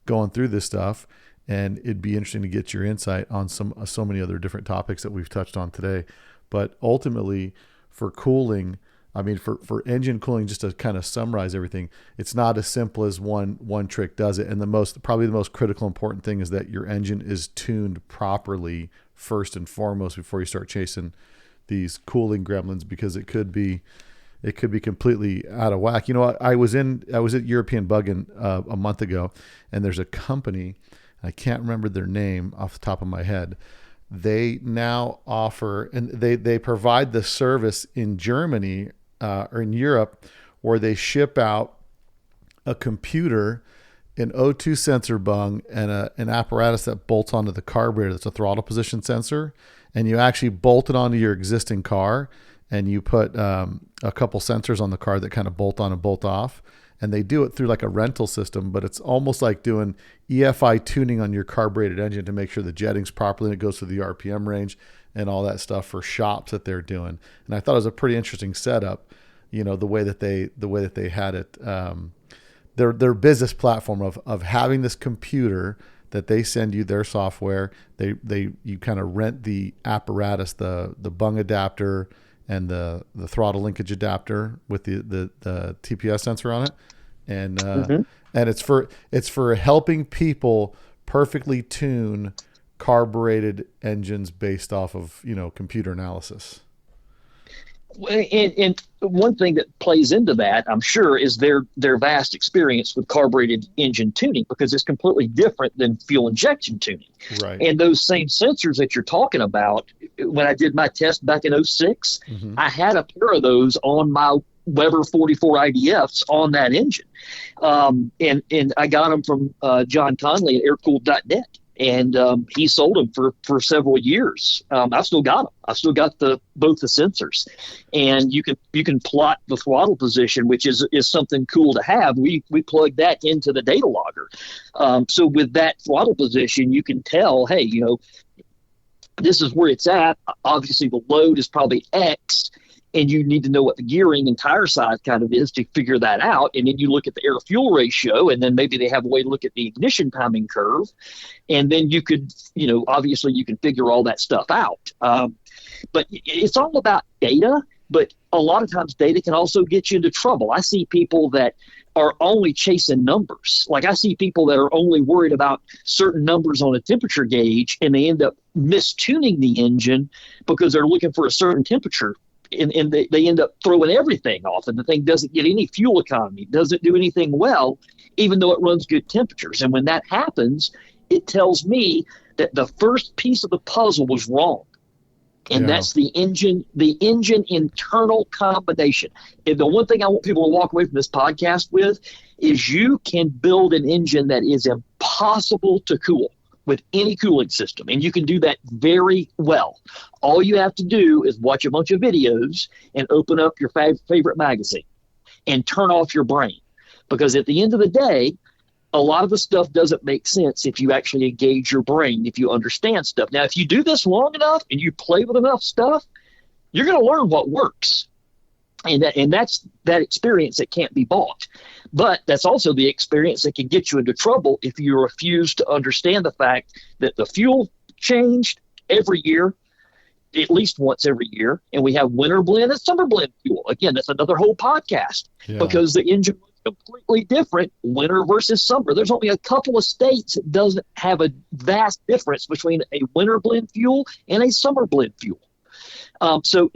going through this stuff, and it'd be interesting to get your insight on so many other different topics that we've touched on today. But ultimately, for cooling, I mean, for engine cooling, just to kind of summarize everything, it's not as simple as one trick does it. And probably the most critical important thing is that your engine is tuned properly first and foremost before you start chasing these cooling gremlins, because it could be completely out of whack. I was at European Buggin' a month ago, and there's a company, I can't remember their name off the top of my head. They now offer, and they provide the service in Germany or in Europe, where they ship out a computer, an O2 sensor bung, and an apparatus that bolts onto the carburetor. That's a throttle position sensor, and you actually bolt it onto your existing car, and you put a couple sensors on the car that kind of bolt on and bolt off. And they do it through like a rental system, but it's almost like doing EFI tuning on your carbureted engine to make sure the jetting's properly and it goes through the RPM range and all that stuff for shops that they're doing. And I thought it was a pretty interesting setup, the way that they had it, their business platform of having this computer that they send you their software. You kind of rent the apparatus, the bung adapter and the throttle linkage adapter with the TPS sensor on it. And and it's for helping people perfectly tune carbureted engines based off of computer analysis. And one thing that plays into that, I'm sure, is their vast experience with carbureted engine tuning, because it's completely different than fuel injection tuning. Right. And those same sensors that you're talking about, when I did my test back in 06, I had a pair of those on my Weber 44 IDFs on that engine. And I got them from John Conley at aircooled.net. And he sold them for several years. I've still got them. I've still got both the sensors, and you can plot the throttle position, which is something cool to have. We plug that into the data logger, so with that throttle position, you can tell, hey, this is where it's at. Obviously, the load is probably X. And you need to know what the gearing and tire size kind of is to figure that out. And then you look at the air fuel ratio, and then maybe they have a way to look at the ignition timing curve. And then you could, obviously you can figure all that stuff out. But it's all about data. But a lot of times data can also get you into trouble. I see people that are only chasing numbers. Like I see people that are only worried about certain numbers on a temperature gauge, and they end up mistuning the engine because they're looking for a certain temperature. And they end up throwing everything off, and the thing doesn't get any fuel economy, doesn't do anything well, even though it runs good temperatures. And when that happens, it tells me that the first piece of the puzzle was wrong. And that's the engine internal combination. And the one thing I want people to walk away from this podcast with is you can build an engine that is impossible to cool with any cooling system. And you can do that very well. All you have to do is watch a bunch of videos and open up your favorite magazine and turn off your brain. Because at the end of the day, a lot of the stuff doesn't make sense if you actually engage your brain, if you understand stuff. Now, if you do this long enough and you play with enough stuff, you're going to learn what works. And that's that experience that can't be bought. But that's also the experience that can get you into trouble if you refuse to understand the fact that the fuel changed every year, at least once every year, and we have winter blend and summer blend fuel. Again, that's another whole podcast because the engine was completely different winter versus summer. There's only a couple of states that doesn't have a vast difference between a winter blend fuel and a summer blend fuel. So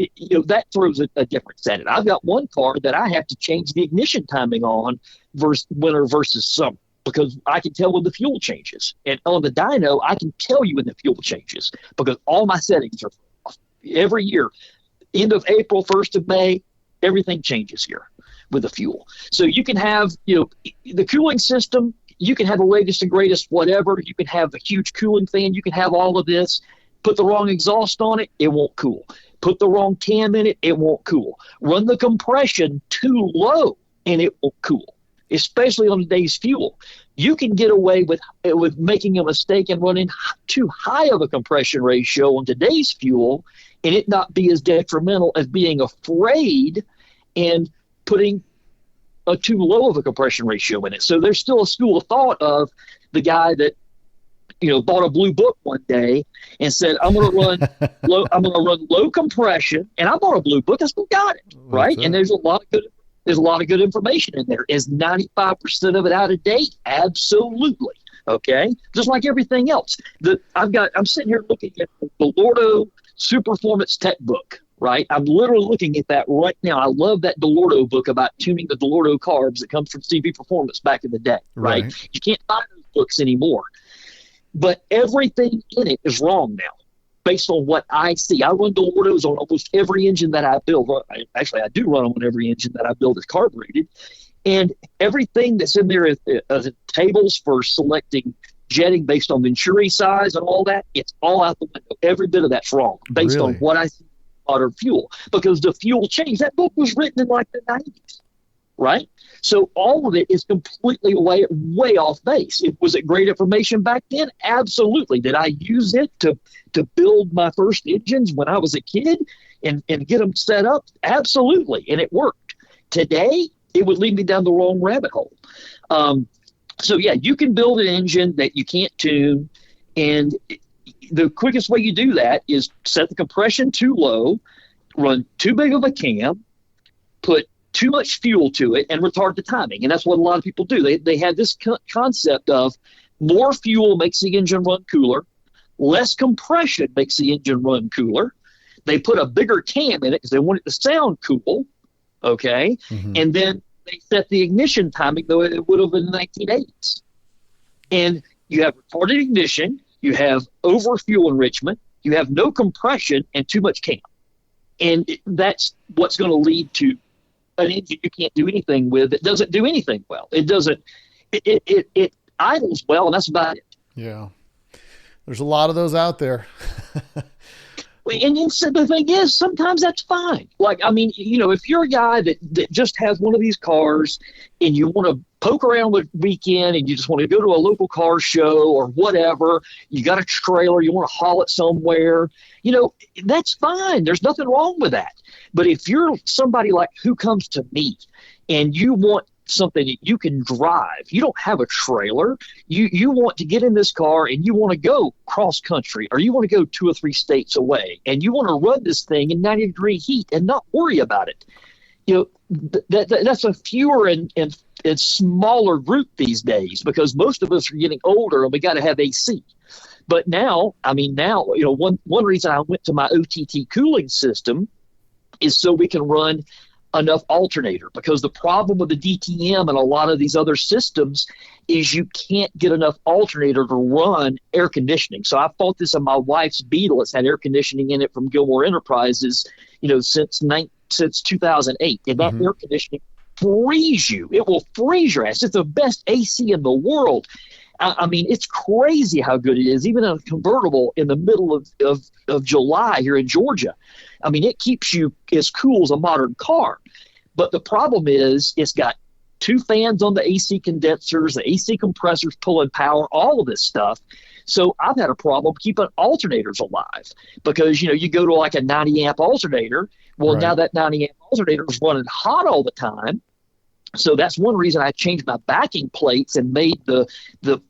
that throws a difference at it. I've got one car that I have to change the ignition timing on versus winter versus summer because I can tell when the fuel changes. And on the dyno, I can tell you when the fuel changes because all my settings are off. Every year, end of April, 1st of May, everything changes here with the fuel. So you can have, the cooling system, you can have the latest and greatest whatever. You can have a huge cooling fan. You can have all of this. Put the wrong exhaust on it, it won't cool. Put the wrong cam in it, it won't cool. Run the compression too low, and it won't cool, especially on today's fuel. You can get away with making a mistake and running too high of a compression ratio on today's fuel, and it not be as detrimental as being afraid and putting a too low of a compression ratio in it. So there's still a school of thought of the guy that bought a blue book one day and said, I'm going to run low compression. And I bought a blue book. I still got it. Right. And there's a lot of good information in there. Is 95% of it out of date? Absolutely. Okay. Just like everything else. I'm sitting here looking at the Delorto Super Performance Tech book. Right. I'm literally looking at that right now. I love that Delorto book about tuning the Delorto carbs that comes from CV Performance back in the day. Right. You can't buy those books anymore. But everything in it is wrong now, based on what I see. I run Delortos on almost every engine that I build. Actually, I do run them on every engine that I build is carbureted. And everything that's in there is tables for selecting jetting based on Venturi size and all that. It's all out the window. Every bit of that's wrong based on what I see in modern fuel. Because the fuel changed. That book was written in like the 90s, right? So all of it is completely way off base. Was it great information back then? Absolutely. Did I use it to build my first engines when I was a kid and get them set up? Absolutely. And it worked. Today, it would lead me down the wrong rabbit hole. So yeah, you can build an engine that you can't tune. And the quickest way you do that is set the compression too low, run too big of a cam, put too much fuel to it, and retard the timing. And that's what a lot of people do. They have this concept of more fuel makes the engine run cooler, less compression makes the engine run cooler. They put a bigger cam in it because they want it to sound cool, okay? Mm-hmm. And then they set the ignition timing, though it would have been the 1980s. And you have retarded ignition, you have over fuel enrichment, you have no compression, and too much cam. And that's what's going to lead to an engine you can't do anything with. It doesn't do anything well. It doesn't. It idles well, and that's about it. Yeah, there's a lot of those out there. And so the thing is, sometimes that's fine. Like, I mean, if you're a guy that just has one of these cars and you want to poke around with weekend and you just want to go to a local car show or whatever, you got a trailer, you want to haul it somewhere, that's fine. There's nothing wrong with that. But if you're somebody like who comes to me and you want something that you can drive, you don't have a trailer, you want to get in this car and you want to go cross country or you want to go 2 or 3 states away and you want to run this thing in 90-degree heat and not worry about it. That's a fewer and smaller group these days because most of us are getting older and we got to have AC. But now, one reason I went to my OTT cooling system is so we can run enough alternator, because the problem with the DTM and a lot of these other systems is you can't get enough alternator to run air conditioning. So I bought this on my wife's Beetle. It's had air conditioning in it from Gilmore Enterprises, since 2008. And that air conditioning freeze you. It will freeze your ass. It's the best AC in the world. I mean, it's crazy how good it is, even in a convertible in the middle of July here in Georgia. I mean, it keeps you as cool as a modern car. But the problem is it's got 2 fans on the AC condensers, the AC compressors pulling power, all of this stuff. So I've had a problem keeping alternators alive because, you go to like a 90 amp alternator. Well, Now that 90 amp alternator is running hot all the time. So that's one reason I changed my backing plates and made the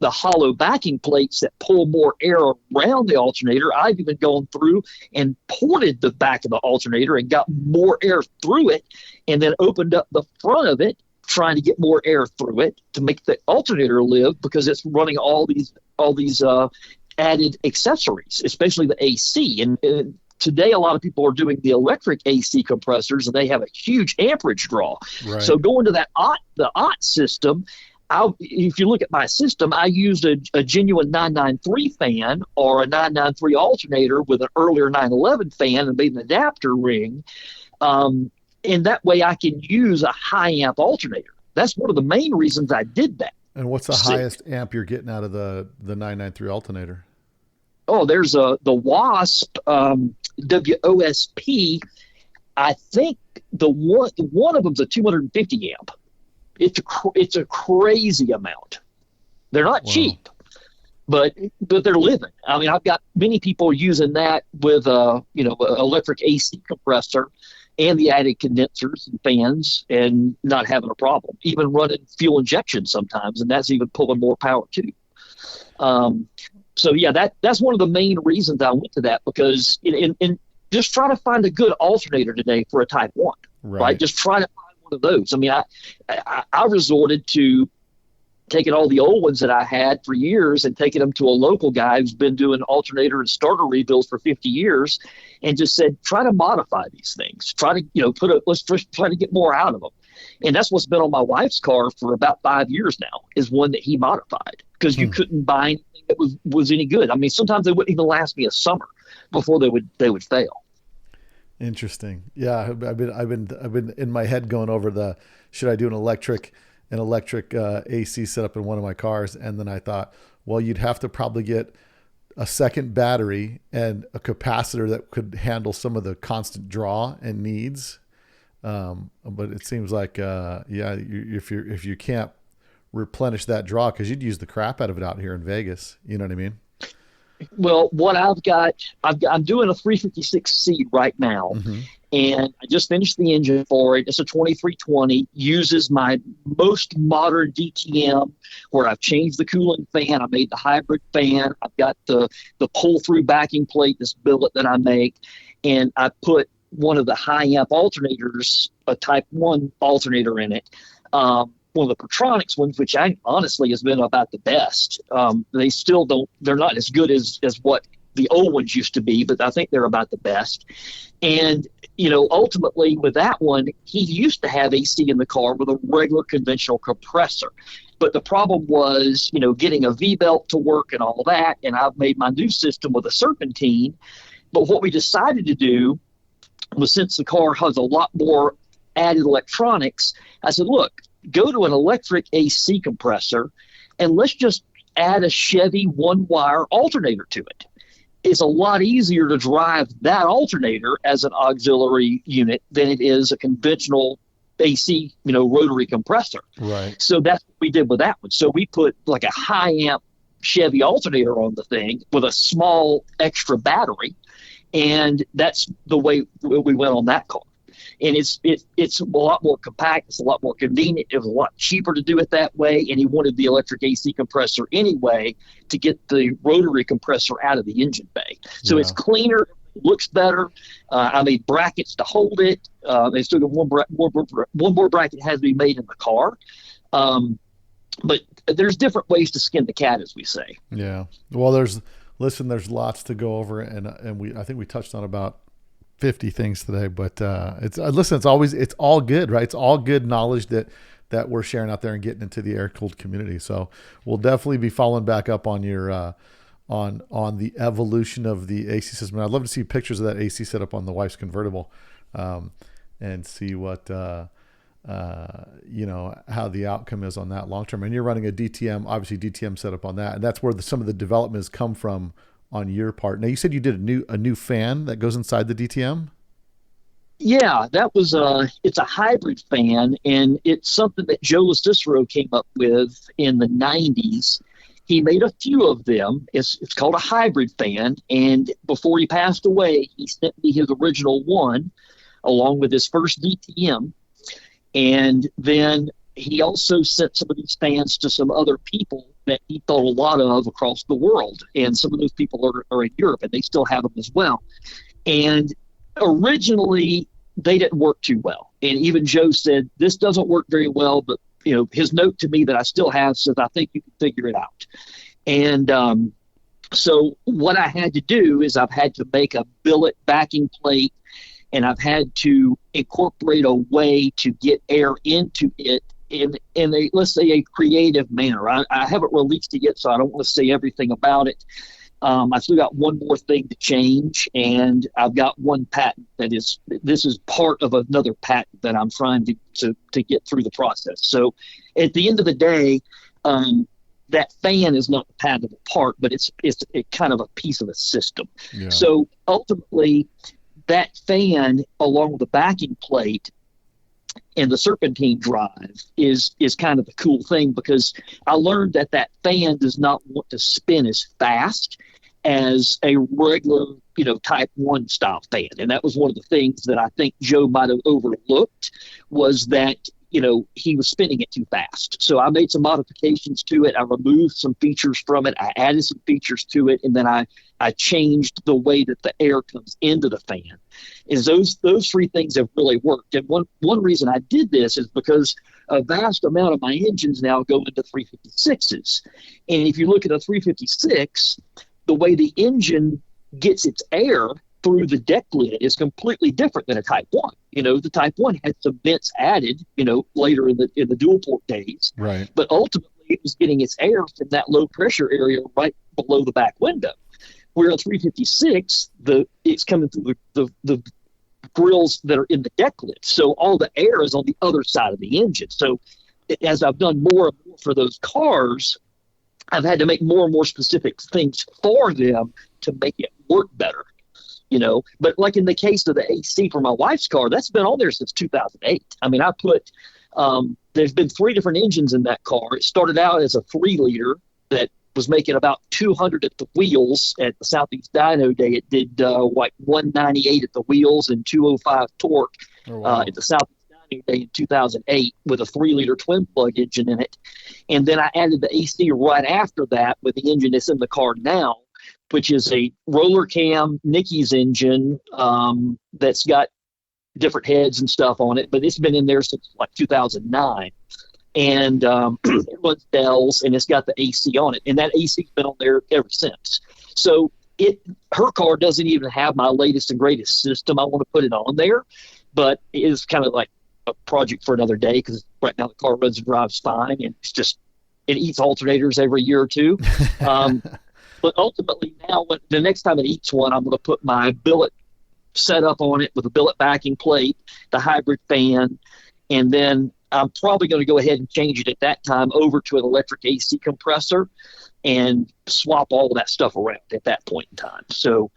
hollow backing plates that pull more air around the alternator. I've even gone through and ported the back of the alternator and got more air through it and then opened up the front of it, trying to get more air through it to make the alternator live because it's running all these added accessories, especially the AC. And today, a lot of people are doing the electric AC compressors, and they have a huge amperage draw. Right. So going to the OTT system, if you look at my system, I used a genuine 993 fan or a 993 alternator with an earlier 911 fan and made an adapter ring. And that way I can use a high amp alternator. That's one of the main reasons I did that. And what's the highest amp you're getting out of the 993 alternator? Oh, there's the WASP WOSP. I think the one of them's a 250 amp. It's a crazy amount. They're not cheap, but they're living. I mean, I've got many people using that with an electric AC compressor and the added condensers and fans and not having a problem. Even running fuel injection sometimes, and that's even pulling more power too. So yeah, that's one of the main reasons I went to that, because in just try to find a good alternator today for a Type 1, right? Just try to find one of those. I mean, I resorted to taking all the old ones that I had for years and taking them to a local guy who's been doing alternator and starter rebuilds for 50 years, and just said, try to modify these things. Try to, let's try to get more out of them. And that's what's been on my wife's car for about 5 years now, is one that he modified, because you couldn't buy anything that was any good. I mean, sometimes they wouldn't even last me a summer before they would fail. Interesting. Yeah. I've been in my head going over should I do an electric AC setup in one of my cars? And then I thought, well, you'd have to probably get a second battery and a capacitor that could handle some of the constant draw and needs. But it seems like, if you can't replenish that draw, because you'd use the crap out of it out here in Vegas. You know what I mean? Well, what I'm doing a 356 seed right now, and I just finished the engine for it. It's a 2320, uses my most modern DTM, where I've changed the cooling fan. I made the hybrid fan. I've got the pull-through backing plate, this billet that I make, and I put one of the high amp alternators, a Type 1 alternator in it. One of the Pertronics ones, which I honestly has been about the best. They're not as good as what the old ones used to be, but I think they're about the best. And, ultimately with that one, he used to have AC in the car with a regular conventional compressor. But the problem was, getting a V-belt to work and all that. And I've made my new system with a serpentine. But what we decided to do was, since the car has a lot more added electronics, I said, look, go to an electric AC compressor and let's just add a Chevy one-wire alternator to it. It's a lot easier to drive that alternator as an auxiliary unit than it is a conventional AC, rotary compressor. Right. So that's what we did with that one. So we put like a high amp Chevy alternator on the thing with a small extra battery, and that's the way we went on that car. And it's a lot more compact. It's a lot more convenient. It was a lot cheaper to do it that way. And he wanted the electric AC compressor anyway to get the rotary compressor out of the engine bay. So It's cleaner, looks better. I made brackets to hold it. They still got one more bracket has to be made in the car. But there's different ways to skin the cat, as we say. Yeah. Well, there's lots to go over, and I think we touched on about 50 things today, but it's all good, right? It's all good knowledge that we're sharing out there and getting into the air-cooled community. So we'll definitely be following back up on your on the evolution of the AC system. And I'd love to see pictures of that AC setup on the wife's convertible, and see what how the outcome is on that long term. And you're running a DTM, obviously DTM setup on that, and that's where some of the development has come from on your part. Now, you said you did a new fan that goes inside the DTM? Yeah, that was it's a hybrid fan, and it's something that Joe LoCicero came up with in the 90s. He made a few of them. It's called a hybrid fan, and before he passed away, he sent me his original one along with his first DTM, and then he also sent some of these fans to some other people that he thought a lot of across the world. And some of those people are in Europe, and they still have them as well. And originally, they didn't work too well. And even Joe said, this doesn't work very well, but his note to me that I still have says, I think you can figure it out. And so what I had to do is I've had to make a billet backing plate, and I've had to incorporate a way to get air into it in a, let's say, a creative manner. I haven't released it yet, so I don't want to say everything about it. I still got one more thing to change, and I've got one patent this is part of another patent that I'm trying to get through the process. So at the end of the day, that fan is not a patentable part, but it's kind of a piece of a system. Yeah. So ultimately, that fan, along with the backing plate and the serpentine drive, is kind of the cool thing, because I learned that fan does not want to spin as fast as a regular, type 1 style fan. And that was one of the things that I think Joe might have overlooked, was that he was spinning it too fast. So I made some modifications to it. I removed some features from it. I added some features to it. And then I changed the way that the air comes into the fan. Is those three things have really worked. And one reason I did this is because a vast amount of my engines now go into 356s. And if you look at a 356, the way the engine gets its air through the deck lid is completely different than a Type 1. The Type 1 had some vents added, later in the dual port days. Right. But ultimately, it was getting its air from that low pressure area right below the back window. Where a 356, it's coming through the grills that are in the deck lid. So all the air is on the other side of the engine. So as I've done more and more for those cars, I've had to make more and more specific things for them to make it work better. But like in the case of the AC for my wife's car, that's been on there since 2008. I mean, I put, there's been 3 different engines in that car. It started out as a 3-liter that was making about 200 at the wheels. At the Southeast Dyno Day, it did 198 at the wheels and 205 torque. Oh, wow. At the Southeast Dyno Day in 2008 with a 3-liter twin plug engine in it. And then I added the AC right after that with the engine that's in the car now, which is a roller cam Nicky's engine that's got different heads and stuff on it, but it's been in there since like 2009. And it runs Dells, and it's got the AC on it, and that AC's been on there ever since. So her car doesn't even have my latest and greatest system. I want to put it on there, but it is kind of like a project for another day, because right now the car runs and drives fine, and it eats alternators every year or two. But ultimately now, the next time it eats one, I'm going to put my billet setup on it with a billet backing plate, the hybrid fan, and then I'm probably going to go ahead and change it at that time over to an electric AC compressor and swap all of that stuff around at that point in time. So,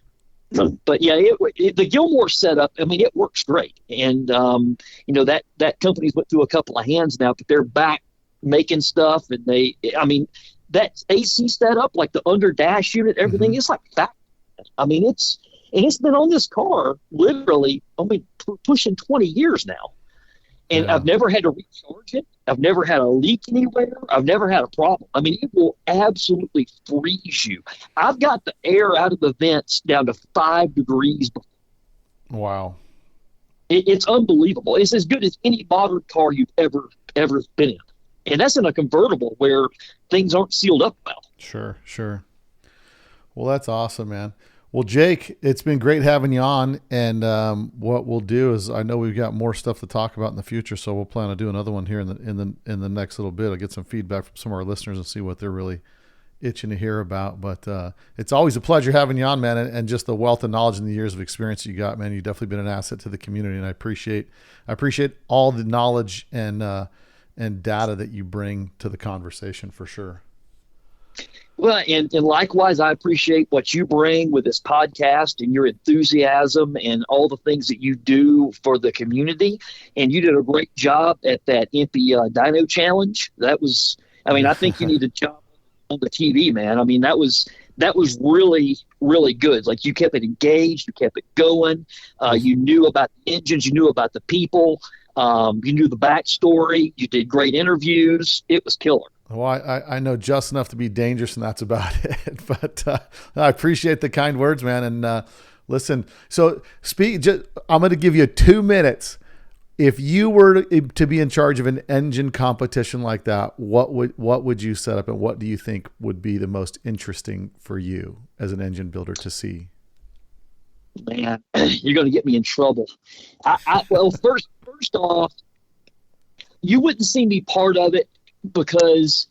but yeah, the Gilmore setup, I mean, it works great. And, that company's went through a couple of hands now, but they're back making stuff. And that AC setup, like the under dash unit, everything, is like that. I mean, it's been on this car literally, pushing 20 years now. And yeah. I've never had to recharge it. I've never had a leak anywhere. I've never had a problem. I mean, it will absolutely freeze you. I've got the air out of the vents down to 5 degrees. Wow. It's unbelievable. It's as good as any modern car you've ever been in. And that's in a convertible where things aren't sealed up well. Sure. Well, that's awesome, man. Well, Jake, it's been great having you on. And what we'll do is, I know we've got more stuff to talk about in the future, so we'll plan to do another one here in the next little bit. I'll get some feedback from some of our listeners and see what they're really itching to hear about. But it's always a pleasure having you on, man, and just the wealth of knowledge and the years of experience you got, man. You've definitely been an asset to the community, and I appreciate all the knowledge and data that you bring to the conversation, for sure. Well, and likewise, I appreciate what you bring with this podcast and your enthusiasm and all the things that you do for the community. And you did a great job at that MP Dyno Challenge. That was, I think you need a job on the TV, man. I mean, that was really, really good. Like, you kept it engaged, you kept it going. You knew about the engines, you knew about the people, you knew the backstory. You did great interviews. It was killer. Well, I know just enough to be dangerous, and that's about it. But I appreciate the kind words, man. And listen, so I'm going to give you 2 minutes. If you were to be in charge of an engine competition like that, what would you set up, and what do you think would be the most interesting for you as an engine builder to see? Man, you're going to get me in trouble. Well, first off, you wouldn't see me part of it because,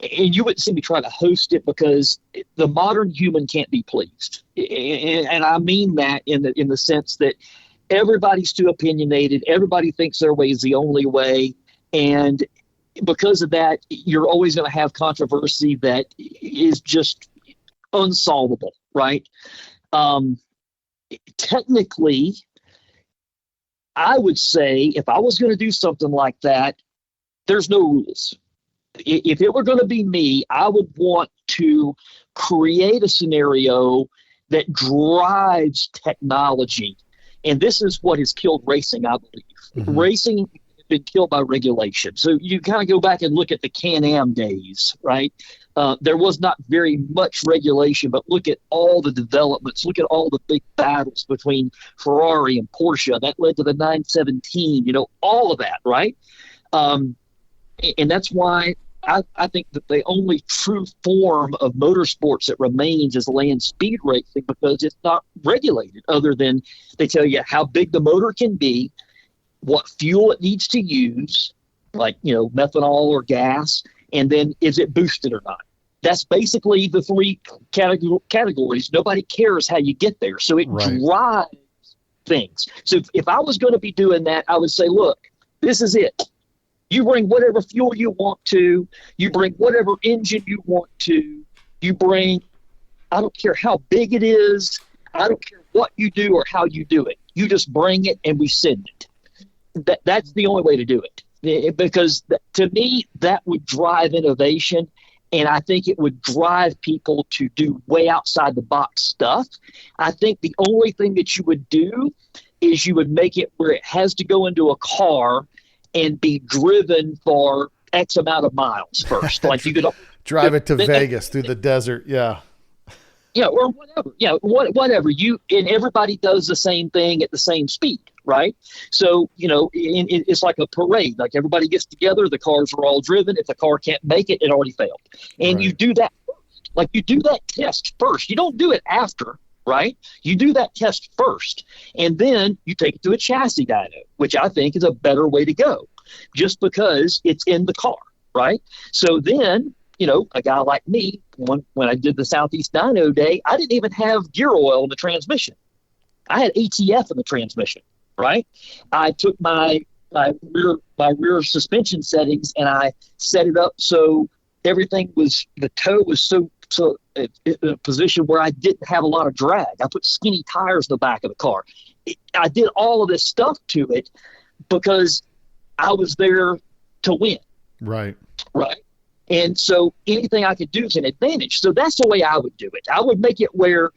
and you wouldn't see me try to host it because the modern human can't be pleased. And I mean that in the sense that everybody's too opinionated. Everybody thinks their way is the only way. And because of that, you're always going to have controversy that is just unsolvable, right? Technically, I would say if I was going to do something like that, there's no rules. If it were going to be me, I would want to create a scenario that drives technology. And this is what has killed racing, I believe. Mm-hmm. Racing has been killed by regulation. So you kind of go back and look at the Can-Am days, right? There was not very much regulation, but look at all the developments. Look at all the big battles between Ferrari and Porsche. That led to the 917, all of that, right? And that's why I think that the only true form of motorsports that remains is land speed racing, because it's not regulated other than they tell you how big the motor can be, what fuel it needs to use, like, methanol or gas, and then is it boosted or not. That's basically the three categories. Nobody cares how you get there. So it drives things. So if I was going to be doing that, I would say, look, this is it. You bring whatever fuel you want to. You bring whatever engine you want to. You bring, I don't care how big it is. I don't care what you do or how you do it. You just bring it and we send it. That's the only way to do it. Because to me, that would drive innovation. And I think it would drive people to do way outside the box stuff. I think the only thing that you would do is you would make it where it has to go into a car and be driven for X amount of miles first. Like you could drive it to Vegas through the desert. Yeah. Yeah. Or whatever. Yeah. Whatever and everybody does the same thing at the same speed. Right. So, it's like a parade, like everybody gets together. The cars are all driven. If the car can't make it, it already failed. And you do that first. Like you do that test first. You don't do it after. Right? You do that test first, and then you take it to a chassis dyno, which I think is a better way to go, just because it's in the car, right? So then, a guy like me, when I did the Southeast Dyno Day, I didn't even have gear oil in the transmission. I had ATF in the transmission, right? I took my rear suspension settings and I set it up so everything was, the toe was so in a position where I didn't have a lot of drag. I put skinny tires in the back of the car. I did all of this stuff to it because I was there to win. Right. And so anything I could do is an advantage. So that's the way I would do it. I would make it where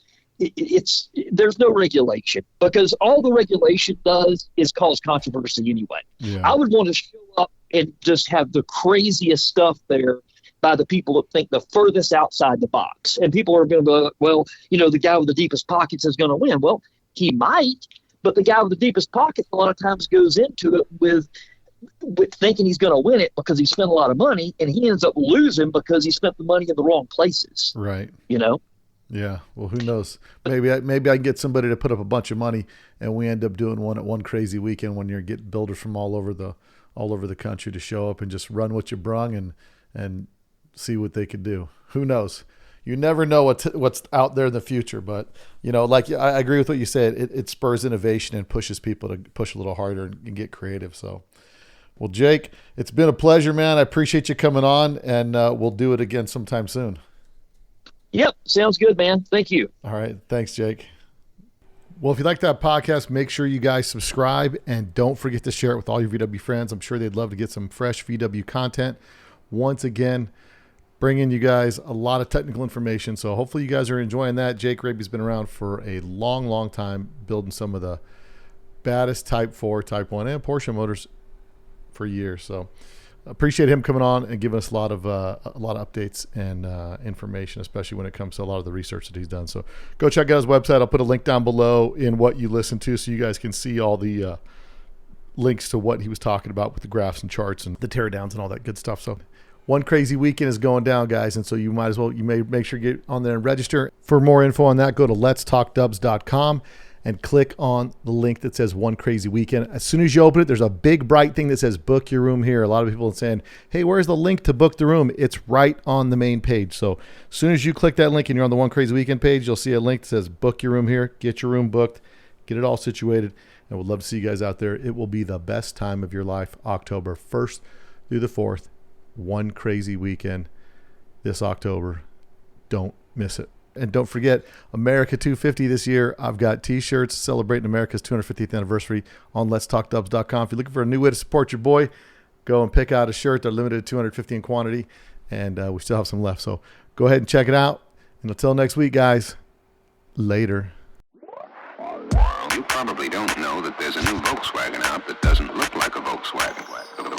there's no regulation, because all the regulation does is cause controversy anyway. Yeah. I would want to show up and just have the craziest stuff there by the people that think the furthest outside the box. And people are going to be like, well, the guy with the deepest pockets is going to win. Well, he might, but the guy with the deepest pockets a lot of times goes into it with thinking he's going to win it because he spent a lot of money, and he ends up losing because he spent the money in the wrong places. Right. Yeah. Well, who knows? Maybe I can get somebody to put up a bunch of money, and we end up doing one at one crazy weekend when you're getting builders from all over the country to show up and just run what you brung and see what they could do. Who knows? You never know what's out there in the future, but like I agree with what you said. It spurs innovation and pushes people to push a little harder and get creative. So, well, Jake, it's been a pleasure, man. I appreciate you coming on, and we'll do it again sometime soon. Yep. Sounds good, man. Thank you. All right. Thanks, Jake. Well, if you like that podcast, make sure you guys subscribe, and don't forget to share it with all your VW friends. I'm sure they'd love to get some fresh VW content. Once again, bringing you guys a lot of technical information. So hopefully you guys are enjoying that. Jake Raby's been around for a long, long time, building some of the baddest Type 4, Type 1, and Porsche motors for years. So appreciate him coming on and giving us a lot of updates and information, especially when it comes to a lot of the research that he's done. So go check out his website. I'll put a link down below in what you listen to, so you guys can see all the links to what he was talking about with the graphs and charts and the teardowns and all that good stuff. So one crazy weekend is going down, guys, and so you may make sure you get on there and register. For more info on that, go to letstalkdubs.com. and click on the link that says One Crazy Weekend. As soon as you open it, there's a big bright thing that says book your room here. A lot of people are saying, hey, where's the link to book the room? It's right on the main page. So as soon as you click that link and you're on the One Crazy Weekend page, you'll see a link that says book your room here. Get your room booked. Get it all situated. And we'd love to see you guys out there. It will be the best time of your life, October 1st through the 4th. One Crazy Weekend this October. Don't miss it. And don't forget, America 250 this year. I've got T-shirts celebrating America's 250th anniversary on letstalkdubs.com. If you're looking for a new way to support your boy, go and pick out a shirt. They're limited to 250 in quantity, and we still have some left. So go ahead and check it out. And until next week, guys, later. You probably don't know that there's a new Volkswagen out that doesn't look like a Volkswagen.